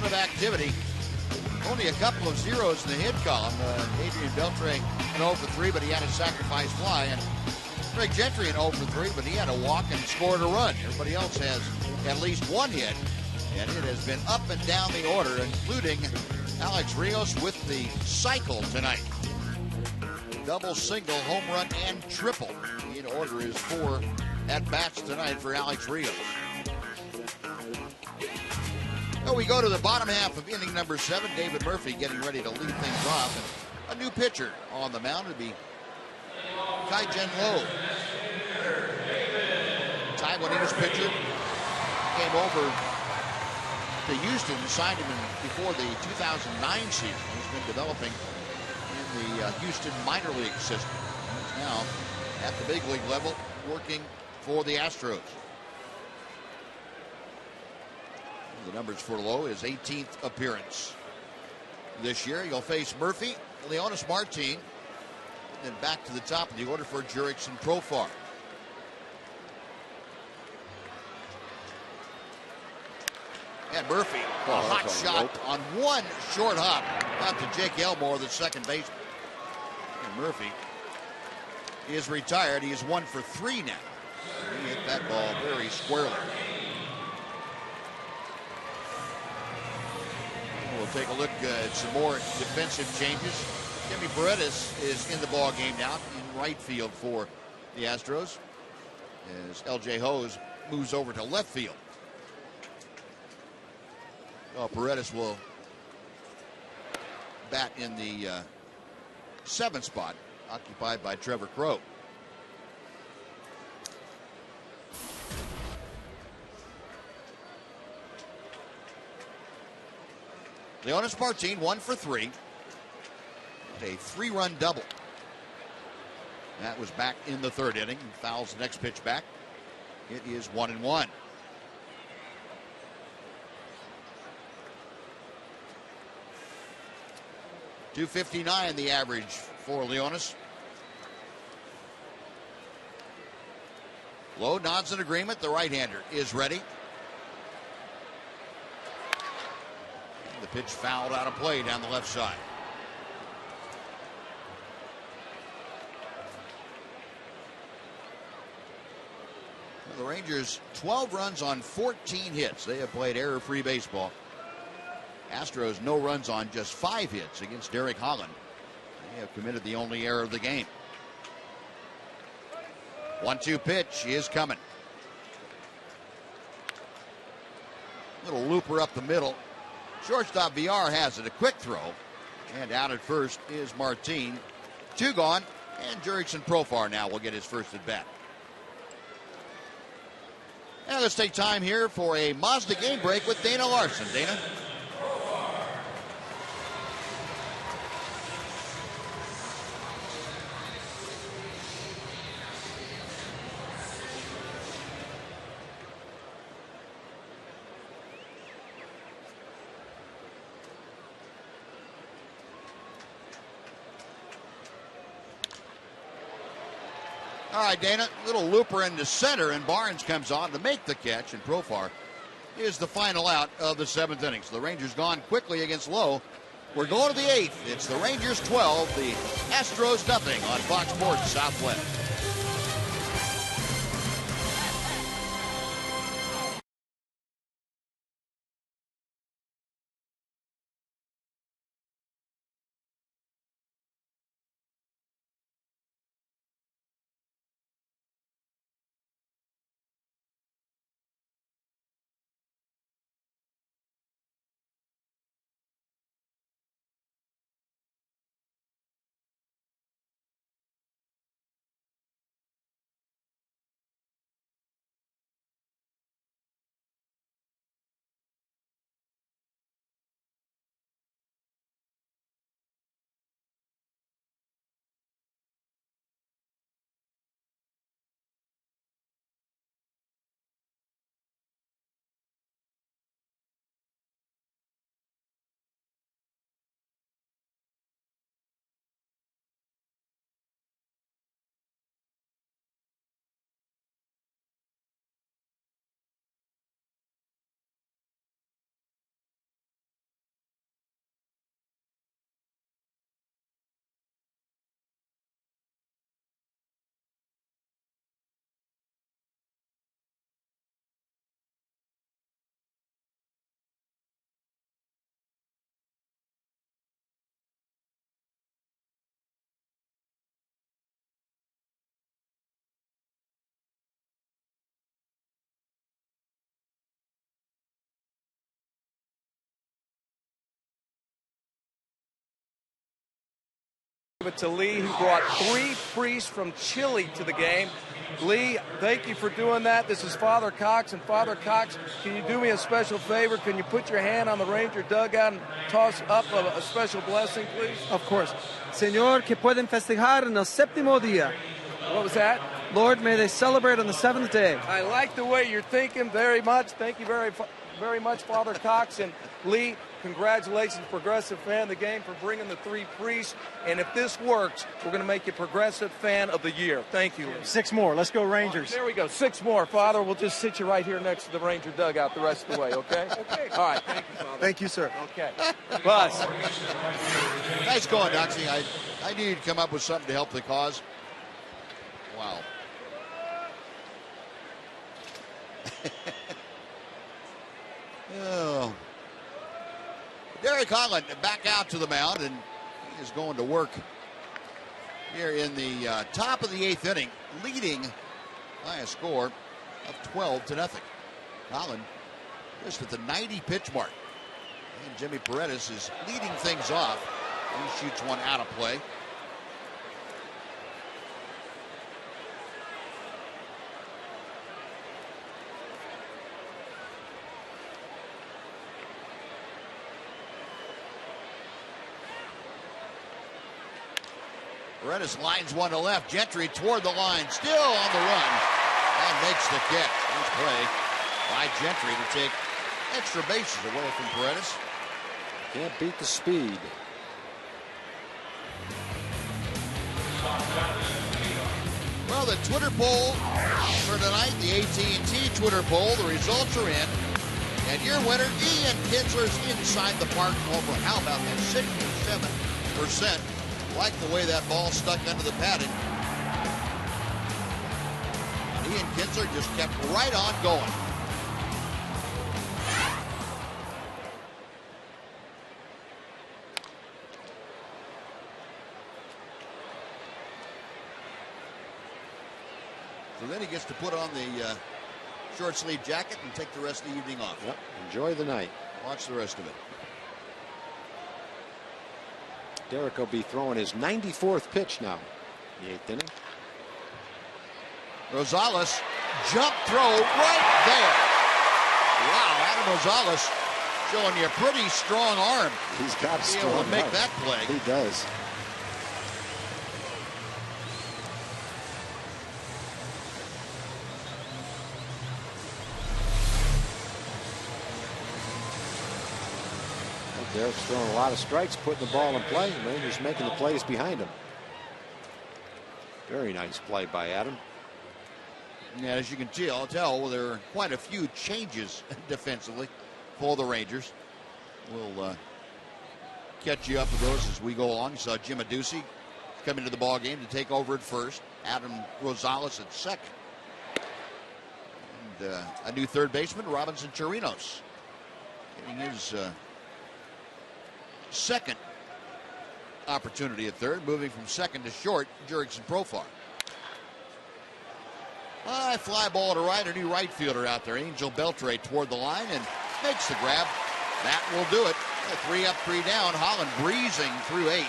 Speaker 3: of activity. Only a couple of zeros in the hit column. Adrian Beltre an 0 for 3, but he had a sacrifice fly. And Greg Gentry an 0 for 3, but he had a walk and scored a run. Everybody else has at least one hit, and it has been up and down the order, including Alex Rios with the cycle tonight. Double, single, home run, and triple. In order is 4 at-bats tonight for Alex Rios. Well, we go to the bottom half of inning number 7. David Murphy getting ready to lead things off. And a new pitcher on the mound would be Kai-Jen Lowe. Taiwanese pitcher came over to Houston, signed him before the 2009 season. He's been developing in the Houston minor league system. He's now at the big league level working for the Astros. The numbers for Lowe, his 18th appearance this year. He'll face Murphy, Leonis Martin, and back to the top of the order for Jurickson Profar. And Murphy, a hot shot on one short hop out to Jake Elmore, the second baseman. And Murphy is retired. He is 1 for 3 now. He hit that ball very squarely. We'll take a look at some more defensive changes. Jimmy Paredes is in the ball game now in right field for the Astros, as L.J. Hose moves over to left field. Paredes will bat in the 7th spot, occupied by Trevor Crowe. Leonis Martin 1 for 3. A 3-run double. That was back in the 3rd inning. Fouls the next pitch back. It is 1-1. .259 the average for Leonis. Lowe nods in agreement. The right-hander is ready. The pitch fouled out of play down the left side. The Rangers 12 runs on 14 hits. They have played error-free baseball. Astros no runs on just 5 hits against Derek Holland. They have committed the only error of the game. 1-2 pitch is coming. Little looper up the middle. Shortstop VR has it. A quick throw. And out at first is Martin. 2 gone. And Jurickson Profar now will get his first at bat. Now let's take time here for a Mazda game break with Dana Larson. Dana? All right, Dana, little looper into center, and Barnes comes on to make the catch, and Profar is the final out of the 7th inning. So the Rangers gone quickly against Lowe. We're going to the 8th. It's the Rangers 12, the Astros nothing on Fox Sports Southwest.
Speaker 7: Give it to Lee, who brought 3 priests from Chile to the game. Lee, thank you for doing that. This is Father Cox, and Father Cox, can you do me a special favor? Can you put your hand on the Ranger dugout and toss up a special blessing, please?
Speaker 15: Of course. Señor, que pueden festejar en el séptimo día.
Speaker 7: What was that?
Speaker 15: Lord, may they celebrate on the 7th day.
Speaker 7: I like the way you're thinking very much. Thank you very much, Father Cox. And Lee, congratulations, Progressive Fan of the Game, for bringing the 3 priests. And if this works, we're going to make you Progressive Fan of the Year. Thank you, Lee.
Speaker 15: 6 more. Let's go Rangers.
Speaker 7: There we go. 6 more, Father. We'll just sit you right here next to the Ranger dugout the rest of the way, okay? Okay. All right. Thank you, Father.
Speaker 15: Thank you, sir.
Speaker 7: Okay. Buzz.
Speaker 3: Nice going, Doxy. I knew you'd come up with something to help the cause. Wow. Oh. Derek Holland back out to the mound, and he is going to work here in the top of the 8th inning, leading by a score of 12-0. Holland just at the 90 pitch mark. And Jimmy Paredes is leading things off. He shoots one out of play. Paredes lines one to left. Gentry toward the line, still on the run, and makes the catch. Nice play by Gentry to take extra bases away from Paredes.
Speaker 8: Can't beat the speed.
Speaker 3: Well, the Twitter poll for tonight, the AT&T Twitter poll, the results are in. And your winner, Ian Kinsler's inside the park over. How about that? 67%. Like the way that ball stuck under the padding. And Ian Kinsler just kept right on going. So then he gets to put on the short sleeve jacket and take the rest of the evening off.
Speaker 8: Yep. Enjoy the night.
Speaker 3: Watch the rest of it.
Speaker 8: Derek will be throwing his 94th pitch now in the 8th inning.
Speaker 3: Rosales, jump throw right there. Wow, Adam Rosales showing you a pretty strong arm.
Speaker 8: He's got a strong
Speaker 3: arm. To make
Speaker 8: arm.
Speaker 3: that play.
Speaker 8: He does. Derek's throwing a lot of strikes, putting the ball in play, and Rangers making the plays behind him. Very nice play by Adam.
Speaker 3: Yeah, as you can tell, there are quite a few changes defensively for the Rangers. We'll catch you up with those as we go along. You saw Jim Adducci come into the ball game to take over at first. Adam Rosales at second. And a new third baseman, Robinson Chirinos, getting his second opportunity at third, moving from second to short, Jurickson Profar. High fly ball to right, a new right fielder out there, Angel Beltre toward the line and makes the grab. That will do it. 3 up, 3 down. Holland breezing through 8.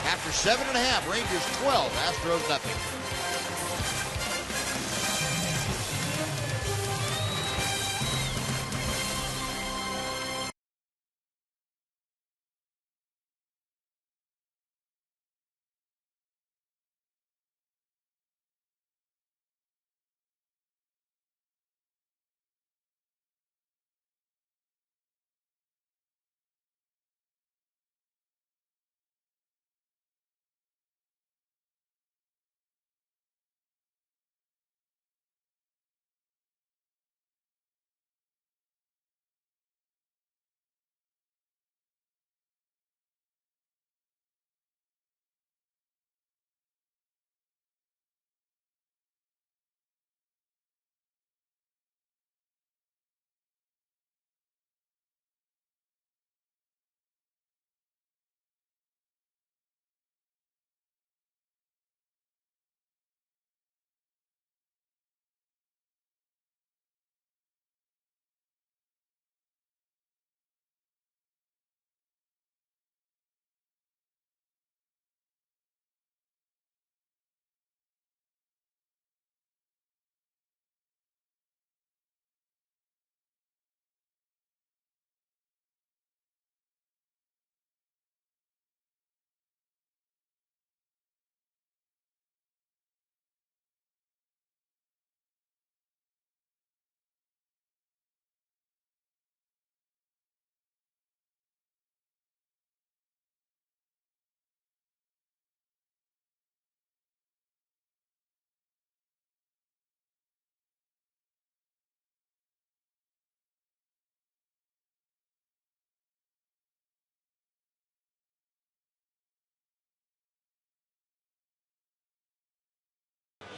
Speaker 3: After 7.5, Rangers 12, Astros nothing.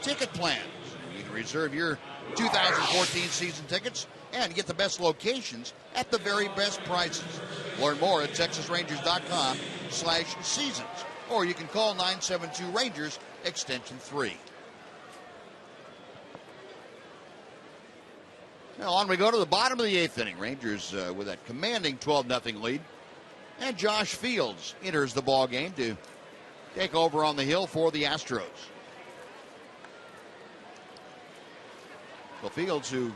Speaker 3: ticket plans. You can reserve your 2014 season tickets and get the best locations at the very best prices. Learn more at TexasRangers.com/seasons, or you can call 972 Rangers extension 3. Now on we go to the bottom of the 8th inning. Rangers with that commanding 12-0 lead. And Josh Fields enters the ball game to take over on the hill for the Astros. Well, Fields, who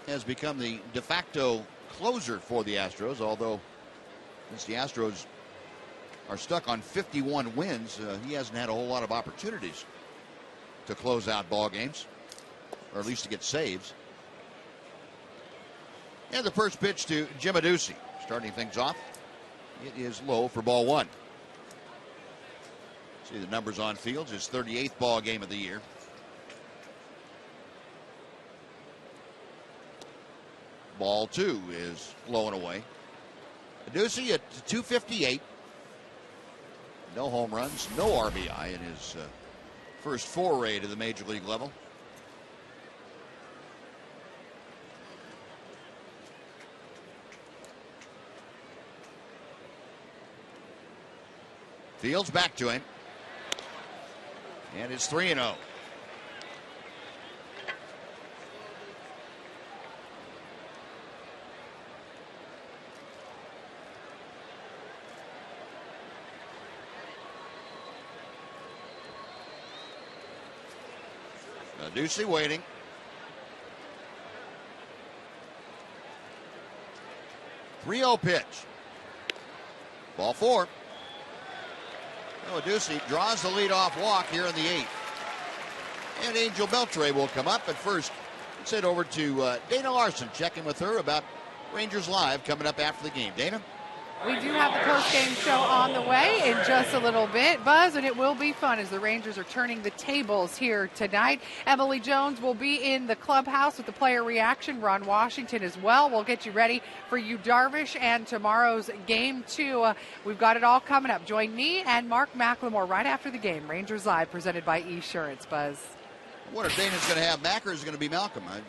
Speaker 3: has become the de facto closer for the Astros, although since the Astros are stuck on 51 wins, he hasn't had a whole lot of opportunities to close out ball games, or at least to get saves. And the first pitch to Jim Adduci, starting things off. It is low for ball 1. See the numbers on Fields, his 38th ball game of the year. Ball 2 is low and away. Adduci at 258. No home runs, no RBI in his first foray to the major league level. Fields back to him. And it's 3-0. Adduci waiting. .30 pitch. Ball 4. Well, Adduci draws the leadoff walk here in the 8th. And Angel Beltre will come up. But first, let's head over to Dana Larson, checking with her about Rangers Live coming up after the game. Dana?
Speaker 16: We do have the post-game show on the way in just a little bit, Buzz, and it will be fun as the Rangers are turning the tables here tonight. Emily Jones will be in the clubhouse with the player reaction. Ron Washington as well. We'll get you ready for Yu Darvish and tomorrow's game 2. We've got it all coming up. Join me and Mark McLemore right after the game. Rangers Live, presented by Esurance, Buzz.
Speaker 3: I wonder if Dana's going to have Mac or is going to be Malcolm. I'd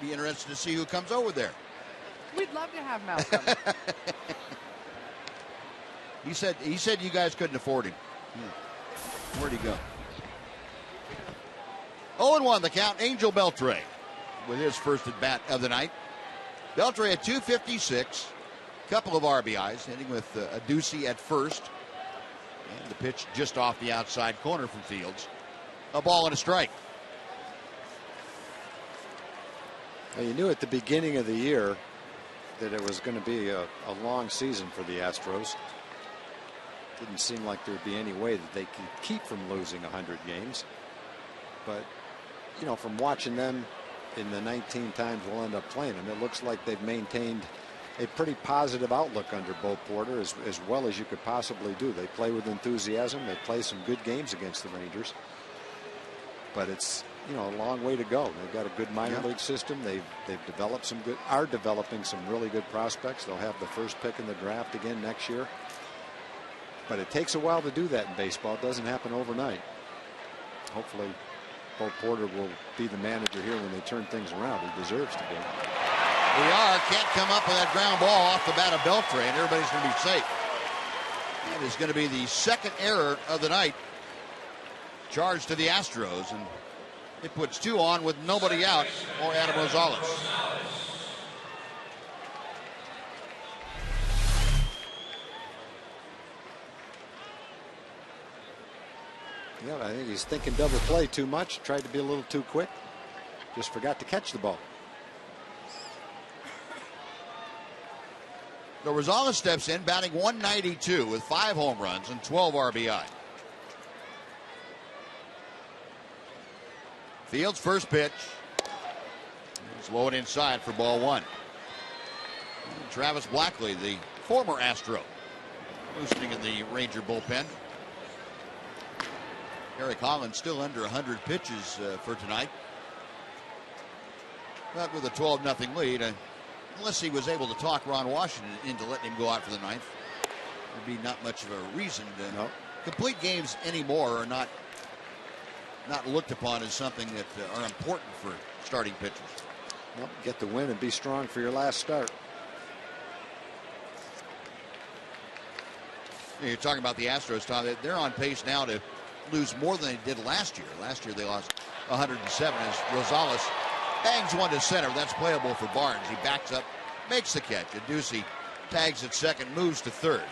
Speaker 3: be interested to see who comes over there.
Speaker 16: We'd love to have Malcolm.
Speaker 3: He said you guys couldn't afford him. Where'd he go? 0-1 the count. Angel Beltre with his first at bat of the night. Beltre at 256. Couple of RBIs, hitting with Adduci at first. And the pitch just off the outside corner from Fields. A ball and a strike.
Speaker 8: Well, you knew at the beginning of the year that it was going to be a long season for the Astros. Didn't seem like there'd be any way that they could keep from losing 100 games. But, you know, from watching them in the 19 times we'll end up playing them, it looks like they've maintained a pretty positive outlook under Bo Porter, as well as you could possibly do. They play with enthusiasm. They play some good games against the Rangers. But it's, you know, a long way to go. They've got a good minor league system. They've developed are developing some really good prospects. They'll have the first pick in the draft again next year. But it takes a while to do that in baseball. It doesn't happen overnight. Hopefully, Bo Porter will be the manager here when they turn things around. He deserves to be.
Speaker 3: Can't come up with that ground ball off the bat of Beltre, and everybody's going to be safe. That is going to be the second error of the night. Charged to the Astros, and it puts 2 on with nobody out for Adam Rosales.
Speaker 8: Yeah, I think he's thinking double play too much. Tried to be a little too quick. Just forgot to catch the ball.
Speaker 3: So Rosales steps in, batting 192 with 5 home runs and 12 RBI. Fields' first pitch. It's low and inside for ball 1. And Travis Blackley, the former Astro, roosting in the Ranger bullpen. Eric Holland still under 100 pitches for tonight. But with a 12-0 lead, unless he was able to talk Ron Washington into letting him go out for the 9th, there'd be not much of a reason to complete games anymore are not not looked upon as something that are important for starting pitchers.
Speaker 8: Well, get the win and be strong for your last start.
Speaker 3: You're talking about the Astros, Tom. They're on pace now to lose more than they did last year. Last year they lost 107 as Rosales bangs one to center. That's playable for Barnes. He backs up, makes the catch. And Ducey tags at second, moves to third.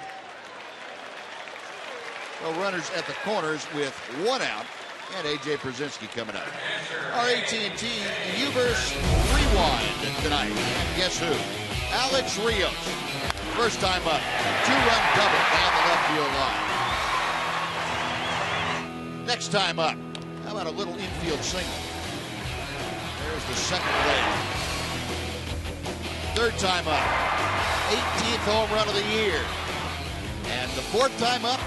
Speaker 3: Well, runners at the corners with one out, and A.J. Brzezinski coming up. Our AT&T U-verse rewind tonight. And guess who? Alex Rios. First time up. Two-run double down the left field line. Next time up. How about a little infield single? There's the second leg. Third time up. 18th home run of the year. And the fourth time up,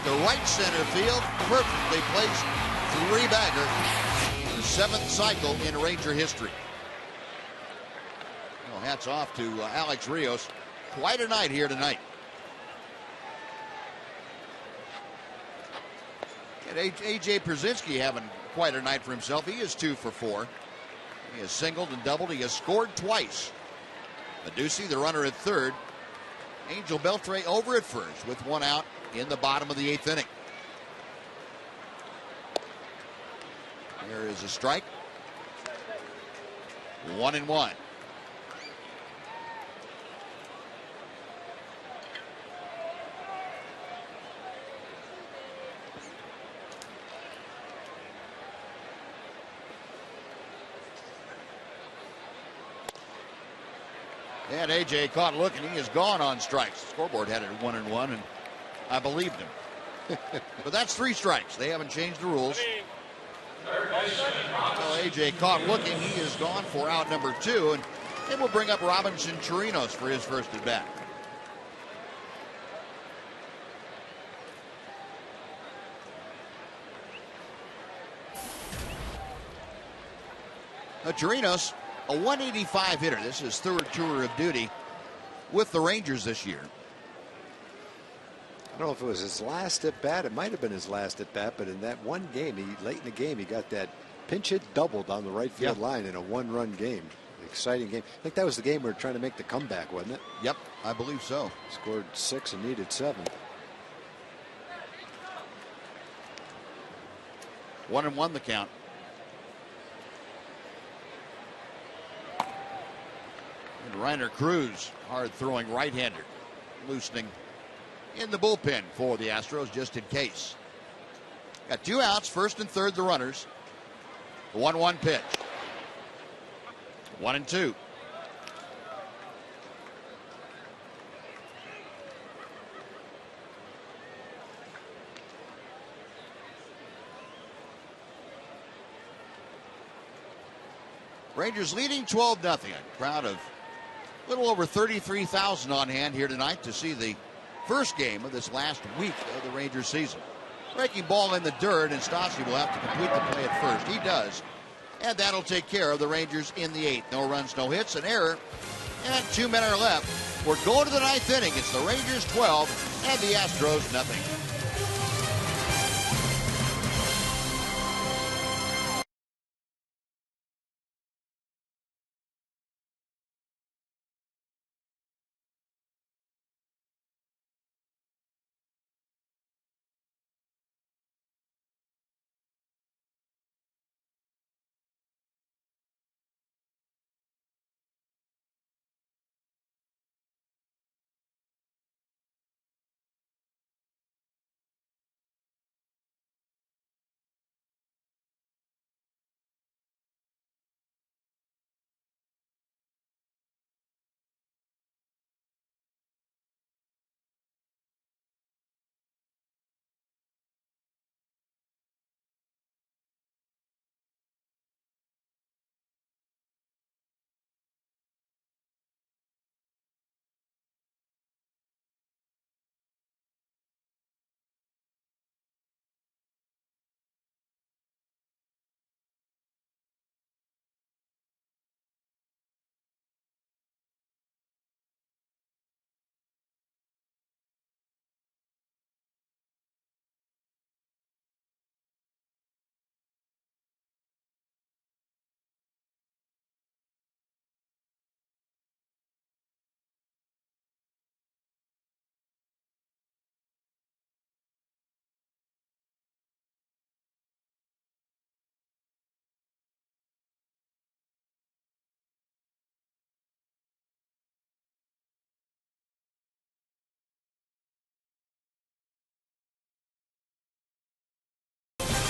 Speaker 3: the right center field, perfectly placed three-bagger. The seventh cycle in Ranger history. Well, hats off to Alex Rios. Quite a night here tonight. And A.J. Brzezinski having quite a night for himself. He is 2 for 4. He has singled and doubled. He has scored twice. Ducey, the runner at third. Angel Beltre over at first with one out in the bottom of the 8th inning. There is a strike. 1-1. And A.J. caught looking. He is gone on strikes. The scoreboard had it at 1-1, and I believed him. But that's 3 strikes. They haven't changed the rules. So A.J. caught looking. He is gone for out number 2, and it will bring up Robinson Chirinos for his first at bat. Chirinos, a 185 hitter. This is his 3rd tour of duty with the Rangers this year.
Speaker 8: I don't know if it was his last at bat. It might have been his last at bat, but in that one game, late in the game, he got that pinch hit double down the right field line in a 1-run game. Exciting game. I think that was the game we were trying to make the comeback, wasn't it?
Speaker 3: Yep, I believe so.
Speaker 8: Scored 6 and needed 7.
Speaker 3: 1-1 the count. And Reiner Cruz, hard-throwing right-hander, loosening in the bullpen for the Astros just in case. Got 2 outs, first and third the runners. The 1-1 pitch. 1-2. Rangers leading 12-0. A crowd of a little over 33,000 on hand here tonight to see the first game of this last week of the Rangers season. Breaking ball in the dirt, and Stassi will have to complete the play at first. He does. And that'll take care of the Rangers in the 8th. No runs, no hits, an error. And 2 men are left. We're going to the 9th inning. It's the Rangers 12 and the Astros nothing.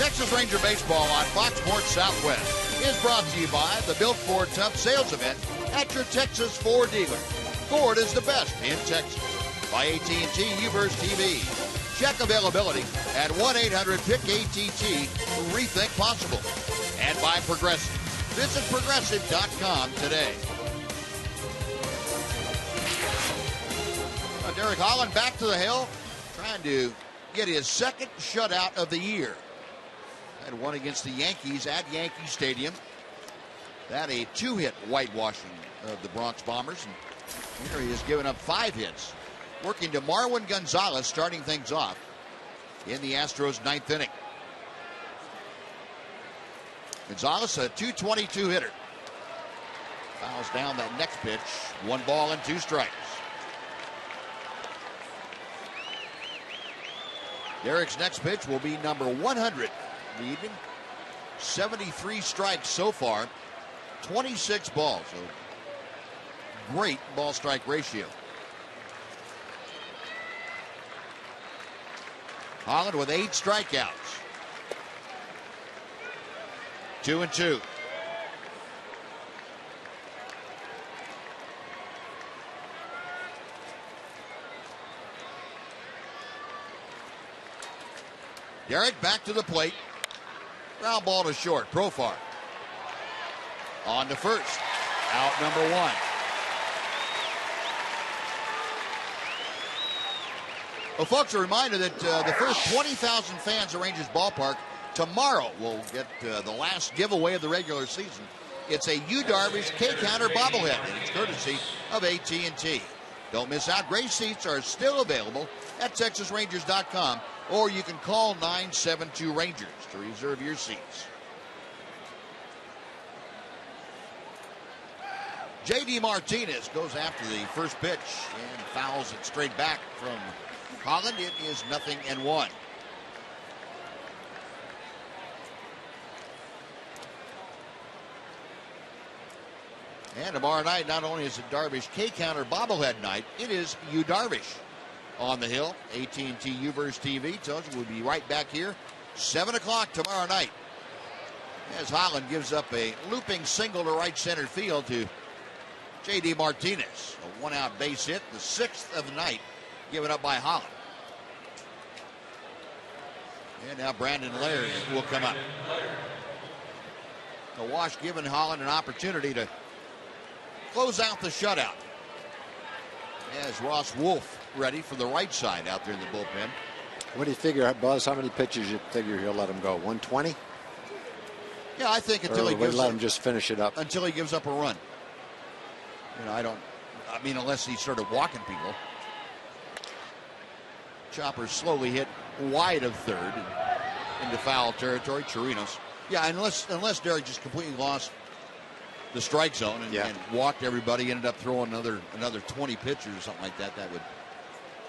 Speaker 3: Texas Ranger Baseball on Fox Sports Southwest is brought to you by the Built Ford Tough Sales Event at your Texas Ford dealer. Ford is the best in Texas. By AT&T UVerse TV. Check availability at 1-800-PIC-ATT. Rethink possible. And by Progressive. Visit Progressive.com today. Derek Holland back to the hill, trying to get his second shutout of the year. Had one against the Yankees at Yankee Stadium. That a 2-hit whitewashing of the Bronx Bombers. And here he has given up 5 hits. Working to Marwin Gonzalez, starting things off in the Astros' 9th inning. Gonzalez, a .222 hitter. Fouls down that next pitch. 1 ball and 2 strikes. Derek's next pitch will be number 100 in the evening. 73 strikes so far. 26 balls. So great ball strike ratio. Holland with 8 strikeouts. 2-2. Derek back to the plate. Ground ball to short. Profar. On to first. Out number 1. Well, folks, a reminder that the first 20,000 fans at Rangers Ballpark tomorrow will get the last giveaway of the regular season. It's a Yu Darvish K-Counter bobblehead, and it's courtesy of AT&T. Don't miss out. Great seats are still available at TexasRangers.com, or you can call 972-RANGERS to reserve your seats. J.D. Martinez goes after the first pitch and fouls it straight back from Holland. It is 0-1. And tomorrow night, not only is it Darvish K-Counter bobblehead night, it is Yu Darvish on the hill. AT&T UVerse TV tells you we'll be right back here 7 o'clock tomorrow night as Holland gives up a looping single to right center field to J.D. Martinez. A 1-out base hit, the 6th of the night, given up by Holland. And now Brandon Laird will come up. The wash giving Holland an opportunity to close out the shutout. As Ross Wolf ready for the right side out there in the bullpen.
Speaker 8: What do you figure, Buzz? How many pitches you figure he'll let him go? 120?
Speaker 3: Yeah, I think until he gives
Speaker 8: let him just finish it up.
Speaker 3: Until he gives up a run. You know, I mean, unless he started walking people. Chopper slowly hit wide of third and into foul territory. Chirinos. Yeah, unless Derek just completely lost the strike zone and walked everybody, ended up throwing another 20 pitches or something like that.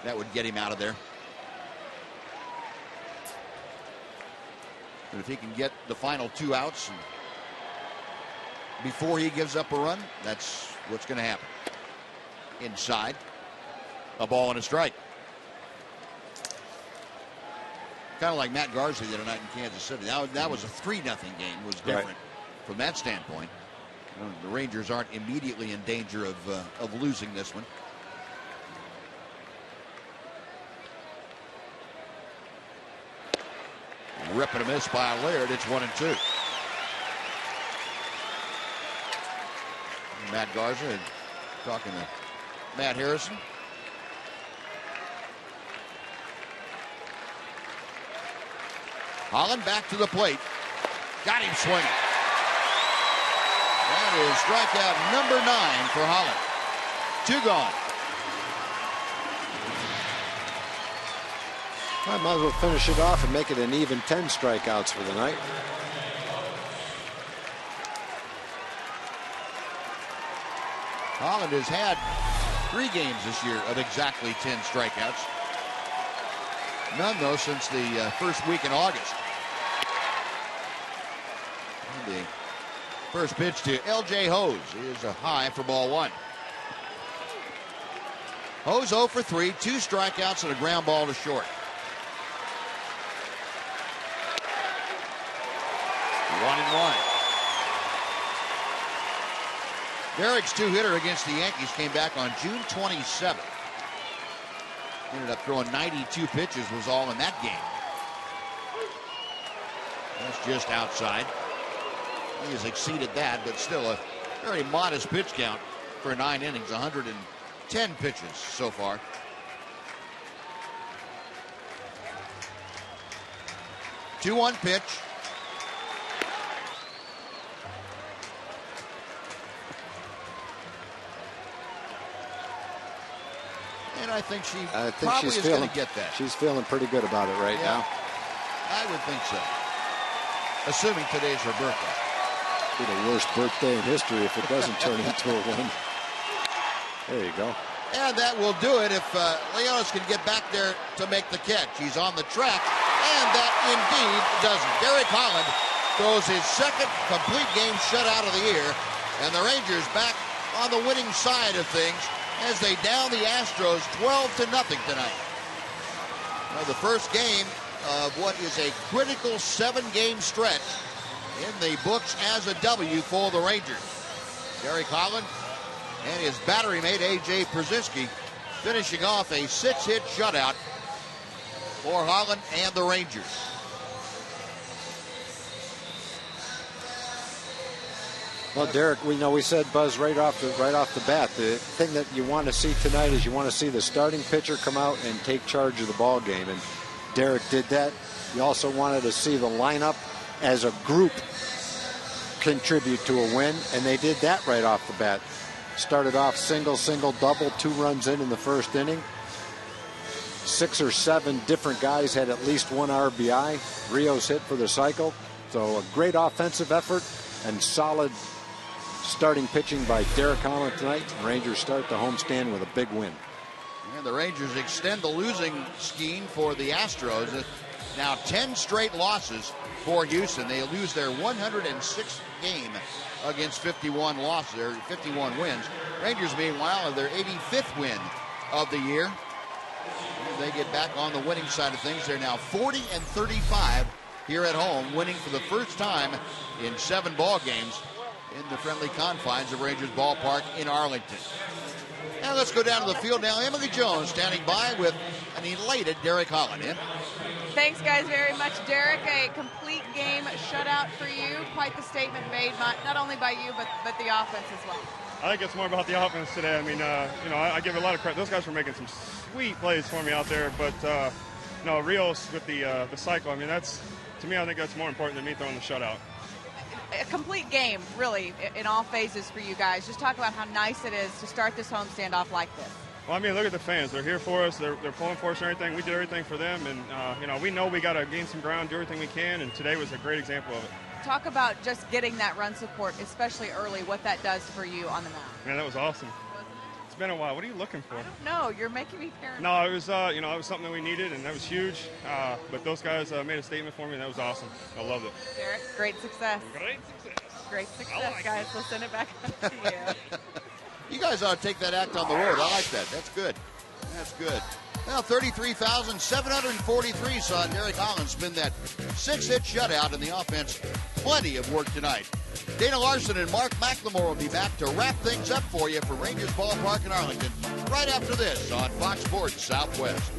Speaker 3: That would get him out of there. And if he can get the final 2 outs before he gives up a run, that's what's going to happen. Inside, a ball and a strike. Kind of like Matt Garza the other night in Kansas City. That was a 3-0 game. It was different from that standpoint. The Rangers aren't immediately in danger of losing this one. Rip and a miss by Laird. It's 1-2. Matt Garza talking to Matt Harrison. Holland back to the plate. Got him swinging. That is strikeout number 9 for Holland. 2 gone.
Speaker 8: I might as well finish it off and make it an even 10 strikeouts for the night.
Speaker 3: Holland has had 3 games this year of exactly 10 strikeouts. None, though, since the first week in August. And the first pitch to L.J. Hose is a high for ball 1. Hose 0 for 3, 2 strikeouts and a ground ball to short. Derek's two-hitter against the Yankees came back on June 27th. Ended up throwing 92 pitches, was all in that game. That's just outside. He has exceeded that, but still a very modest pitch count for 9 innings, 110 pitches so far. Two-one pitch. And I think she probably is going to get that.
Speaker 8: She's feeling pretty good about it right now.
Speaker 3: I would think so. Assuming today's her birthday.
Speaker 8: Be the worst birthday in history if it doesn't turn into a win. There you go.
Speaker 3: And that will do it if Leonis can get back there to make the catch. He's on the track, and that indeed does it. Derek Holland throws his second complete game shutout of the year, and the Rangers back on the winning side of things as they down the Astros 12-0 tonight. Now, the first game of what is a critical 7-game stretch in the books as a W for the Rangers. Derek Holland and his battery mate A.J. Prziski finishing off a 6-hit shutout for Holland and the Rangers.
Speaker 8: Well, Derek, we said, Buzz, right off the bat, the thing that you want to see tonight is you want to see the starting pitcher come out and take charge of the ball game, and Derek did that. You also wanted to see the lineup as a group contribute to a win, and they did that right off the bat. Started off single, double, 2 runs in the first inning. 6 or 7 different guys had at least 1 RBI. Rios hit for the cycle. So a great offensive effort and solid starting pitching by Derek Holland tonight. Rangers start the homestand with a big win.
Speaker 3: And the Rangers extend the losing scheme for the Astros. Now 10 straight losses for Houston. They lose their 106th game against 51 losses, or 51 wins. Rangers, meanwhile, have their 85th win of the year. And they get back on the winning side of things. They're now 40-35 here at home, winning for the first time in 7 ball games in the friendly confines of Rangers Ballpark in Arlington. Now let's go down to the field now. Emily Jones standing by with an elated Derek Holland. In.
Speaker 5: Thanks, guys, very much. Derek, a complete game shutout for you. Quite the statement made, not only by you, but the offense as well.
Speaker 6: I think it's more about the offense today. I mean, I give a lot of credit. Those guys were making some sweet plays for me out there. But, Rios with the cycle, I mean, to me, I think that's more important than me throwing the shutout.
Speaker 5: A complete game, really, in all phases for you guys. Just talk about how nice it is to start this homestand off like this.
Speaker 6: Well, I mean, look at the fans. They're here for us. They're pulling for us and everything. We did everything for them. And, we know we got to gain some ground, do everything we can. And today was a great example of it.
Speaker 5: Talk about just getting that run support, especially early, what that does for you on the mound.
Speaker 6: Man, that was awesome. It's been a while. What are you looking for?
Speaker 5: I don't know. You're making me paranoid.
Speaker 6: No, it was, it was something that we needed, and that was huge. But those guys made a statement for me, and that was awesome. I loved it.
Speaker 5: Derek, great success. Great success, guys. We'll send it back to you.
Speaker 3: You guys ought to take that act on the road. I like that. That's good. That's good. Now, 33,743 saw Derek Holland spin that 6-hit shutout in the offense. Plenty of work tonight. Dana Larson and Mark McLemore will be back to wrap things up for you from Rangers Ballpark in Arlington right after this on Fox Sports Southwest.